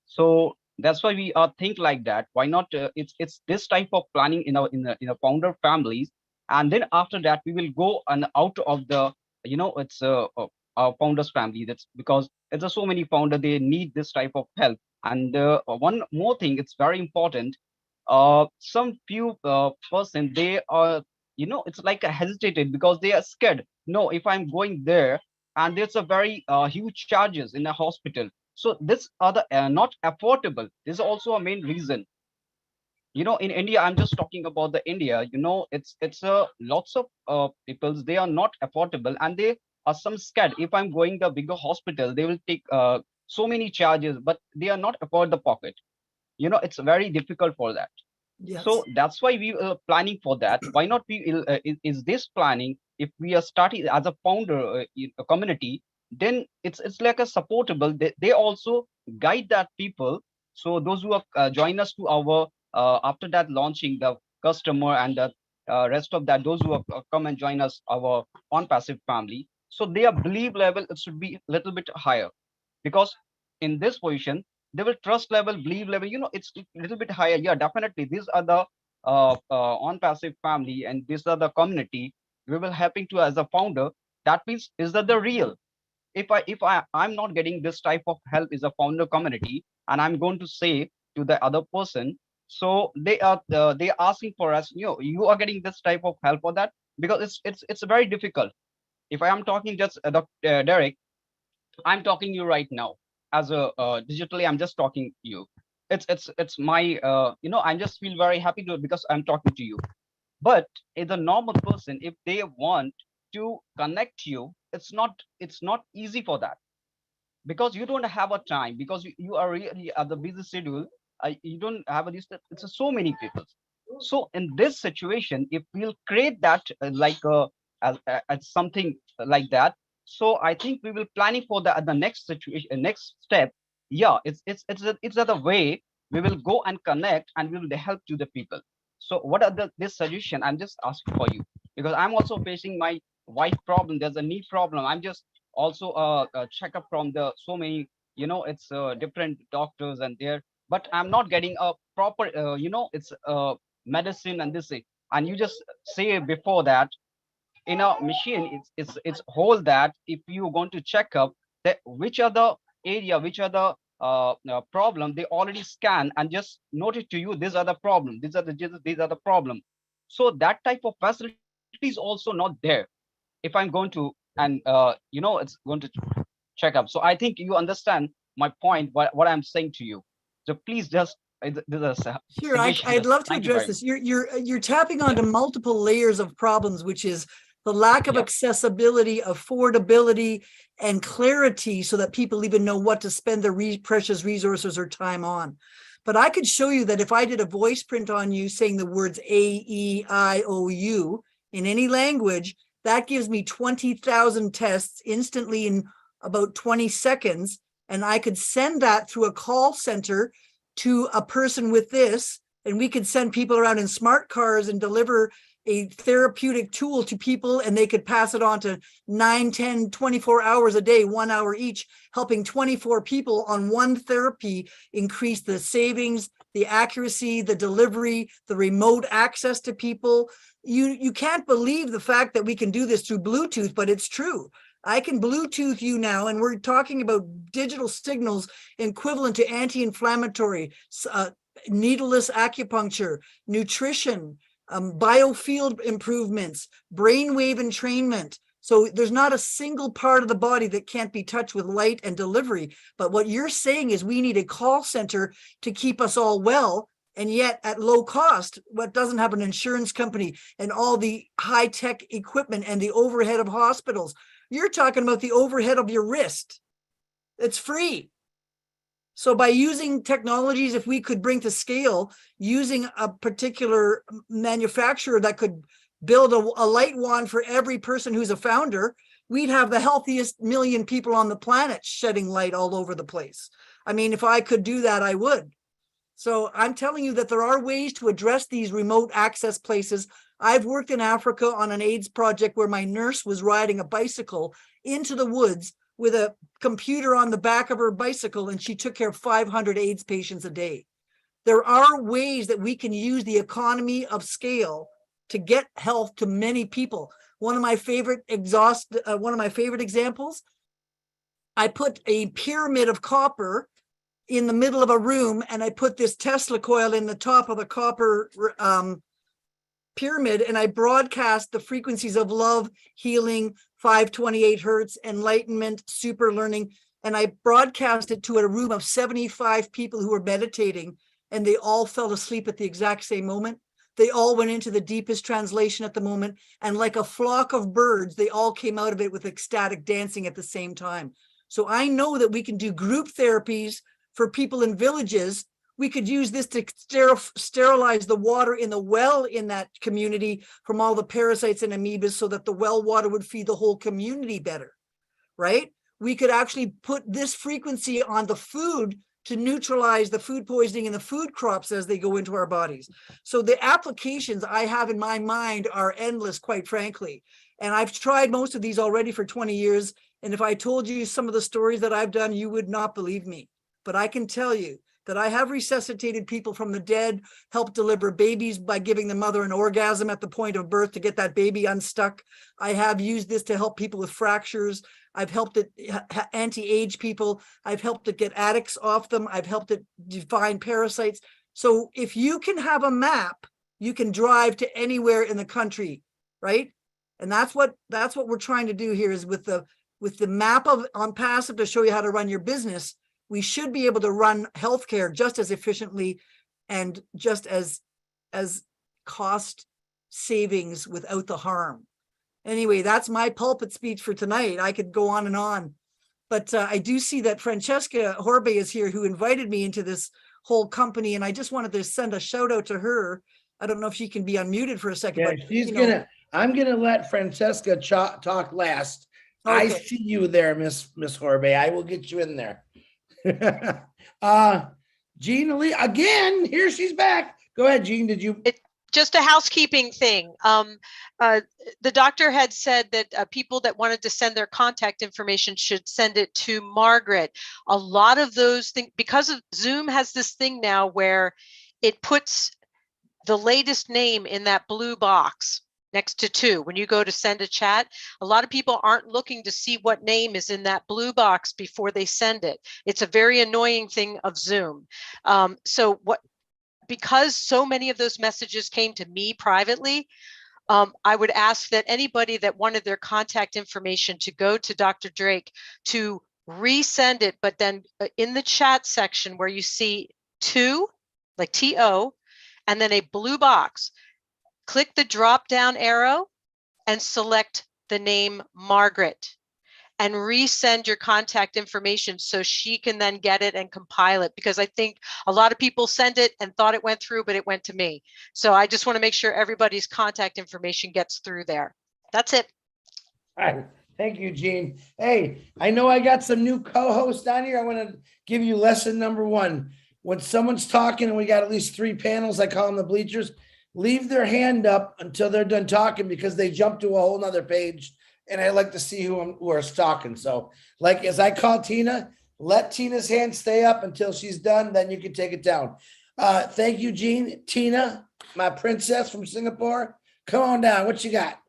So that's why we think like that. Why not it's this type of planning in a founder families, and then after that we will go and out of the, you know, it's our founders family. That's because it's so many founder they need this type of help. And one more thing, it's very important. Some few person they are, you know, it's like a hesitated because they are scared. No, if I'm going there and there's a very huge charges in a hospital, so this are the not affordable. This is also a main reason. You know, in India, I'm just talking about the India, you know, it's lots of peoples they are not affordable, and they are some scared. If I'm going the bigger hospital, they will take so many charges, but they are not afford the pocket. You know, it's very difficult for that. Yes. So that's why we are planning for that. Why not we is this planning, if we are starting as a founder in a community, then it's like a supportable. They also guide that people. So those who are join us to our after that launching the customer and the rest of that, those who are come and join us our on passive family, so their belief level it should be a little bit higher, because in this position they will trust level, belief level, you know, it's a little bit higher. Yeah, definitely these are the on passive family and these are the community we will helping to as a founder. That means is that the real, if I'm not getting this type of help is a founder community, and I'm going to say to the other person, so they are asking for us, you know, you are getting this type of help for that, because it's very difficult. If I am talking just Derek, I'm talking you right now as a digitally. I'm just talking you. It's my you know. I just feel very happy to because I'm talking to you. But as a normal person, if they want to connect you, it's not easy for that, because you don't have a time, because you are really at the busy schedule. You don't have a list. It's so many people. So in this situation, if we'll create that as something like that. So I think we will planning for the next situation, next step. Yeah, it's the way we will go and connect and we will help to the people. So what are this suggestion? I'm just asking for you because I'm also facing my wife problem. There's a knee problem. I'm just also a checkup from the so many, it's different doctors and there, but I'm not getting a proper, it's medicine and this thing. And you just say before that in a machine, it's whole that if you going to check up that which are the area, which are the problem, they already scan and just note it to you. These are the problem. These are the problem. So that type of facility is also not there. If I'm going to and it's going to check up. So I think you understand my point. What I'm saying to you. So please just this is a Sure, suggestion. I'd love to Thank you very address this. You're tapping onto multiple layers of problems, which is the lack of accessibility, affordability, and clarity so that people even know what to spend their precious resources or time on. But I could show you that if I did a voice print on you saying the words A-E-I-O-U in any language, that gives me 20,000 tests instantly in about 20 seconds. And I could send that through a call center to a person with this, and we could send people around in smart cars and deliver a therapeutic tool to people, and they could pass it on to 9, 10, 24 hours a day, 1 hour each, helping 24 people on one therapy increase the savings, the accuracy, the delivery, the remote access to people. You can't believe the fact that we can do this through Bluetooth, but it's true. I can Bluetooth you now, and we're talking about digital signals equivalent to anti-inflammatory, needleless acupuncture, nutrition, biofield improvements, brainwave entrainment. So there's not a single part of the body that can't be touched with light and delivery. But what you're saying is we need a call center to keep us all well, and yet at low cost, what doesn't have an insurance company and all the high-tech equipment and the overhead of hospitals. You're talking about the overhead of your wrist. It's free. So by using technologies, if we could bring to scale, using a particular manufacturer that could build a light wand for every person who's a founder, we'd have the healthiest million people on the planet shedding light all over the place. I mean, if I could do that, I would. So I'm telling you that there are ways to address these remote access places. I've worked in Africa on an AIDS project where my nurse was riding a bicycle into the woods with a computer on the back of her bicycle, and she took care of 500 AIDS patients a day. There are ways that we can use the economy of scale to get health to many people. One of my favorite examples, I put a pyramid of copper in the middle of a room, and I put this Tesla coil in the top of the copper pyramid, and I broadcast the frequencies of love, healing, 528 hertz, enlightenment, super learning, and I broadcast it to a room of 75 people who were meditating, and they all fell asleep at the exact same moment. They all went into the deepest translation at the moment, and like a flock of birds, they all came out of it with ecstatic dancing at the same time. So I know that we can do group therapies for people in villages. We could use this to sterilize the water in the well in that community from all the parasites and amoebas so that the well water would feed the whole community better, right? We could actually put this frequency on the food to neutralize the food poisoning in the food crops as they go into our bodies. So the applications I have in my mind are endless, quite frankly. And I've tried most of these already for 20 years. And if I told you some of the stories that I've done, you would not believe me. But I can tell you that I have resuscitated people from the dead, helped deliver babies by giving the mother an orgasm at the point of birth to get that baby unstuck. I have used this to help people with fractures. I've helped it anti-age people. I've helped it get addicts off them. I've helped it define parasites. So if you can have a map, you can drive to anywhere in the country, right? And that's what we're trying to do here is with the map on Passive to show you how to run your business. We should be able to run healthcare just as efficiently and just as cost savings without the harm. Anyway, that's my pulpit speech for tonight. I could go on and on, but I do see that Francesca Horbe is here, who invited me into this whole company, and I just wanted to send a shout out to her. I don't know if she can be unmuted for a second. Yeah, but I'm gonna let Francesca talk last, I Okay. see you there, Miss Horbe. I will get you in there. Jean Lee, again, here she's back. Go ahead, Jean. Did you? Just a housekeeping thing. The doctor had said that people that wanted to send their contact information should send it to Margaret. A lot of those things, because of Zoom has this thing now where it puts the latest name in that blue box next to 2. When you go to send a chat, a lot of people aren't looking to see what name is in that blue box before they send it. It's a very annoying thing of Zoom. Because so many of those messages came to me privately, I would ask that anybody that wanted their contact information to go to Dr. Drake to resend it, but then in the chat section where you see 2, like TO, and then a blue box, click the drop down arrow and select the name Margaret and resend your contact information so she can then get it and compile it, because I think a lot of people send it and thought it went through, but it went to me. So I just want to make sure everybody's contact information gets through there. That's it. All right. Thank you, Jean. Hey, I know I got some new co-hosts on here. I want to give you lesson number 1. When someone's talking and we got at least 3 panels, I call them the bleachers, leave their hand up until they're done talking, because they jump to a whole nother page. And I like to see who is talking. So like, as I call Tina, let Tina's hand stay up until she's done. Then you can take it down. Thank you, Jean. Tina, my princess from Singapore, come on down. What you got?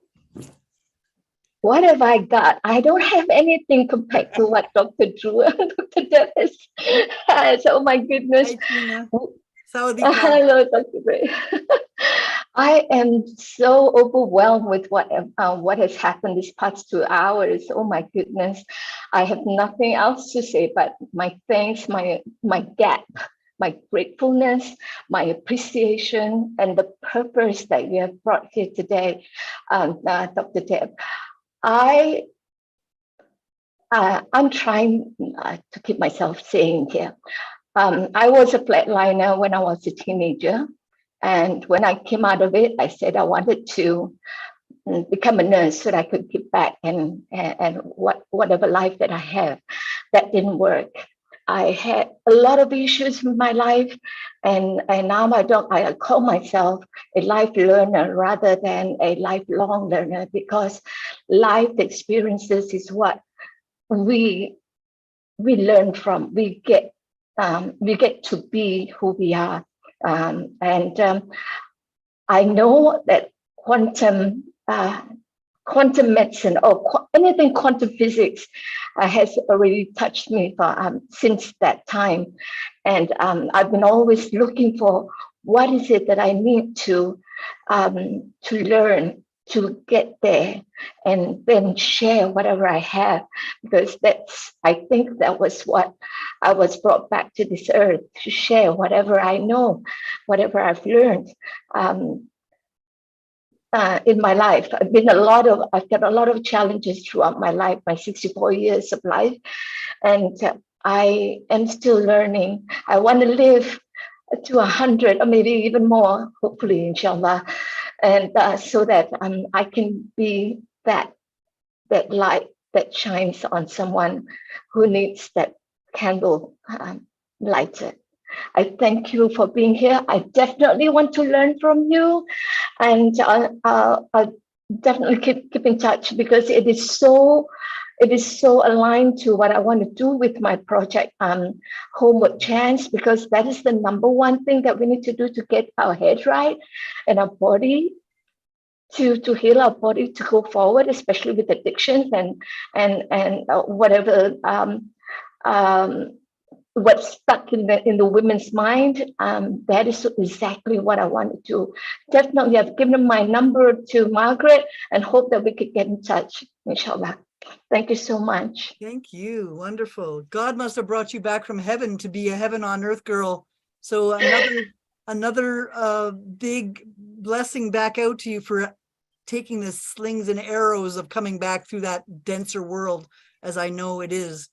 What have I got? I don't have anything compared to what Dr. Drew and Dr. Deb has. Oh my goodness. Hello, Dr. Drew. I am so overwhelmed with what has happened these past 2 hours. Oh my goodness. I have nothing else to say but my thanks, my gap, my gratefulness, my appreciation, and the purpose that you have brought here today, Dr. Deb. I'm trying to keep myself sane here. I was a flatliner when I was a teenager. And when I came out of it, I said I wanted to become a nurse so that I could give back and whatever life that I have. That didn't work. I had a lot of issues in my life, and now I call myself a life learner rather than a lifelong learner, because life experiences is what we learn from. We get to be who we are. I know that quantum medicine or anything quantum physics has already touched me since that time, and I've been always looking for what is it that I need to learn to get there, and then share whatever I have, because I think that was what I was brought back to this earth, to share whatever I know, whatever I've learned in my life. I've got a lot of challenges throughout my life, my 64 years of life, and I am still learning. I want to live to 100 or maybe even more, hopefully, inshallah. And so that I can be that light that shines on someone who needs that candle lighted. I thank you for being here. I definitely want to learn from you, and I'll definitely keep in touch, because it is so aligned to what I want to do with my project, Homeward Chance, because that is the number one thing that we need to do to get our head right and our body to heal our body, to go forward, especially with addictions and whatever what's stuck in the women's mind. That is exactly what I want to do. Definitely, I've given my number to Margaret and hope that we could get in touch, inshallah. Thank you so much. Thank you. Wonderful. God must have brought you back from heaven to be a heaven on earth girl. So another big blessing back out to you for taking the slings and arrows of coming back through that denser world, as I know it is,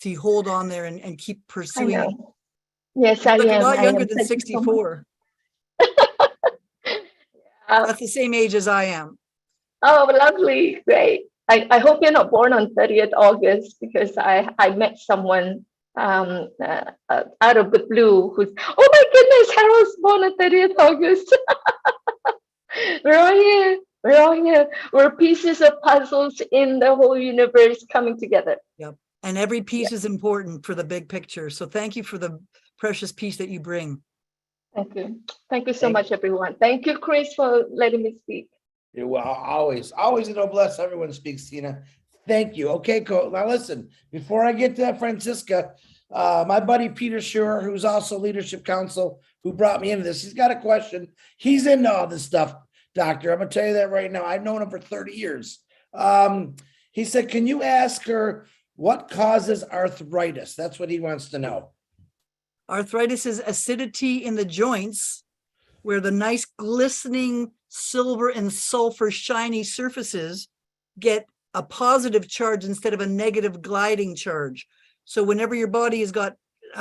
to hold on there and keep pursuing it. Yes, I am. You're not younger than Thank 64. That's the same age as I am. Oh, lovely. Great. I hope you're not born on 30th August, because I met someone out of the blue who's, oh my goodness, Harold's born on 30th August. We're all here. We're all here. We're pieces of puzzles in the whole universe coming together. Yep. And every piece is important for the big picture. So thank you for the precious piece that you bring. Thank you. Thank you so much, everyone. Thank you, Chris, for letting me speak. You're well, always a noblesse. Everyone speaks, Tina. Thank you. Okay, cool. Now listen, before I get to Francisca, my buddy Peter Schur, who's also Leadership Council, who brought me into this, he's got a question. He's into all this stuff, Doctor. I'm gonna tell you that right now. I've known him for 30 years. He said, can you ask her what causes arthritis? That's what he wants to know. Arthritis is acidity in the joints, where the nice glistening silver and sulfur shiny surfaces get a positive charge instead of a negative gliding charge. So whenever your body has got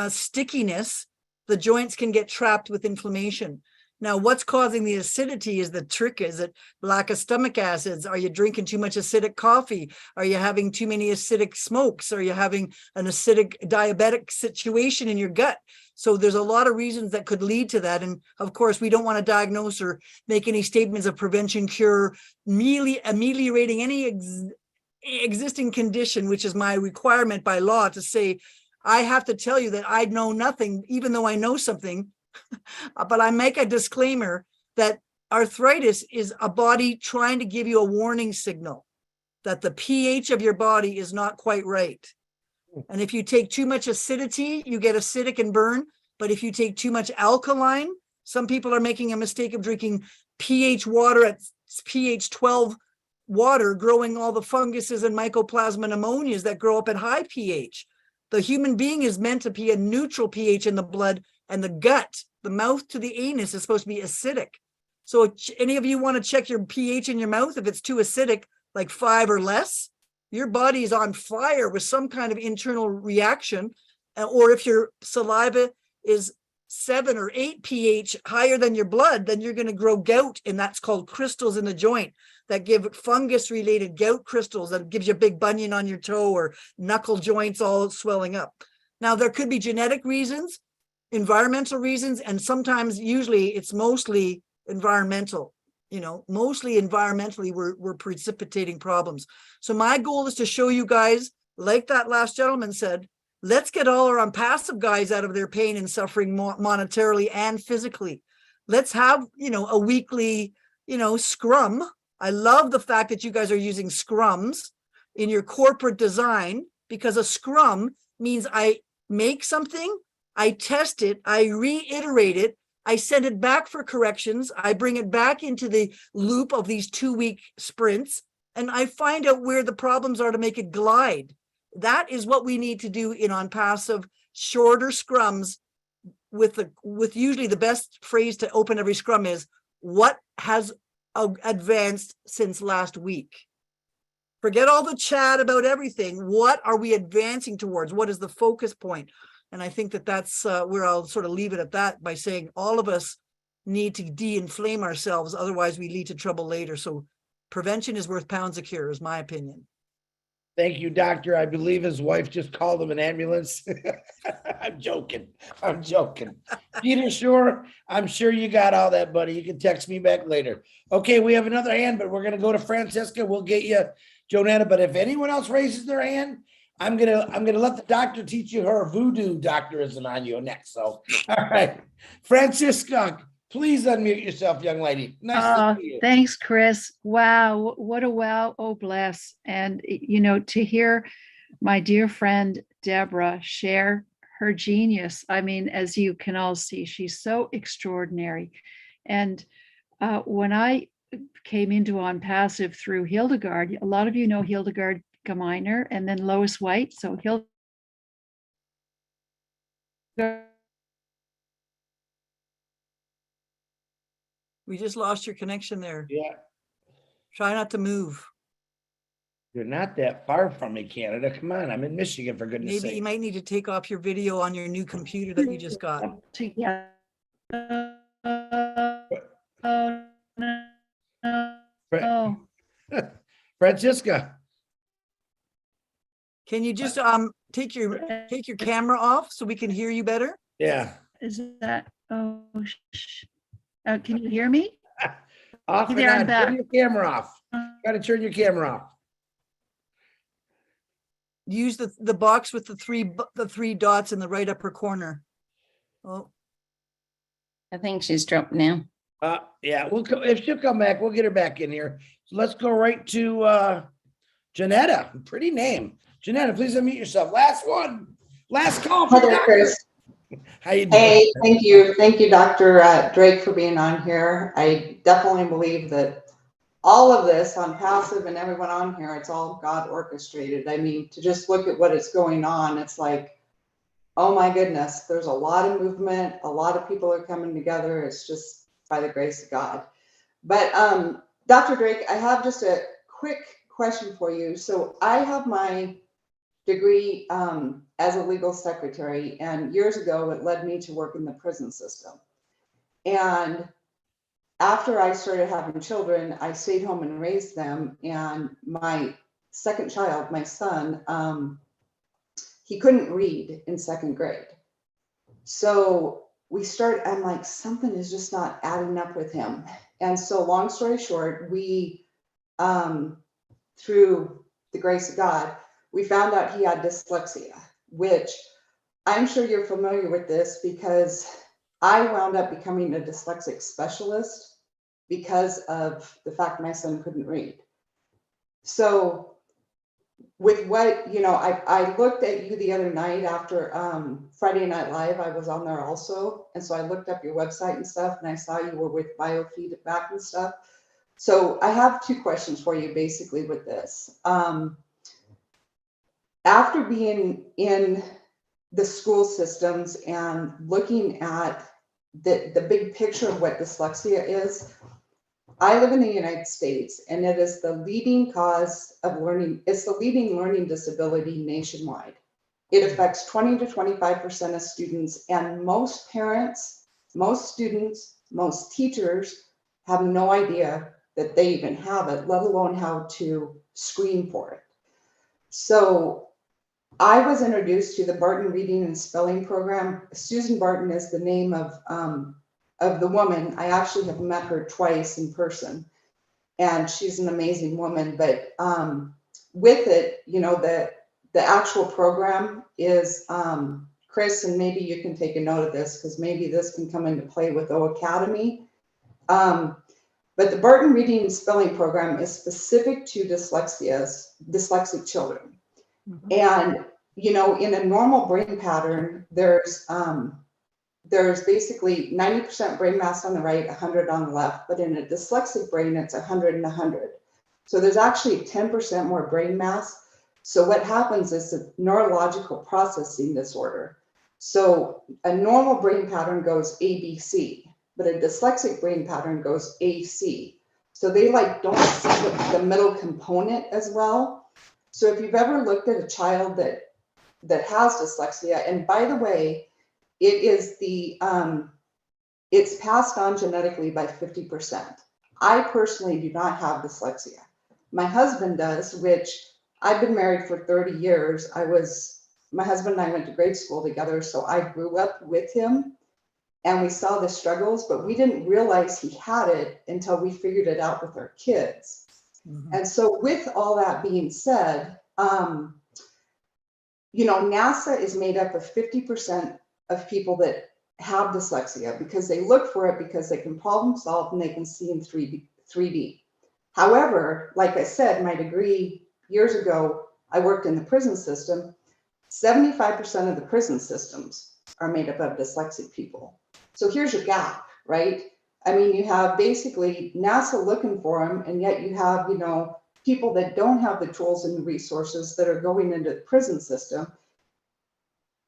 stickiness, the joints can get trapped with inflammation. Now, what's causing the acidity is the trick. Is it lack of stomach acids? Are you drinking too much acidic coffee? Are you having too many acidic smokes? Are you having an acidic diabetic situation in your gut? So there's a lot of reasons that could lead to that. And of course, we don't want to diagnose or make any statements of prevention, cure, ameliorating any existing condition, which is my requirement by law to say, I have to tell you that I know nothing, even though I know something. But I make a disclaimer that arthritis is a body trying to give you a warning signal that the pH of your body is not quite right. And if you take too much acidity, you get acidic and burn. But if you take too much alkaline, some people are making a mistake of drinking pH water at pH 12 water, growing all the funguses and mycoplasma pneumonias that grow up at high pH. The human being is meant to be a neutral pH in the blood, and the gut, the mouth to the anus, is supposed to be acidic. So any of you want to check your pH in your mouth? If it's too acidic, like 5 or less, your body is on fire with some kind of internal reaction. Or if your saliva is 7 or 8 pH higher than your blood, then you're going to grow gout, and that's called crystals in the joint that give fungus related gout crystals that gives you a big bunion on your toe or knuckle joints all swelling up. Now, there could be genetic reasons, environmental reasons, and sometimes, usually it's mostly environmental. You know, mostly environmentally, we're precipitating problems. So my goal is to show you guys, like that last gentleman said, let's get all our passive guys out of their pain and suffering monetarily and physically. Let's have, you know, a weekly, you know, scrum. I love the fact that you guys are using scrums in your corporate design, because a scrum means I make something, I test it, I reiterate it, I send it back for corrections, I bring it back into the loop of these 2-week sprints, and I find out where the problems are to make it glide. That is what we need to do in on passive, shorter scrums with usually the best phrase to open every scrum is, what has advanced since last week? Forget all the chat about everything. What are we advancing towards? What is the focus point? And I think that that's where I'll sort of leave it at that, by saying all of us need to de-inflame ourselves. Otherwise we lead to trouble later. So prevention is worth pounds of cure, is my opinion. Thank you, doctor. I believe his wife just called him an ambulance. I'm joking. I'm joking. Peter Schur, I'm sure you got all that, buddy. You can text me back later. Okay, we have another hand, but we're going to go to Francisca. We'll get you, Jonetta. But if anyone else raises their hand, I'm gonna let the doctor teach you her voodoo doctorism on you next. So, all right, Francisca, please unmute yourself, young lady. Nice to meet you. Thanks, Chris. Wow, what a wow, oh bless. And, you know, to hear my dear friend Deborah share her genius. I mean, as you can all see, she's so extraordinary. And when I came into On Passive through Hildegard, a lot of you know Hildegard Gemeiner and then Lois White. So We just lost your connection there. Yeah. Try not to move. You're not that far from me, Canada. Come on, I'm in Michigan, for goodness Maybe sake. you might need to take off your video on your new computer that you just got. Francisca, Can you just take your camera off so we can hear you better? Yeah. Is that, can you hear me? Off and There, I'm on. back. Turn your camera off. Got to turn your camera off. Use the box with the three dots in the right upper corner. Oh, I think she's dropped now. Yeah, if she'll come back, we'll get her back in here. So let's go right to Janetta. Pretty name. Janetta, please unmute yourself. Last one. Last call for Hi there, Chris. How you doing? Hey, thank you. Thank you, Dr. Drake, for being on here. I definitely believe that all of this on passive and everyone on here, it's all God orchestrated. I mean, to just look at what is going on, it's like, oh my goodness, there's a lot of movement. A lot of people are coming together. It's just by the grace of God. But Dr. Drake, I have just a quick question for you. So I have my degree as a legal secretary, and years ago it led me to work in the prison system. And after I started having children, I stayed home and raised them. And my second child, my son, he couldn't read in second grade. So I'm like, something is just not adding up with him. And so long story short, we, through the grace of God, we found out he had dyslexia, which I'm sure you're familiar with this because I wound up becoming a dyslexic specialist because of the fact my son couldn't read. So with what, I looked at you the other night after Friday Night Live, I was on there also. And so I looked up your website and stuff, and I saw you were with biofeedback and stuff. So I have two questions for you basically with this. After being in the school systems and looking at the big picture of what dyslexia is, I live in the United States, and it is the leading cause of learning. It's the leading learning disability nationwide. It affects 20 to 25% of students, and most parents, most students, most teachers have no idea that they even have it, let alone how to screen for it. So I was introduced to the Barton Reading and Spelling Program. Susan Barton is the name of the woman. I actually have met her twice in person, and she's an amazing woman. But with it, the actual program is, Chris, and maybe you can take a note of this because maybe this can come into play with O Academy. But the Barton Reading and Spelling Program is specific to dyslexic children. Mm-hmm. And, in a normal brain pattern, there's basically 90% brain mass on the right, 100 on the left, but in a dyslexic brain, it's 100 and 100. So there's actually 10% more brain mass. So what happens is a neurological processing disorder. So a normal brain pattern goes ABC, but a dyslexic brain pattern goes AC. So they don't see the middle component as well. So if you've ever looked at a child that has dyslexia, and by the way, it is it's passed on genetically by 50%. I personally do not have dyslexia. My husband does, which I've been married for 30 years. My husband and I went to grade school together, so I grew up with him and we saw the struggles, but we didn't realize he had it until we figured it out with our kids. Mm-hmm. And so with all that being said, NASA is made up of 50% of people that have dyslexia because they look for it because they can problem solve and they can see in 3D. However, like I said, my degree years ago, I worked in the prison system. 75% of the prison systems are made up of dyslexic people. So here's your gap, right? I mean, you have basically NASA looking for them, and yet you have, people that don't have the tools and the resources that are going into the prison system.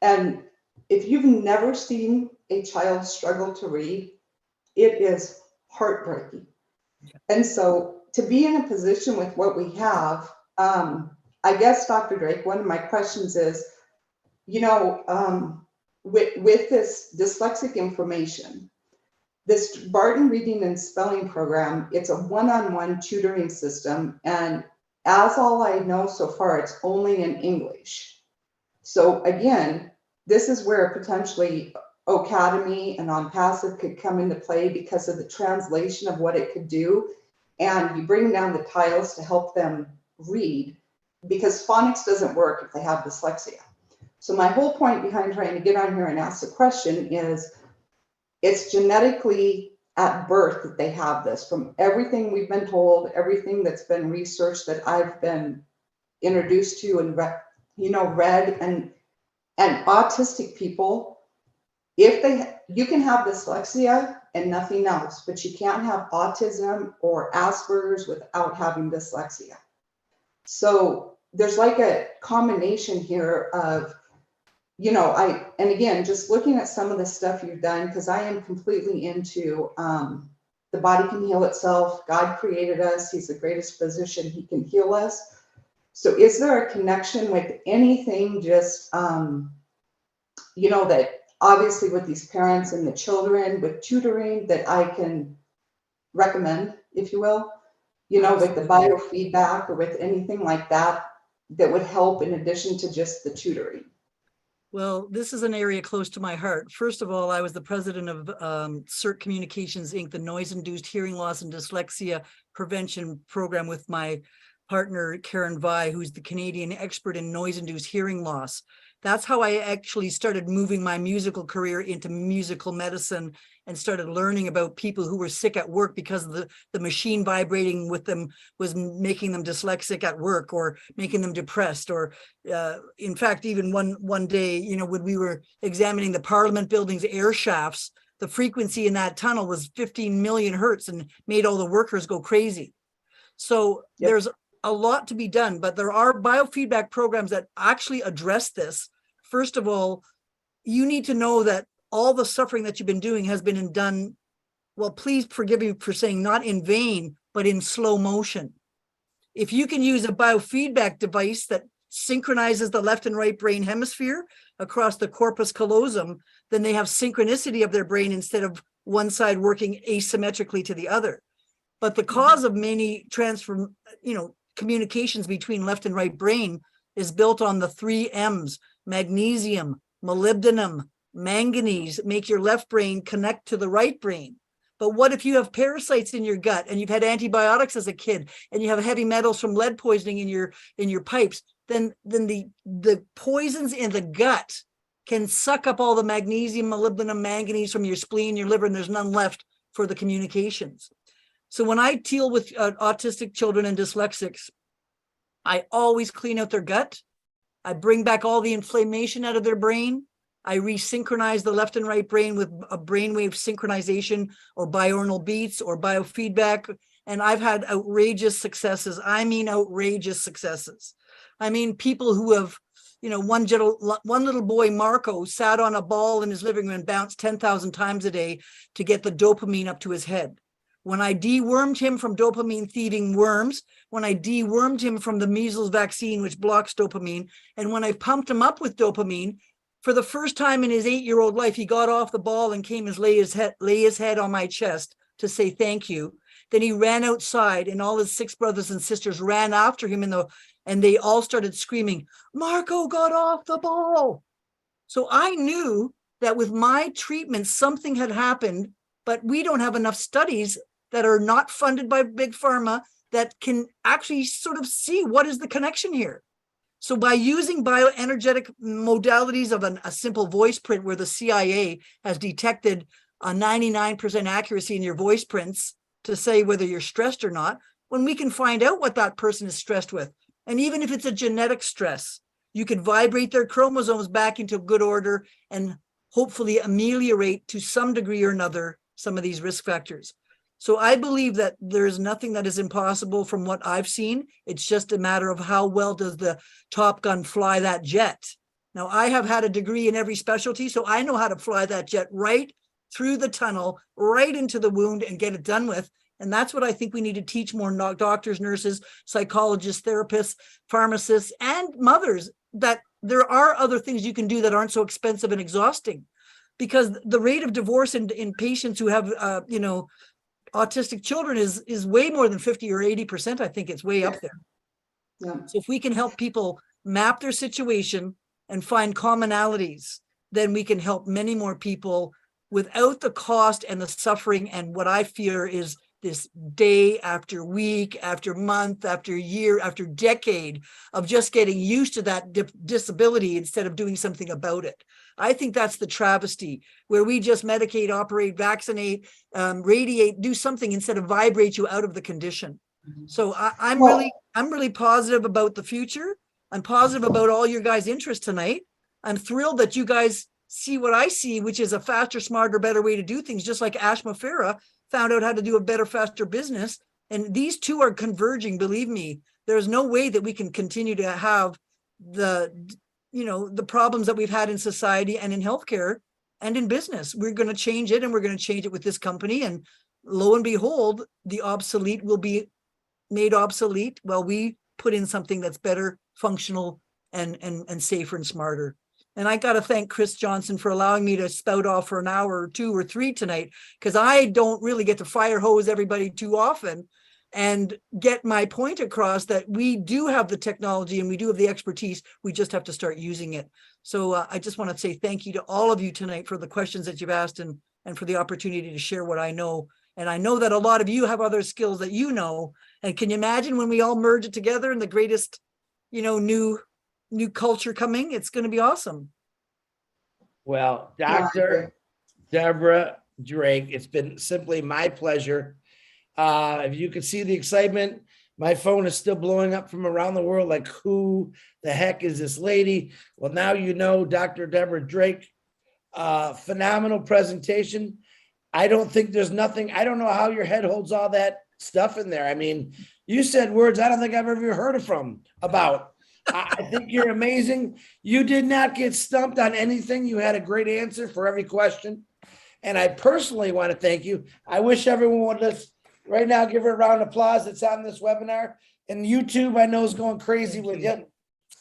And if you've never seen a child struggle to read, it is heartbreaking. And so to be in a position with what we have, I guess, Dr. Drake, one of my questions is, with this dyslexic information, this Barton Reading and Spelling Program, it's a one-on-one tutoring system. And as all I know so far, it's only in English. So again, this is where potentially Academy and On Passive could come into play because of the translation of what it could do. And you bring down the tiles to help them read, because phonics doesn't work if they have dyslexia. So my whole point behind trying to get on here and ask the question is, it's genetically at birth that they have this. From everything we've been told, everything that's been researched that I've been introduced to and read, and autistic people, you can have dyslexia and nothing else, but you can't have autism or Asperger's without having dyslexia. So there's like a combination here of, and again, just looking at some of the stuff you've done, because I am completely into the body can heal itself. God created us. He's the greatest physician. He can heal us. So is there a connection with anything just, that obviously with these parents and the children with tutoring that I can recommend, if you will, with the biofeedback or with anything like that, that would help in addition to just the tutoring? Well, this is an area close to my heart. First of all, I was the president of CERT Communications, Inc., the Noise-Induced Hearing Loss and Dyslexia Prevention Program, with my partner, Karen Vi, who's the Canadian expert in noise-induced hearing loss. That's how I actually started moving my musical career into musical medicine and started learning about people who were sick at work because the machine vibrating with them was making them dyslexic at work or making them depressed. Or in fact, even one day, when we were examining the Parliament building's air shafts, the frequency in that tunnel was 15 million hertz and made all the workers go crazy. So there's a lot to be done, but there are biofeedback programs that actually address this. First of all, you need to know that all the suffering that you've been doing has been done, well, please forgive me for saying not in vain, but in slow motion. If you can use a biofeedback device that synchronizes the left and right brain hemisphere across the corpus callosum, then they have synchronicity of their brain instead of one side working asymmetrically to the other. But the cause of many communications between left and right brain is built on the 3 M's: magnesium, molybdenum, manganese, make your left brain connect to the right brain. But what if you have parasites in your gut and you've had antibiotics as a kid and you have heavy metals from lead poisoning in your pipes? Then the poisons in the gut can suck up all the magnesium, molybdenum, manganese from your spleen, your liver, and there's none left for the communications. So when I deal with autistic children and dyslexics, I always clean out their gut. I bring back all the inflammation out of their brain. I resynchronize the left and right brain with a brainwave synchronization or binaural beats or biofeedback. And I've had outrageous successes. I mean, outrageous successes. I mean, people who have, one little boy, Marco, sat on a ball in his living room and bounced 10,000 times a day to get the dopamine up to his head. When I dewormed him from dopamine thieving worms, when I dewormed him from the measles vaccine, which blocks dopamine, and when I pumped him up with dopamine, for the first time in his 8-year-old life, he got off the ball and came and lay his head on my chest to say thank you. Then he ran outside and all his 6 brothers and sisters ran after him and they all started screaming, "Marco got off the ball." So I knew that with my treatment, something had happened, but we don't have enough studies that are not funded by Big Pharma that can actually sort of see what is the connection here. So by using bioenergetic modalities of a simple voice print, where the CIA has detected a 99% accuracy in your voice prints to say whether you're stressed or not, when we can find out what that person is stressed with, and even if it's a genetic stress, you could vibrate their chromosomes back into good order and hopefully ameliorate to some degree or another some of these risk factors. So I believe that there is nothing that is impossible from what I've seen. It's just a matter of how well does the Top Gun fly that jet. Now, I have had a degree in every specialty, so I know how to fly that jet right through the tunnel, right into the wound and get it done with. And that's what I think we need to teach more doctors, nurses, psychologists, therapists, pharmacists, and mothers, that there are other things you can do that aren't so expensive and exhausting. Because the rate of divorce in patients who have, autistic children is way more than 50 or 80%. I think it's way up there. Yeah. So if we can help people map their situation and find commonalities, then we can help many more people without the cost and the suffering. And what I fear is this day after week, after month, after year, after decade of just getting used to that disability instead of doing something about it. I think that's the travesty, where we just medicate, operate, vaccinate, radiate, do something instead of vibrate you out of the condition. So I'm really positive about the future. I'm positive about all your guys' interest tonight. I'm thrilled that you guys see what I see, which is a faster, smarter, better way to do things, just like Ash Mafera found out how to do a better, faster business. And these two are converging, believe me. There's no way that we can continue to have the problems that we've had in society and in healthcare and in business. We're going to change it, and we're going to change it with this company. And lo and behold, the obsolete will be made obsolete while we put in something that's better, functional, and safer and smarter. And I got to thank Chris Johnson for allowing me to spout off for an hour or 2 or 3 tonight, because I don't really get to fire hose everybody too often and get my point across that we do have the technology and we do have the expertise. We just have to start using it. So I just want to say thank you to all of you tonight for the questions that you've asked and for the opportunity to share what I know. And I know that a lot of you have other skills that you know. And can you imagine when we all merge it together in the greatest, new culture coming? It's going to be awesome. Well, Dr. Deborah Drake, it's been simply my pleasure. If you could see the excitement, my phone is still blowing up from around the world. Like, who the heck is this lady? Well, now you know Dr. Deborah Drake. Phenomenal presentation. I don't think there's nothing. I don't know how your head holds all that stuff in there. I mean, you said words I don't think I've ever heard about. I think you're amazing. You did not get stumped on anything. You had a great answer for every question. And I personally want to thank you. I wish everyone would just right now give her a round of applause that's on this webinar. And YouTube, I know, is going crazy with you.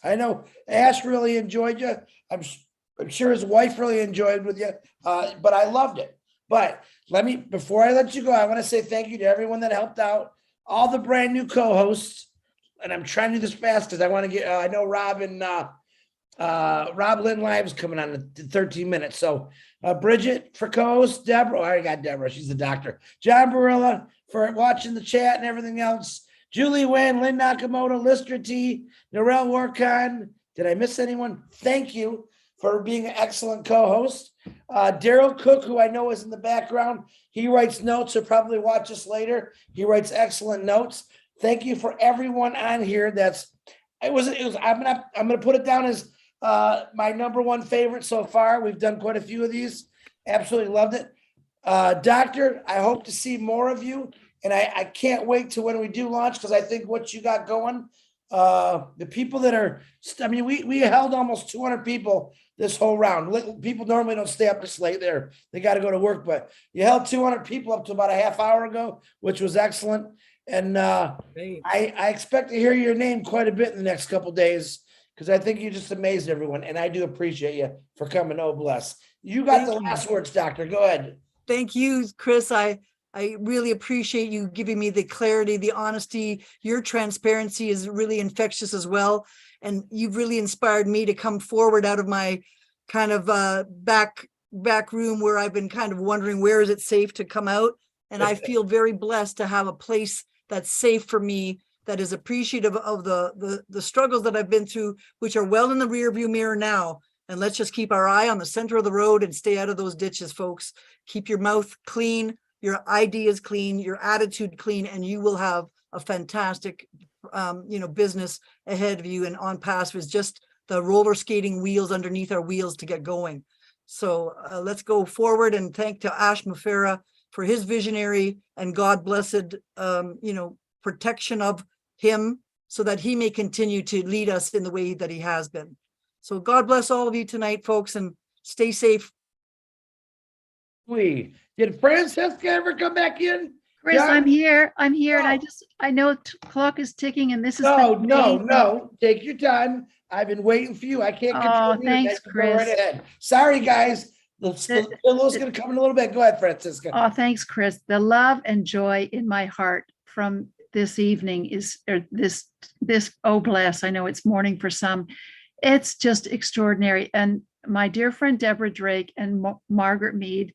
I know Ash really enjoyed you. I'm sure his wife really enjoyed with you, but I loved it. But before I let you go, I want to say thank you to everyone that helped out, all the brand new co-hosts. And I'm trying to do this fast because I want to get, I know Rob and Rob Lynn Live's coming on in 13 minutes. So Bridget for co-host, Deborah, I already got Deborah, she's the doctor. John Barilla for watching the chat and everything else. Julie Wynn, Lynn Nakamoto, Lister T, Narelle Warcon. Did I miss anyone? Thank you for being an excellent co-host. Daryl Cook, who I know is in the background, he writes notes. He'll probably watch us later. He writes excellent notes. Thank you for everyone on here. I'm gonna put it down as my #1 favorite so far. We've done quite a few of these. Absolutely loved it. Doctor, I hope to see more of you. And I can't wait to when we do launch, because I think what you got going, the people that are, we held almost 200 people this whole round. People normally don't stay up this late there. They got to go to work, but you held 200 people up to about a half hour ago, which was excellent. And I expect to hear your name quite a bit in the next couple of days, because I think you just amazed everyone. And I do appreciate you for coming. Oh, bless. You got the last words, Doctor. Go ahead. Thank you, Chris. I really appreciate you giving me the clarity, the honesty. Your transparency is really infectious as well. And you've really inspired me to come forward out of my kind of back room where I've been kind of wondering, where is it safe to come out? And I feel very blessed to have a place that's safe for me, that is appreciative of the struggles that I've been through, which are well in the rearview mirror now. And let's just keep our eye on the center of the road and stay out of those ditches, folks. Keep your mouth clean, your ideas clean, your attitude clean, and you will have a fantastic, business ahead of you. And On Passive is just the roller skating wheels underneath our wheels to get going. So let's go forward, and thank to Ash Mafera for his visionary and God blessed, protection of him, so that he may continue to lead us in the way that he has been. So God bless all of you tonight, folks, and stay safe. Did Francesca ever come back in? Chris, Yeah. I'm here. And I know clock is ticking, and this is no. Take your time. I've been waiting for you. I can't control you. Thanks, Chris. Go right ahead. Sorry, guys. The pillow's going to come in a little bit. Go ahead, Francisca. Oh, thanks, Chris. The love and joy in my heart from this evening is, or this, oh bless, I know it's morning for some. It's just extraordinary. And my dear friend, Deborah Drake and Margaret Mead,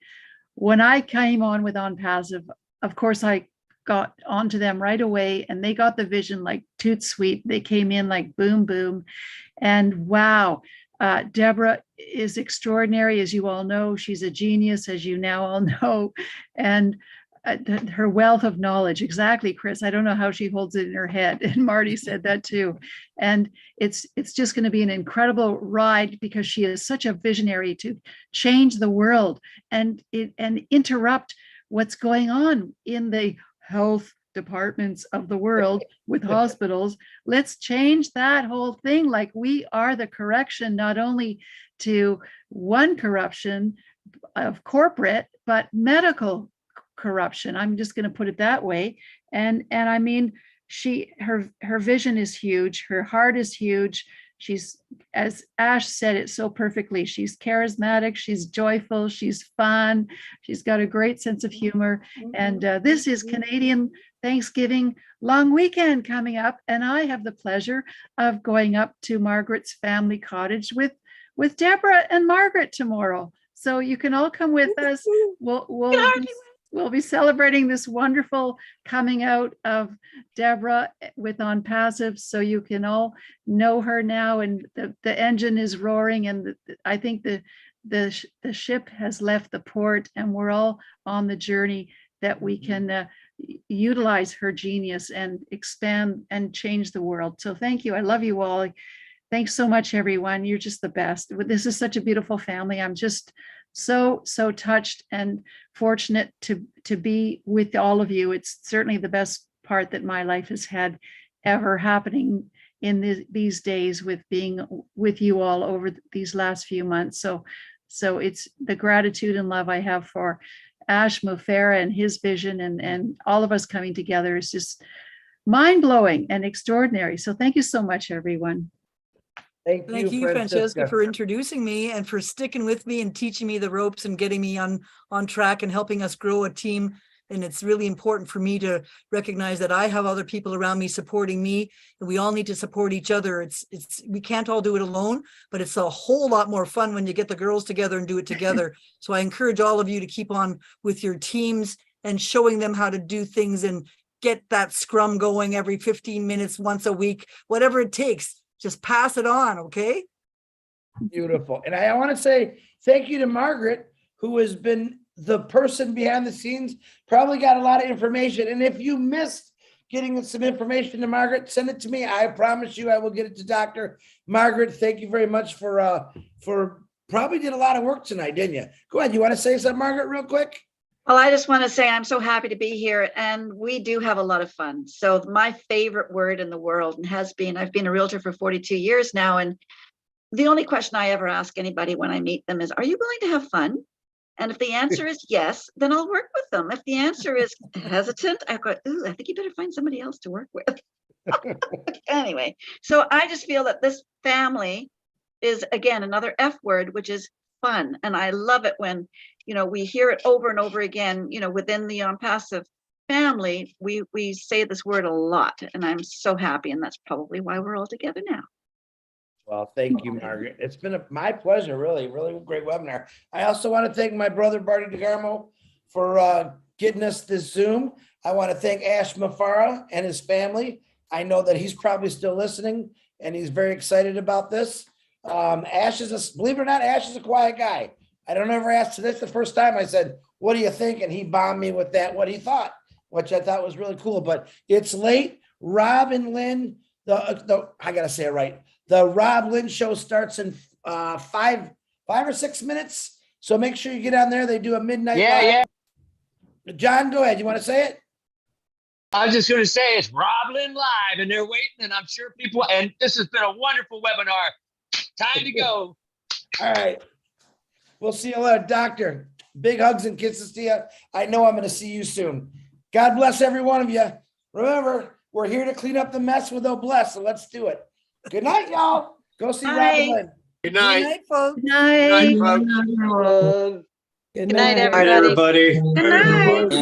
when I came on with On Passive, of course, I got onto them right away and they got the vision like toot sweet. They came in like boom, boom. And wow, Deborah is extraordinary, as you all know. She's a genius, as you now all know. And her wealth of knowledge, exactly, Chris. I don't know how she holds it in her head. And Marty said that too. And it's just going to be an incredible ride because she is such a visionary to change the world and interrupt what's going on in the health departments of the world with hospitals. Let's change that whole thing. Like, we are the correction, not only to one corruption of corporate, but medical corruption. I'm just going to put it that way. And I mean, her vision is huge. Her heart is huge. She's, as Ash said it so perfectly, she's charismatic, she's joyful, she's fun, she's got a great sense of humor. And this is Canadian Thanksgiving long weekend coming up. And I have the pleasure of going up to Margaret's family cottage with Deborah and Margaret tomorrow. So you can all come with us. We'll be celebrating this wonderful coming out of Deborah with On Passive, so you can all know her now. And the engine is roaring, and I think the ship has left the port, and we're all on the journey that we can utilize her genius and expand and change the world. So thank you. I love you all. Thanks so much, everyone. You're just the best. This is such a beautiful family. I'm just so touched and fortunate to be with all of you. It's certainly the best part that my life has had ever happening in these days, with being with you all over these last few months. So it's the gratitude and love I have for Ash Mufera and his vision, and all of us coming together is just mind-blowing and extraordinary. So thank you so much, everyone. Thank you, Francesca, for introducing me and for sticking with me and teaching me the ropes and getting me on track and helping us grow a team. And it's really important for me to recognize that I have other people around me supporting me, and we all need to support each other. We can't all do it alone, but it's a whole lot more fun when you get the girls together and do it together. So I encourage all of you to keep on with your teams and showing them how to do things and get that scrum going every 15 minutes, once a week, whatever it takes. Just pass it on, okay? Beautiful. And I want to say thank you to Margaret, who has been the person behind the scenes, probably got a lot of information. And if you missed getting some information to Margaret, send it to me. I promise you I will get it to Dr. Margaret. Thank you very much for probably did a lot of work tonight, didn't you? Go ahead. You want to say something, Margaret, real quick? Well, I just want to say I'm so happy to be here, and we do have a lot of fun. So my favorite word in the world, and has been, I've been a realtor for 42 years now, and the only question I ever ask anybody when I meet them is, are you willing to have fun? And if the answer is yes, then I'll work with them. If the answer is hesitant, I go, ooh, I think you better find somebody else to work with. Anyway, so I just feel that this family is, again, another F word, which is fun. And I love it when, we hear it over and over again, within the On Passive family, we say this word a lot, and I'm so happy. And that's probably why we're all together now. Well, thank you, Margaret. It's been my pleasure. Really, really great webinar. I also want to thank my brother, Barty DeGarmo, for getting us this Zoom. I want to thank Ash Mufera and his family. I know that he's probably still listening, and he's very excited about this. Ash believe it or not, Ash is a quiet guy. I don't ever ask. So that's the first time I said, what do you think? And he bombed me with what he thought, which I thought was really cool. But it's late. Rob and Lynn, I got to say it right. The Rob Lynn show starts in 5 or 6 minutes. So make sure you get on there. They do a midnight. Yeah. John, go ahead. You want to say it? I was just going to say it's Rob Lynn Live, and they're waiting, and I'm sure people, and this has been a wonderful webinar. Time to go. All right. We'll see you later, Doctor. Big hugs and kisses to you. I know I'm going to see you soon. God bless every one of you. Remember, we're here to clean up the mess with Bless, so let's do it. Good night, y'all. Go see Rob and Lynn. Good night. Good night, folks. Good night. Good night, folks. Good night, everybody. Good night.